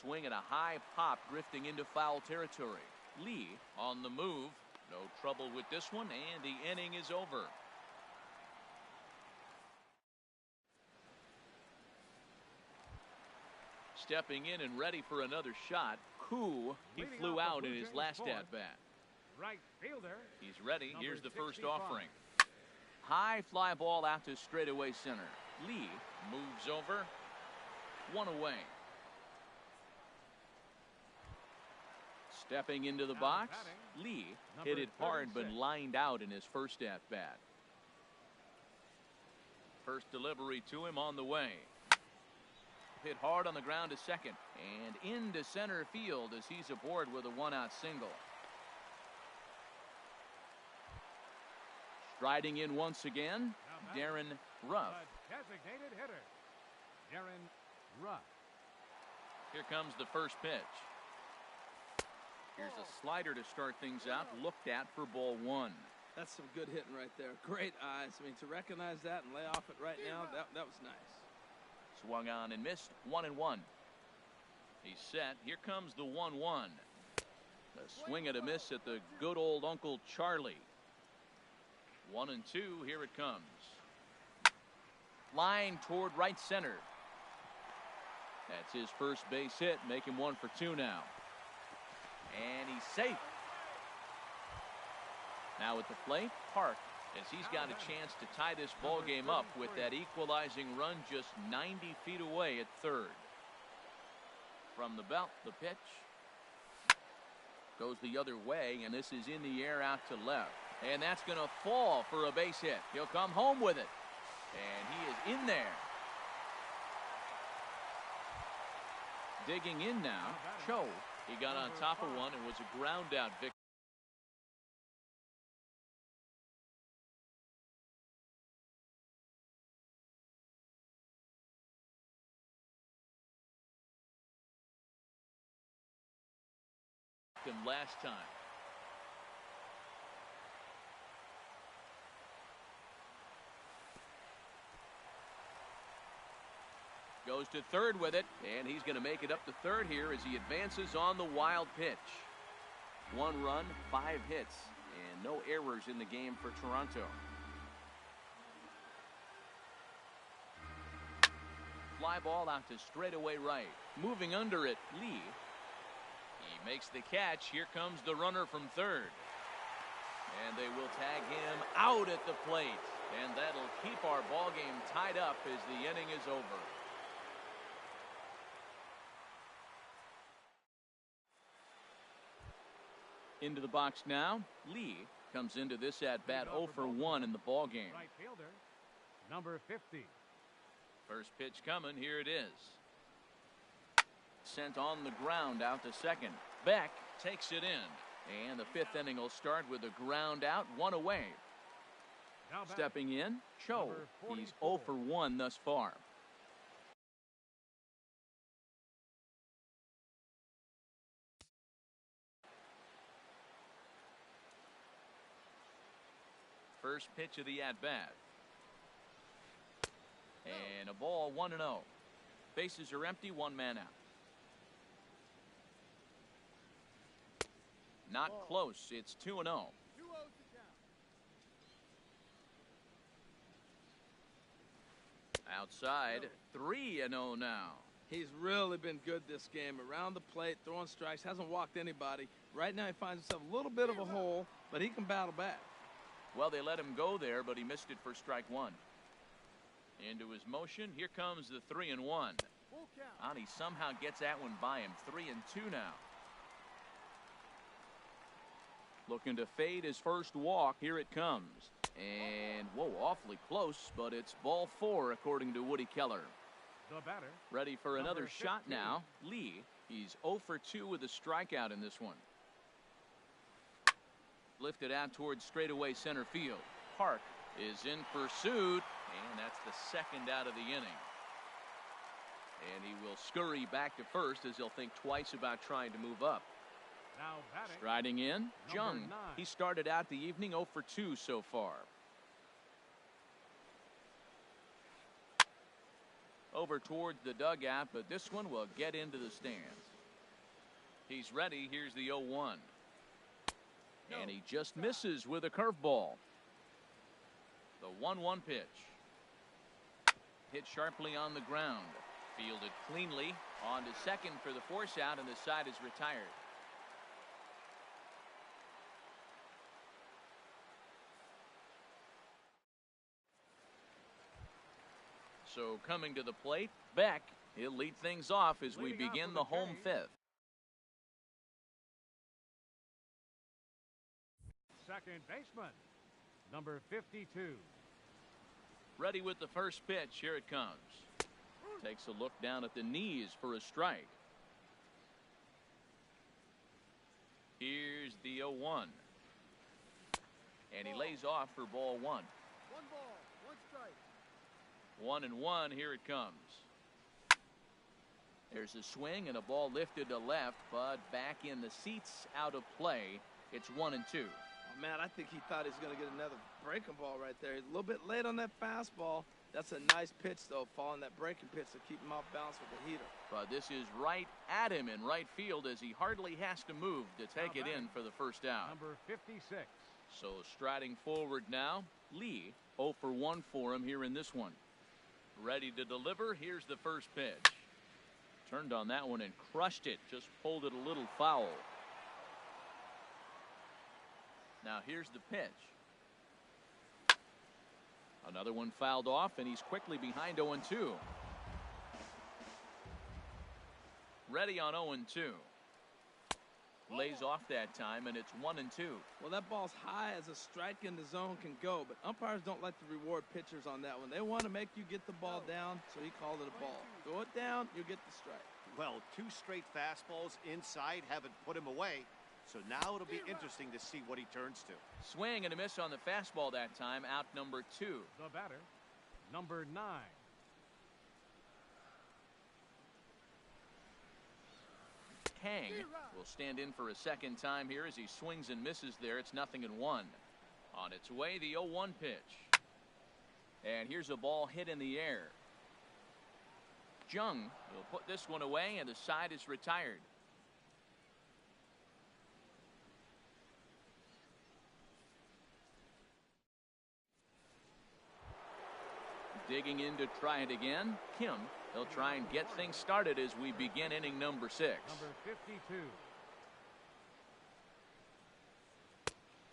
Swing and a high pop drifting into foul territory. Lee on the move. No trouble with this one, and the inning is over. Stepping in and ready for another shot. Koo, he flew out in his last at-bat. Right fielder. He's ready. Number Here's the first 65. offering. High fly ball out to straightaway center. Lee moves over. One away. Stepping into the box, Lee hit it hard but lined out in his first at-bat. First delivery to him on the way. Hit hard on the ground to second and into center field as he's aboard with a one-out single. Striding in once again, Darren Ruff. The designated hitter, Darren Ruff. Here comes the first pitch. Here's a slider to start things out, looked at for ball one. That's some good hitting right there. Great eyes. I mean, to recognize that and lay off it right now, that was nice. Swung on and missed. 1-1. He's set. Here comes the 1-1. A swing and a miss at the good old Uncle Charlie. 1-2. Here it comes. Line toward right center. That's his first base hit. Make him 1 for 2 now. And he's safe. Now at the plate, Park, as he's got a chance to tie this ball game up with that equalizing run just 90 feet away at third. From the belt, the pitch goes the other way, and this is in the air out to left. And that's going to fall for a base hit. He'll come home with it. And he is in there. Digging in now, Cho. He got on top of one and was a ground out victory. Last time. Goes to third with it, and he's going to make it up to third here as he advances on the wild pitch. 1 run, 5 hits, and no errors in the game for Toronto. Fly ball out to straightaway right. Moving under it, Lee. He makes the catch. Here comes the runner from third. And they will tag him out at the plate. And that'll keep our ball game tied up as the inning is over. Into the box now. Lee comes into this at-bat 0 for 1 in the ball game. Right fielder, number 50. First pitch coming. Here it is. Sent on the ground out to second. Beck takes it in. And the 5th inning will start with a ground out, 1 away. Stepping in, Cho. He's 0 for 1 thus far. First pitch of the at-bat. And a ball, 1-0. Bases are empty, 1 man out. Not close. It's 2-0. Outside, 3-0 now. He's really been good this game. Around the plate, throwing strikes, hasn't walked anybody. Right now he finds himself a little bit of a hole, but he can battle back. Well, they let him go there, but he missed it for strike 1. Into his motion. Here comes the 3-1. And he somehow gets that one by him. 3-2 now. Looking to fade his first walk. Here it comes. And, whoa, awfully close, but it's ball 4, according to Woody Keller. The batter. Ready for another shot now. Lee, he's 0 for 2 with a strikeout in this one. Lifted out towards straightaway center field. Park is in pursuit, and that's the second out of the inning. And he will scurry back to first as he'll think twice about trying to move up. Now batting. Striding in, Jung. 9. He started out the evening 0 for 2 so far. Over towards the dugout, but this one will get into the stands. He's ready. Here's the 0-1. And he just misses with a curveball. The 1-1 pitch. Hit sharply on the ground. Fielded cleanly. On to second for the force out, and the side is retired. So coming to the plate, Beck. He'll lead things off as we begin the home fifth. Second baseman, number 52. Ready with the first pitch. Here it comes. Takes a look down at the knees for a strike. Here's the 0-1. And he lays off for ball one. 1 ball, 1 strike. 1-1. Here it comes. There's a swing and a ball lifted to left, but back in the seats, out of play. It's 1-2. Oh, man, I think he thought he was going to get another breaking ball right there. He's a little bit late on that fastball. That's a nice pitch, though, following that breaking pitch to keep him off balance with the heater. But this is right at him in right field as he hardly has to move to take it in for the first out. Number 56. So striding forward now, Lee. 0 for 1 for him here in this one. Ready to deliver. Here's the first pitch. Turned on that one and crushed it. Just pulled it a little foul. Now here's the pitch. Another one fouled off, and he's quickly behind 0-2. Ready on 0-2. Lays off that time, and it's 1-2. Well, that ball's high as a strike in the zone can go, but umpires don't like to reward pitchers on that one. They want to make you get the ball down, so he called it a ball. Go it down, you get the strike. Well, 2 straight fastballs inside haven't put him away. So now it'll be interesting to see what he turns to. Swing and a miss on the fastball that time. Out number 2. The batter, number 9. Kang will stand in for a second time here as he swings and misses there. It's 0-1. On its way, the 0-1 pitch. And here's a ball hit in the air. Jung will put this one away, and the side is retired. Digging in to try it again, Kim. He'll try and get things started as we begin inning number 6. Number 52.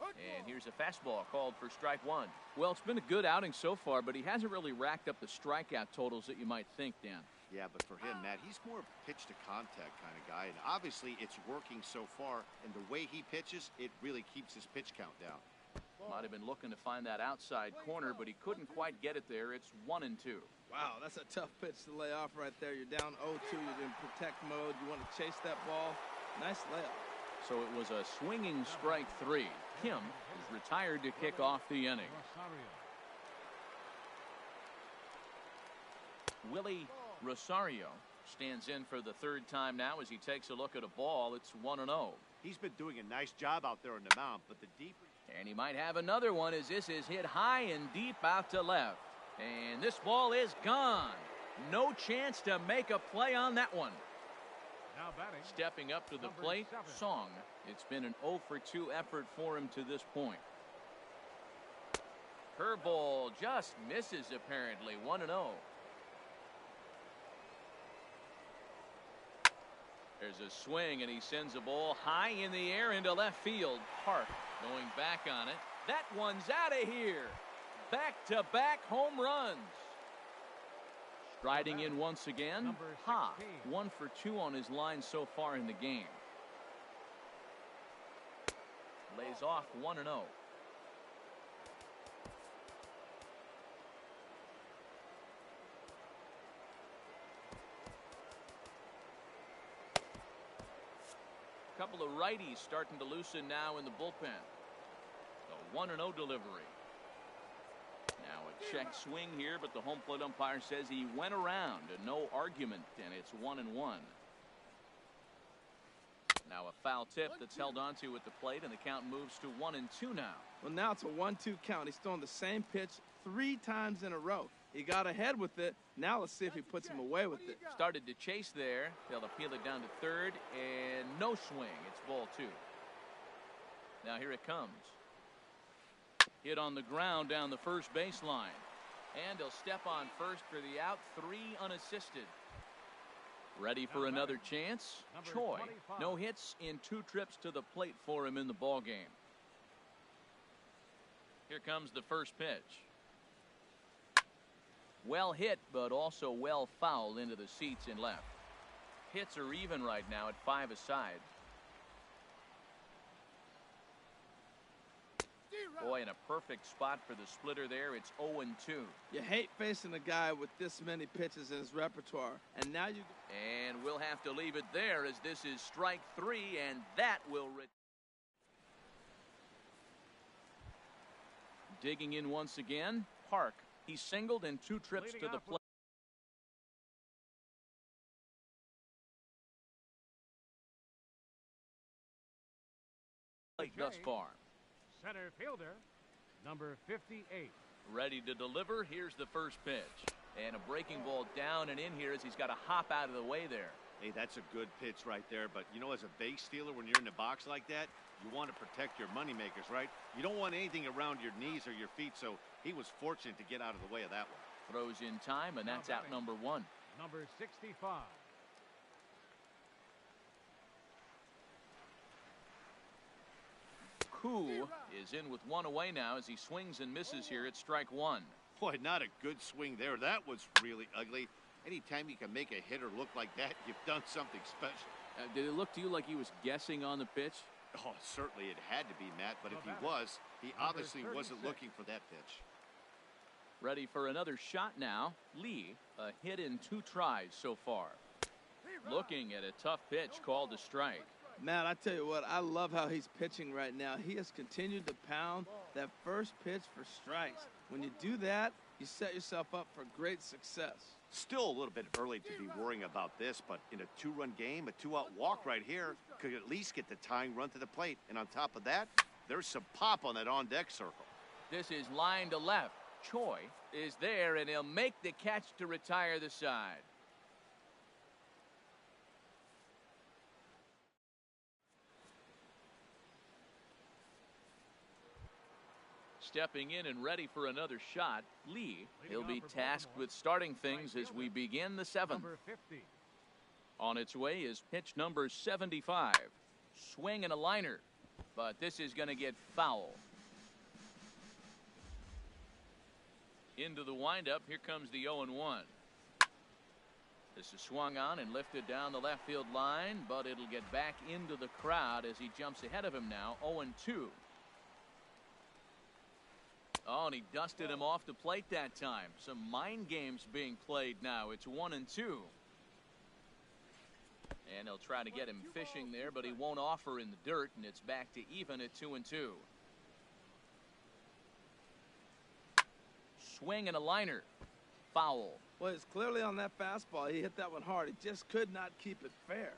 And here's a fastball called for strike 1. Well, it's been a good outing so far, but he hasn't really racked up the strikeout totals that you might think, Dan. Yeah, but for him, Matt, he's more of a pitch-to-contact kind of guy, and obviously it's working so far, and the way he pitches, it really keeps his pitch count down. Might have been looking to find that outside corner, but he couldn't quite get it there. It's 1-2. Wow, that's a tough pitch to lay off right there. You're down 0-2. You're in protect mode. You want to chase that ball. Nice layup. So it was a swinging strike 3. Kim is retired to kick off the inning. Willie Rosario stands in for the 3rd time now as he takes a look at a ball. It's 1-0. He's been doing a nice job out there on the mound, but the deeper... And he might have another one as this is hit high and deep out to left. And this ball is gone. No chance to make a play on that one. Now batting. Stepping up to the Number plate, 7. Song. It's been an 0 for 2 effort for him to this point. Curveball just misses apparently. 1-0. There's a swing, and he sends a ball high in the air into left field. Park going back on it. That one's out of here. Back-to-back home runs. Striding in once again, Ha. 1 for 2 on his line so far in the game. Lays off 1-0. Couple of righties starting to loosen now in the bullpen. A 1-0 delivery. Now a check swing here, but the home plate umpire says he went around and no argument, and it's 1-1. Now a foul tip that's held onto at the plate, and the count moves to 1-2 now. Well, now it's a 1-2 count. He's throwing the same pitch 3 times in a row. He got ahead with it. Now let's see if he puts him away with it. Started to chase there. They'll appeal it down to 3rd, and no swing. It's ball 2. Now here it comes. Hit on the ground down the first baseline. And he'll step on first for the out. 3 unassisted. Ready for another chance? Choi. No hits in 2 trips to the plate for him in the ball game. Here comes the first pitch. Well hit, but also well fouled into the seats in left. Hits are even right now at 5 aside. Boy, in a perfect spot for the splitter there. It's 0-2. You hate facing a guy with this many pitches in his repertoire. And now you... And we'll have to leave it there as this is strike 3, and that will... Digging in once again, Park. He singled in 2 trips to the plate. Thus far. Center fielder, number 58. Ready to deliver. Here's the first pitch. And a breaking ball down and in here as he's got to hop out of the way there. Hey, that's a good pitch right there. But, you know, as a base stealer, when you're in the box like that, you want to protect your moneymakers, right? You don't want anything around your knees or your feet, so he was fortunate to get out of the way of that one. Throws in time, and that's out number 1. Number 65. Koo is in with 1 away now as he swings and misses here at strike 1. Boy, not a good swing there. That was really ugly. Anytime you can make a hitter look like that, you've done something special. Did it look to you like he was guessing on the pitch? Oh, certainly it had to be, Matt, but if he was, he obviously wasn't looking for that pitch. Ready for another shot now. Lee, a hit in 2 tries so far. Looking at a tough pitch called a strike. Matt, I tell you what, I love how he's pitching right now. He has continued to pound that first pitch for strikes. When you do that, you set yourself up for great success. Still a little bit early to be worrying about this, but in a 2-run game, a 2-out walk right here could at least get the tying run to the plate. And on top of that, there's some pop on that on-deck circle. This is line to left. Choi is there, and he'll make the catch to retire the side. Stepping in and ready for another shot, Lee. He'll be tasked with starting things as we begin the 7th. Number 50. On its way is pitch number 75. Swing and a liner, but this is going to get foul. Into the windup, here comes the 0-1. This is swung on and lifted down the left field line, but it'll get back into the crowd as he jumps ahead of him now, 0-2. Oh, and he dusted him off the plate that time. Some mind games being played now. It's 1-2. And he'll try to get him fishing there, but he won't offer in the dirt, and it's back to even at 2-2. Swing and a liner. Foul. Well, it's clearly on that fastball. He hit that one hard. He just could not keep it fair.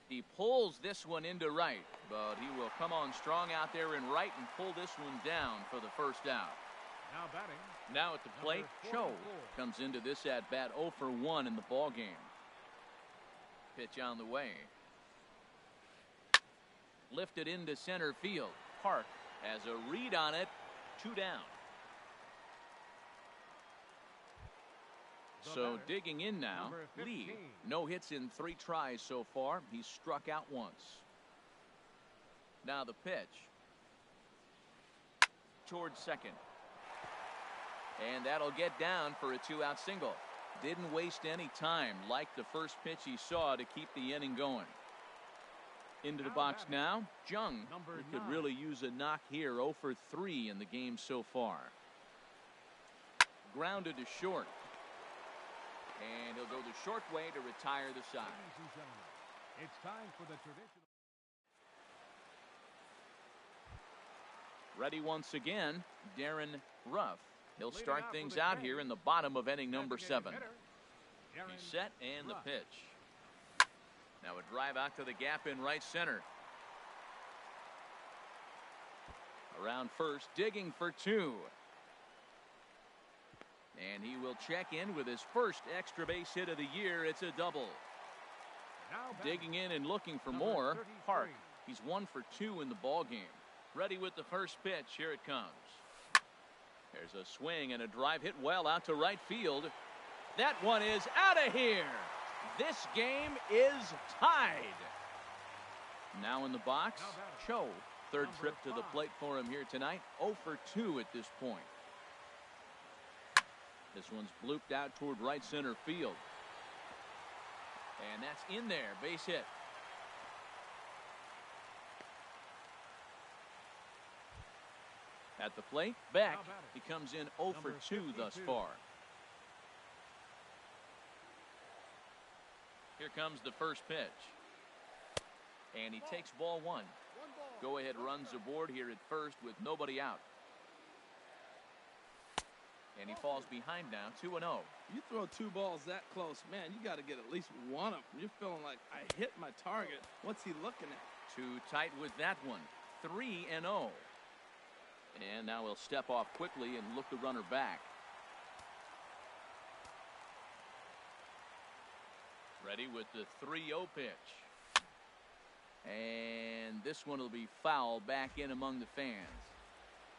He pulls this one into right, but he will come on strong out there in right and pull this one down for the first out. Now batting. Now at the plate, Cho comes into this at bat 0 for 1 in the ball game. Pitch on the way. Lifted into center field. Park has a read on it. 2 down. So digging in now, Lee. No hits in 3 tries so far. He's struck out once. Now the pitch. Towards second. And that'll get down for a 2-out single. Didn't waste any time like the first pitch he saw to keep the inning going. Into the box now, Jung, who could really use a knock here. 0 for 3 in the game so far. Grounded to short. And he'll go the short way to retire the side. Ladies and gentlemen, it's time for the traditional. Ready once again, Darren Ruff. He'll start things out here in the bottom of inning number 7. He's set and the pitch. Now a drive out to the gap in right center. Around first, digging for 2. And he will check in with his first extra base hit of the year. It's a double. Digging in and looking for more, Park. He's 1 for 2 in the ball game. Ready with the first pitch. Here it comes. There's a swing and a drive hit well out to right field. That one is out of here. This game is tied. Now in the box, Cho. Third trip to the plate for him here tonight. 0 for 2 at this point. This one's blooped out toward right center field. And that's in there. Base hit. At the plate, Beck. He comes in 0 for 2 thus far. Here comes the first pitch. And he takes ball one. Go ahead runs aboard here at first with nobody out. And he falls behind now, 2-0. You throw 2 balls that close, man, you got to get at least one of them. You're feeling like, I hit my target. What's he looking at? Too tight with that one. 3-0. And now he'll step off quickly and look the runner back. Ready with the 3-0 pitch. And this one will be foul back in among the fans.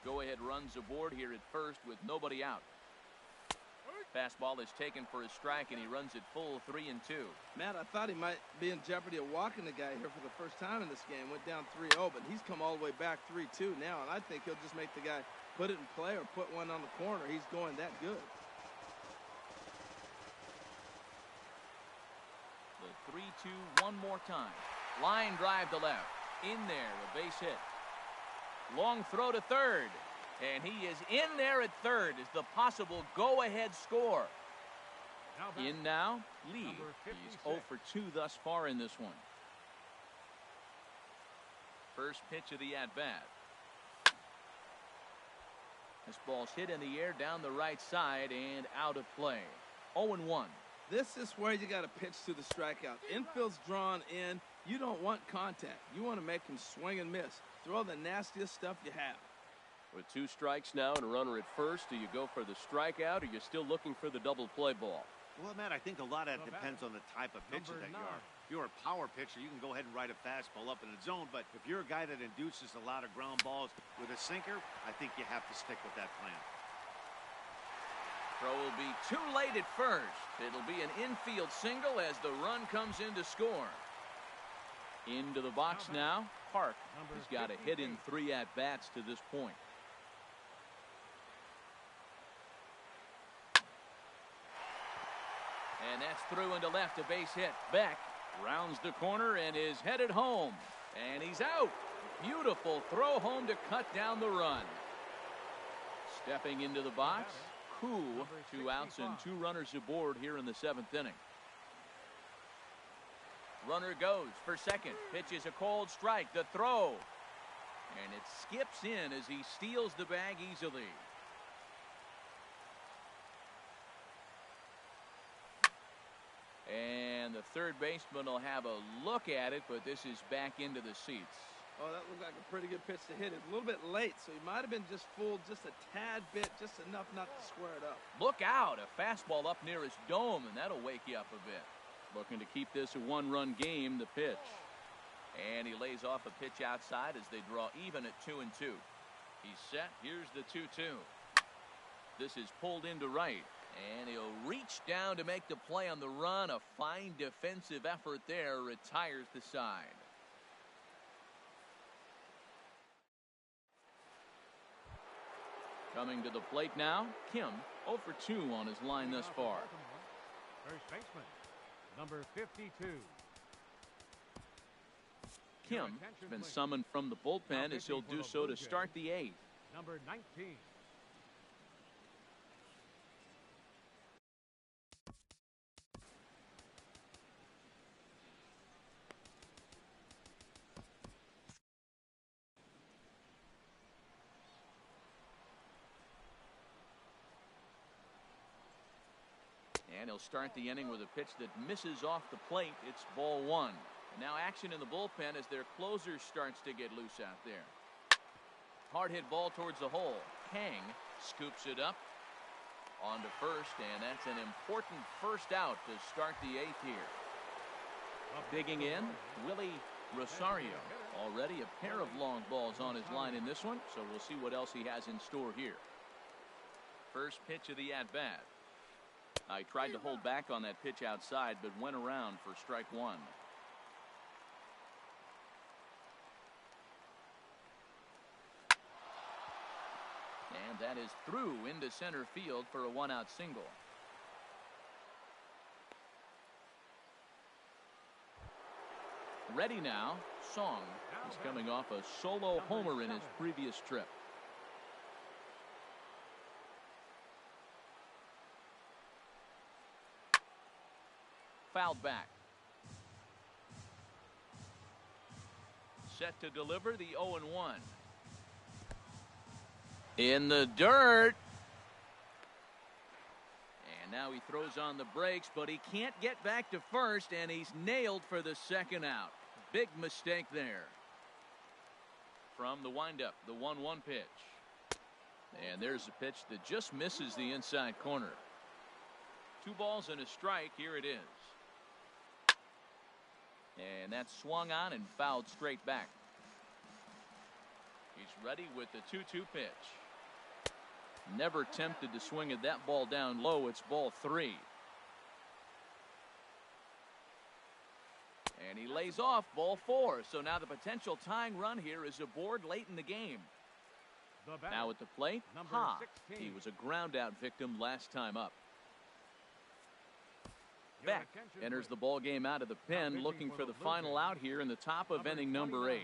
Go ahead runs aboard here at first with nobody out. Fastball is taken for a strike and he runs it full 3-2. Matt, I thought he might be in jeopardy of walking the guy here for the first time in this game. Went down 3-0, but he's come all the way back 3-2 now, and I think he'll just make the guy put it in play or put one on the corner. He's going that good. The 3-2 one more time. Line drive to left. In there, a base hit. Long throw to third. And he is in there at third as the possible go-ahead score. In now, Lee. He's 0 for 2 thus far in this one. First pitch of the at-bat. This ball's hit in the air down the right side and out of play. 0-1. This is where you got to pitch to the strikeout. Infield's drawn in. You don't want contact. You want to make him swing and miss. Throw the nastiest stuff you have. With 2 strikes now and a runner at first, do you go for the strikeout or you're still looking for the double play ball? Well, Matt, I think a lot of that depends on the type of pitcher that you are. If you're a power pitcher, you can go ahead and ride a fastball up in the zone, but if you're a guy that induces a lot of ground balls with a sinker, I think you have to stick with that plan. Throw will be too late at first. It'll be an infield single as the run comes in to score. Into the box now, Park. He's got a hit in 3 at-bats to this point. And that's through into left, a base hit. Beck rounds the corner and is headed home. And he's out. Beautiful throw home to cut down the run. Stepping into the box, Koo. 2 outs and 2 runners aboard here in the 7th inning. Runner goes for second. Pitches a cold strike. The throw. And it skips in as he steals the bag easily. And the third baseman will have a look at it, but this is back into the seats. Oh, that looked like a pretty good pitch to hit it. A little bit late, so he might have been just fooled just a tad bit, just enough not to square it up. Look out. A fastball up near his dome, and that'll wake you up a bit. Looking to keep this a 1-run game, the pitch. And he lays off a pitch outside as they draw even at 2-2. He's set. Here's the 2-2. This is pulled into right. And he'll reach down to make the play on the run. A fine defensive effort there. Retires the side. Coming to the plate now, Kim. 0 for 2 on his line thus far. First baseman, number 52. Kim has been summoned from the bullpen as he'll do so to start the 8th. Number 19. And he'll start the inning with a pitch that misses off the plate. It's ball 1. And now action in the bullpen as their closer starts to get loose out there. Hard hit ball towards the hole. Kang scoops it up onto first, and that's an important first out to start the 8th here. Digging in, Willie Rosario. Already a pair of long balls on his line in this one, so we'll see what else he has in store here. First pitch of the at-bat. I tried to hold back on that pitch outside, but went around for strike one. And that is through into center field for a one-out single. Ready now, Song. He's coming off a solo homer in his previous trip. Fouled back. Set to deliver the 0-1. In the dirt. And now he throws on the brakes, but he can't get back to first, and he's nailed for the second out. Big mistake there. From the windup, the 1-1 pitch. And there's a pitch that just misses the inside corner. 2 balls and a strike. Here it is. And that's swung on and fouled straight back. He's ready with the 2-2 pitch. Never tempted to swing at that ball down low. It's ball 3. And he lays off ball 4. So now the potential tying run here is aboard late in the game. Now at the plate, Ha. He was a ground out victim last time up. Beck enters the ball game out of the pen, looking for the final out here in the top of inning number 8.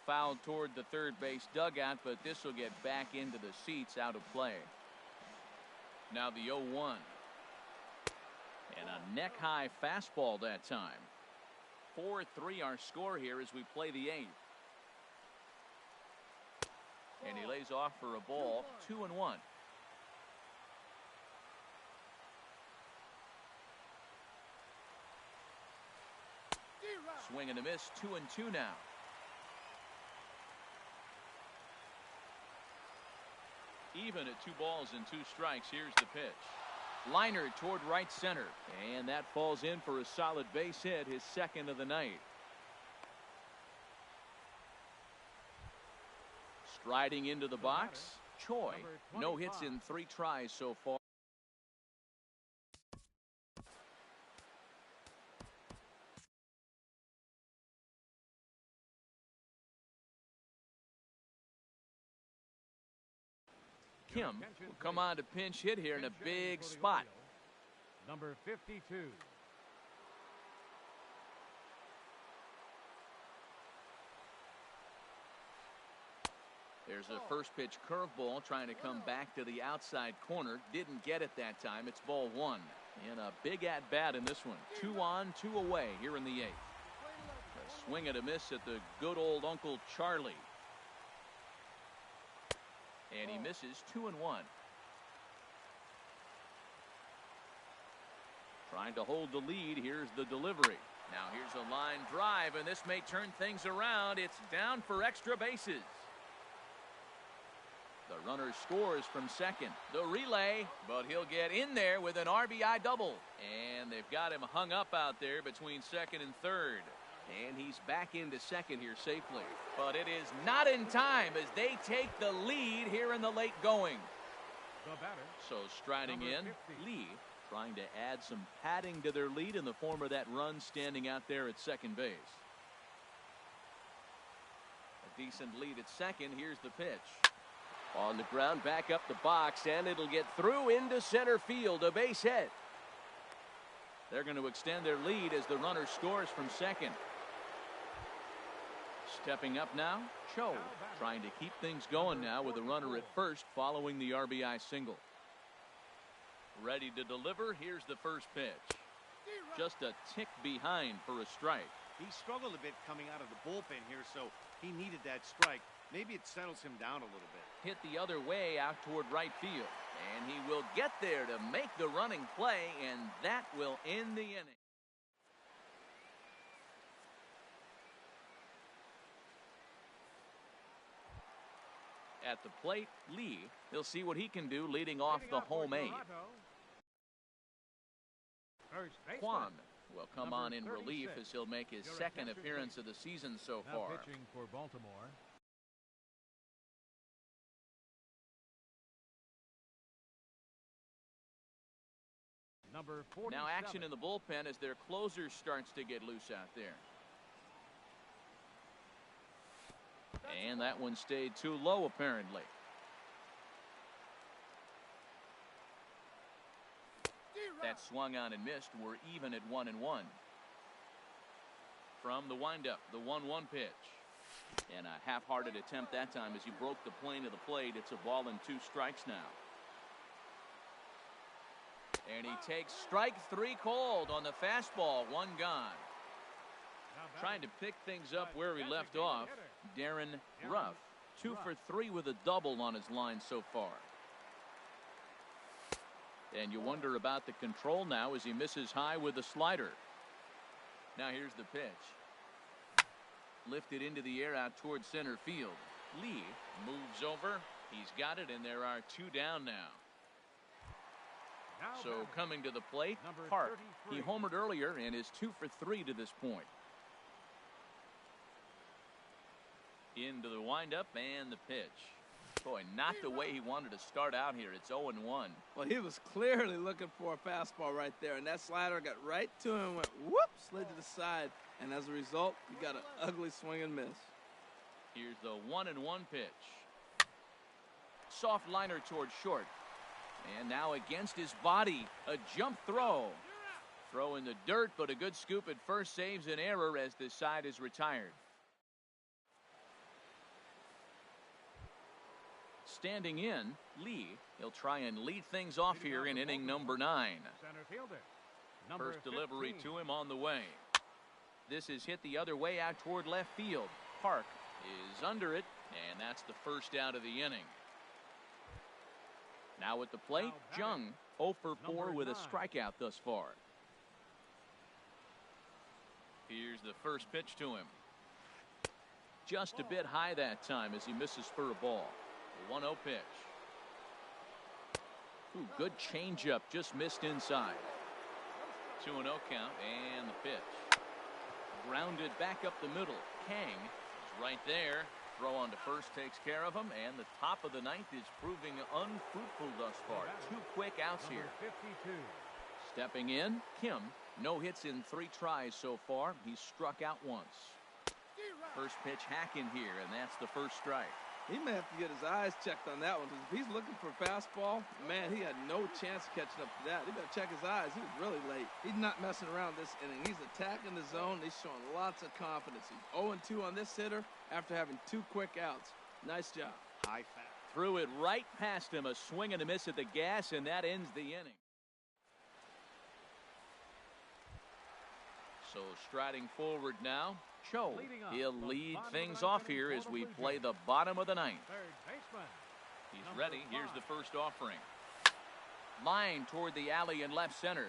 Fouled toward the third base dugout, but this will get back into the seats, out of play. Now the 0-1. And a neck-high fastball that time. 4-3 our score here as we play the 8th. And he lays off for a ball, 2-1. Swing and a miss, 2-2 now. Even at 2 balls and 2 strikes. Here's the pitch. Liner toward right center. And that falls in for a solid base hit, his second of the night. Striding into the box, Choi. No hits in 3 tries so far. Kim will come on to pinch hit here in a big spot. Number 52. There's a first pitch curveball trying to come back to the outside corner. Didn't get it that time. It's ball 1. And a big at bat in this one. 2 on, 2 away here in the 8th. A swing and a miss at the good old Uncle Charlie. And he misses, 2-1. Trying to hold the lead. Here's the delivery. Now here's a line drive, and this may turn things around. It's down for extra bases. The runner scores from second. The relay, but he'll get in there with an RBI double. And they've got him hung up out there between second and third. And he's back into second here safely. But it is not in time as they take the lead here in the late going. So striding in, Lee trying to add some padding to their lead in the form of that run standing out there at second base. A decent lead at second. Here's the pitch. On the ground, back up the box, and it'll get through into center field. A base hit. They're going to extend their lead as the runner scores from second. Stepping up now, Cho trying to keep things going now with a runner at first following the RBI single. Ready to deliver. Here's the first pitch. Just a tick behind for a strike. He struggled a bit coming out of the bullpen here, so he needed that strike. Maybe it settles him down a little bit. Hit the other way out toward right field. And he will get there to make the running play, and that will end the inning. At the plate, Lee. He'll see what he can do leading off the home eight. Kwan will come on in relief as he'll make his second appearance of the season so far. Pitching for Baltimore. Now action in the bullpen as their closer starts to get loose out there. And that one stayed too low, apparently. That swung on and missed. We're even at 1-1. From the windup, the 1-1 pitch. And a half-hearted attempt that time as he broke the plane of the plate. It's a ball and 2 strikes now. And he takes strike 3 called on the fastball. 1 gone. Trying to pick things up where he left off. Darren Ruff, 2 for 3 with a double on his line so far. And you wonder about the control now as he misses high with the slider. Now here's the pitch. Lifted into the air out towards center field. Lee moves over. He's got it, and there are 2 down now. So coming to the plate, Park. He homered earlier and is 2 for 3 to this point. Into the windup and the pitch. Boy, not the way he wanted to start out here. It's 0-1. Well, he was clearly looking for a fastball right there, and that slider got right to him and went whoop, slid to the side, and as a result, you got an ugly swing and miss. Here's the 1-1 pitch. Soft liner towards short. And now against his body, a jump throw. Throw in the dirt, but a good scoop at first saves an error as the side is retired. Standing in, Lee. He'll try and lead things off here in inning number 9. First delivery to him on the way. This is hit the other way out toward left field. Park is under it, and that's the first out of the inning. Now at the plate, Jung, 0 for 4 with a strikeout thus far. Here's the first pitch to him. Just a bit high that time as he misses for a ball. 1-0 pitch. Ooh, good changeup, just missed inside. 2-0 count, and the pitch. Grounded back up the middle. Kang is right there. Throw on to first takes care of him, and the top of the 9th is proving unfruitful thus far. 2 quick outs here. 52. Stepping in, Kim. No hits in 3 tries so far. He's struck out once. First pitch hack in here, and that's the first strike. He may have to get his eyes checked on that one, because if he's looking for a fastball, man, he had no chance of catching up to that. He better check his eyes. He was really late. He's not messing around this inning. He's attacking the zone. He's showing lots of confidence. He's 0-2 on this hitter after having 2 quick outs. Nice job. High fat. Threw it right past him. A swing and a miss at the gas, and that ends the inning. So striding forward now, Cho. He'll lead things off here as we play the bottom of the 9th. He's ready. Here's the first offering. Line toward the alley in left center.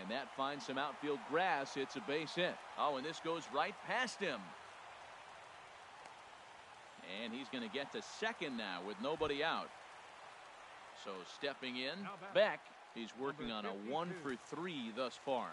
And that finds some outfield grass. It's a base hit. Oh, and this goes right past him. And he's going to get to second now with nobody out. So stepping in, Beck. He's working on a 1 for 3 thus far.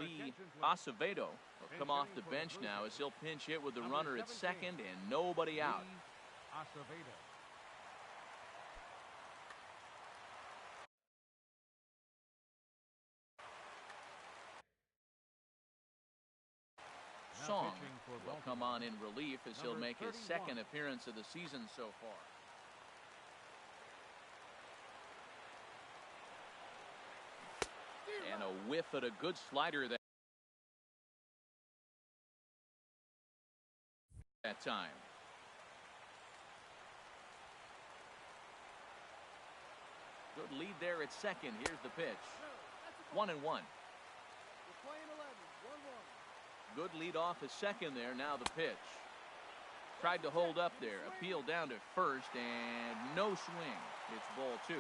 Lee Acevedo will come off the bench now as he'll pinch hit with the runner at second and nobody out. Song will come on in relief as he'll make his second appearance of the season so far. a whiff at a good slider that time. Good lead there at second. Here's the pitch. 1-1. Good lead off at second there. Now the pitch. Tried to hold up there. Appeal down to first and no swing. It's ball 2.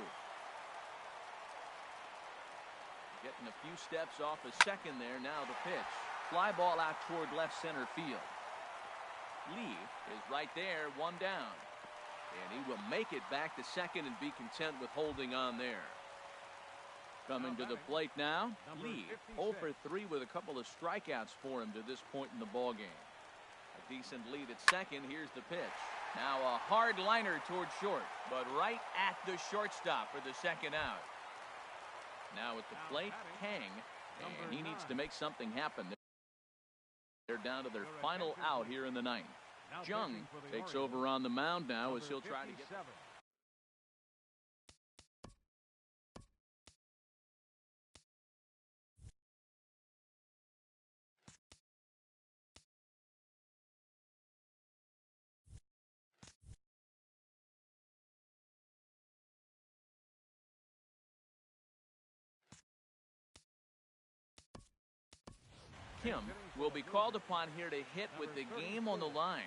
Getting a few steps off a second there. Now the pitch. Fly ball out toward left center field. Lee is right there, 1 down. And he will make it back to second and be content with holding on there. Coming to the plate now, Lee 0 for 3 with a couple of strikeouts for him to this point in the ball game. A decent lead at second. Here's the pitch. Now a hard liner toward short, but right at the shortstop for the second out. Now at the plate, Kang, and he needs to make something happen. They're down to their final out here in the ninth. Jung takes over on the mound now as he'll try to get. Kim will be called upon here to hit with the game on the line.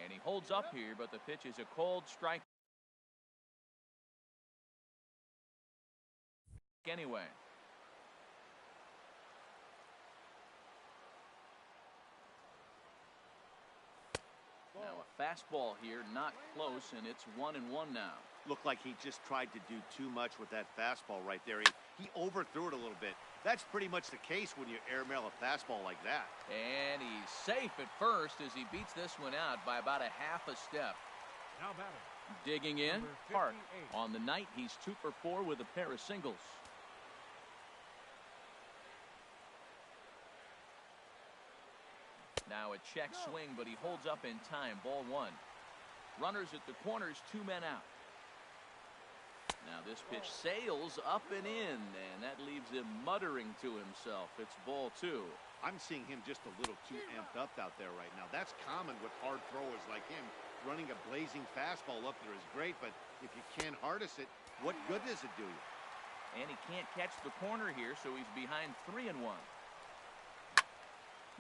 And he holds up here, but the pitch is a cold strike anyway. Now a fastball here, not close, and it's 1-1 now. Looked like he just tried to do too much with that fastball right there. He overthrew it a little bit. That's pretty much the case when you airmail a fastball like that. And he's safe at first as he beats this one out by about a half a step. Now batting. Digging in, Park. On the night, he's 2 for 4 with a pair of singles. Now a check swing, but he holds up in time. Ball 1. Runners at the corners, 2 men out. Now this pitch sails up and in, and that leaves him muttering to himself. It's ball 2. I'm seeing him just a little too amped up out there right now. That's common with hard throwers like him. Running a blazing fastball up there is great, but if you can't harness it, what good does it do you? And he can't catch the corner here, so he's behind 3-1.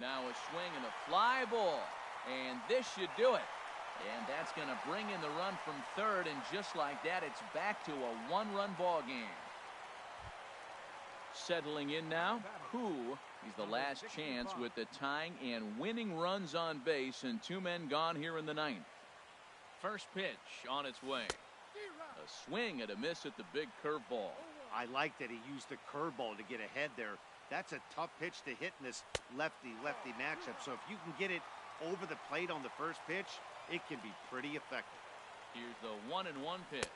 Now a swing and a fly ball, and this should do it. And that's going to bring in the run from third, and just like that, it's back to a 1-run ball game. Settling in now, Koo. He's the last chance with the tying and winning runs on base, and 2 men gone here in the ninth. First pitch on its way. A swing and a miss at the big curveball. I like that he used the curveball to get ahead there. That's a tough pitch to hit in this lefty-lefty matchup. So if you can get it over the plate on the first pitch, it can be pretty effective. Here's the 1-1 pitch.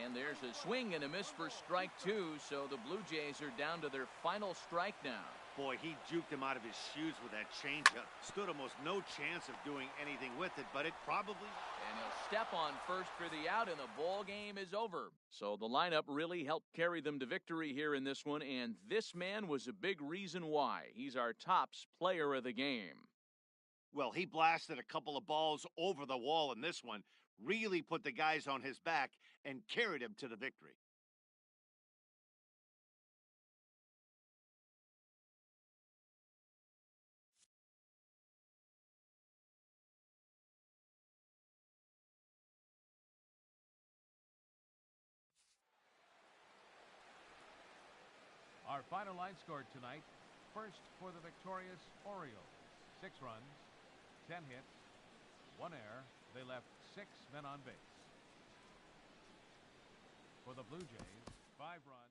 And there's a swing and a miss for strike 2. So the Blue Jays are down to their final strike now. Boy, he juked him out of his shoes with that changeup. Stood almost no chance of doing anything with it, but it probably... And he'll step on first for the out, and the ball game is over. So the lineup really helped carry them to victory here in this one, and this man was a big reason why. He's our tops player of the game. Well, he blasted a couple of balls over the wall in this one, really put the guys on his back, and carried him to the victory. Our final line score tonight. First for the victorious Orioles. 6 runs, 10 hits, 1 error. They left 6 men on base. For the Blue Jays, 5 runs.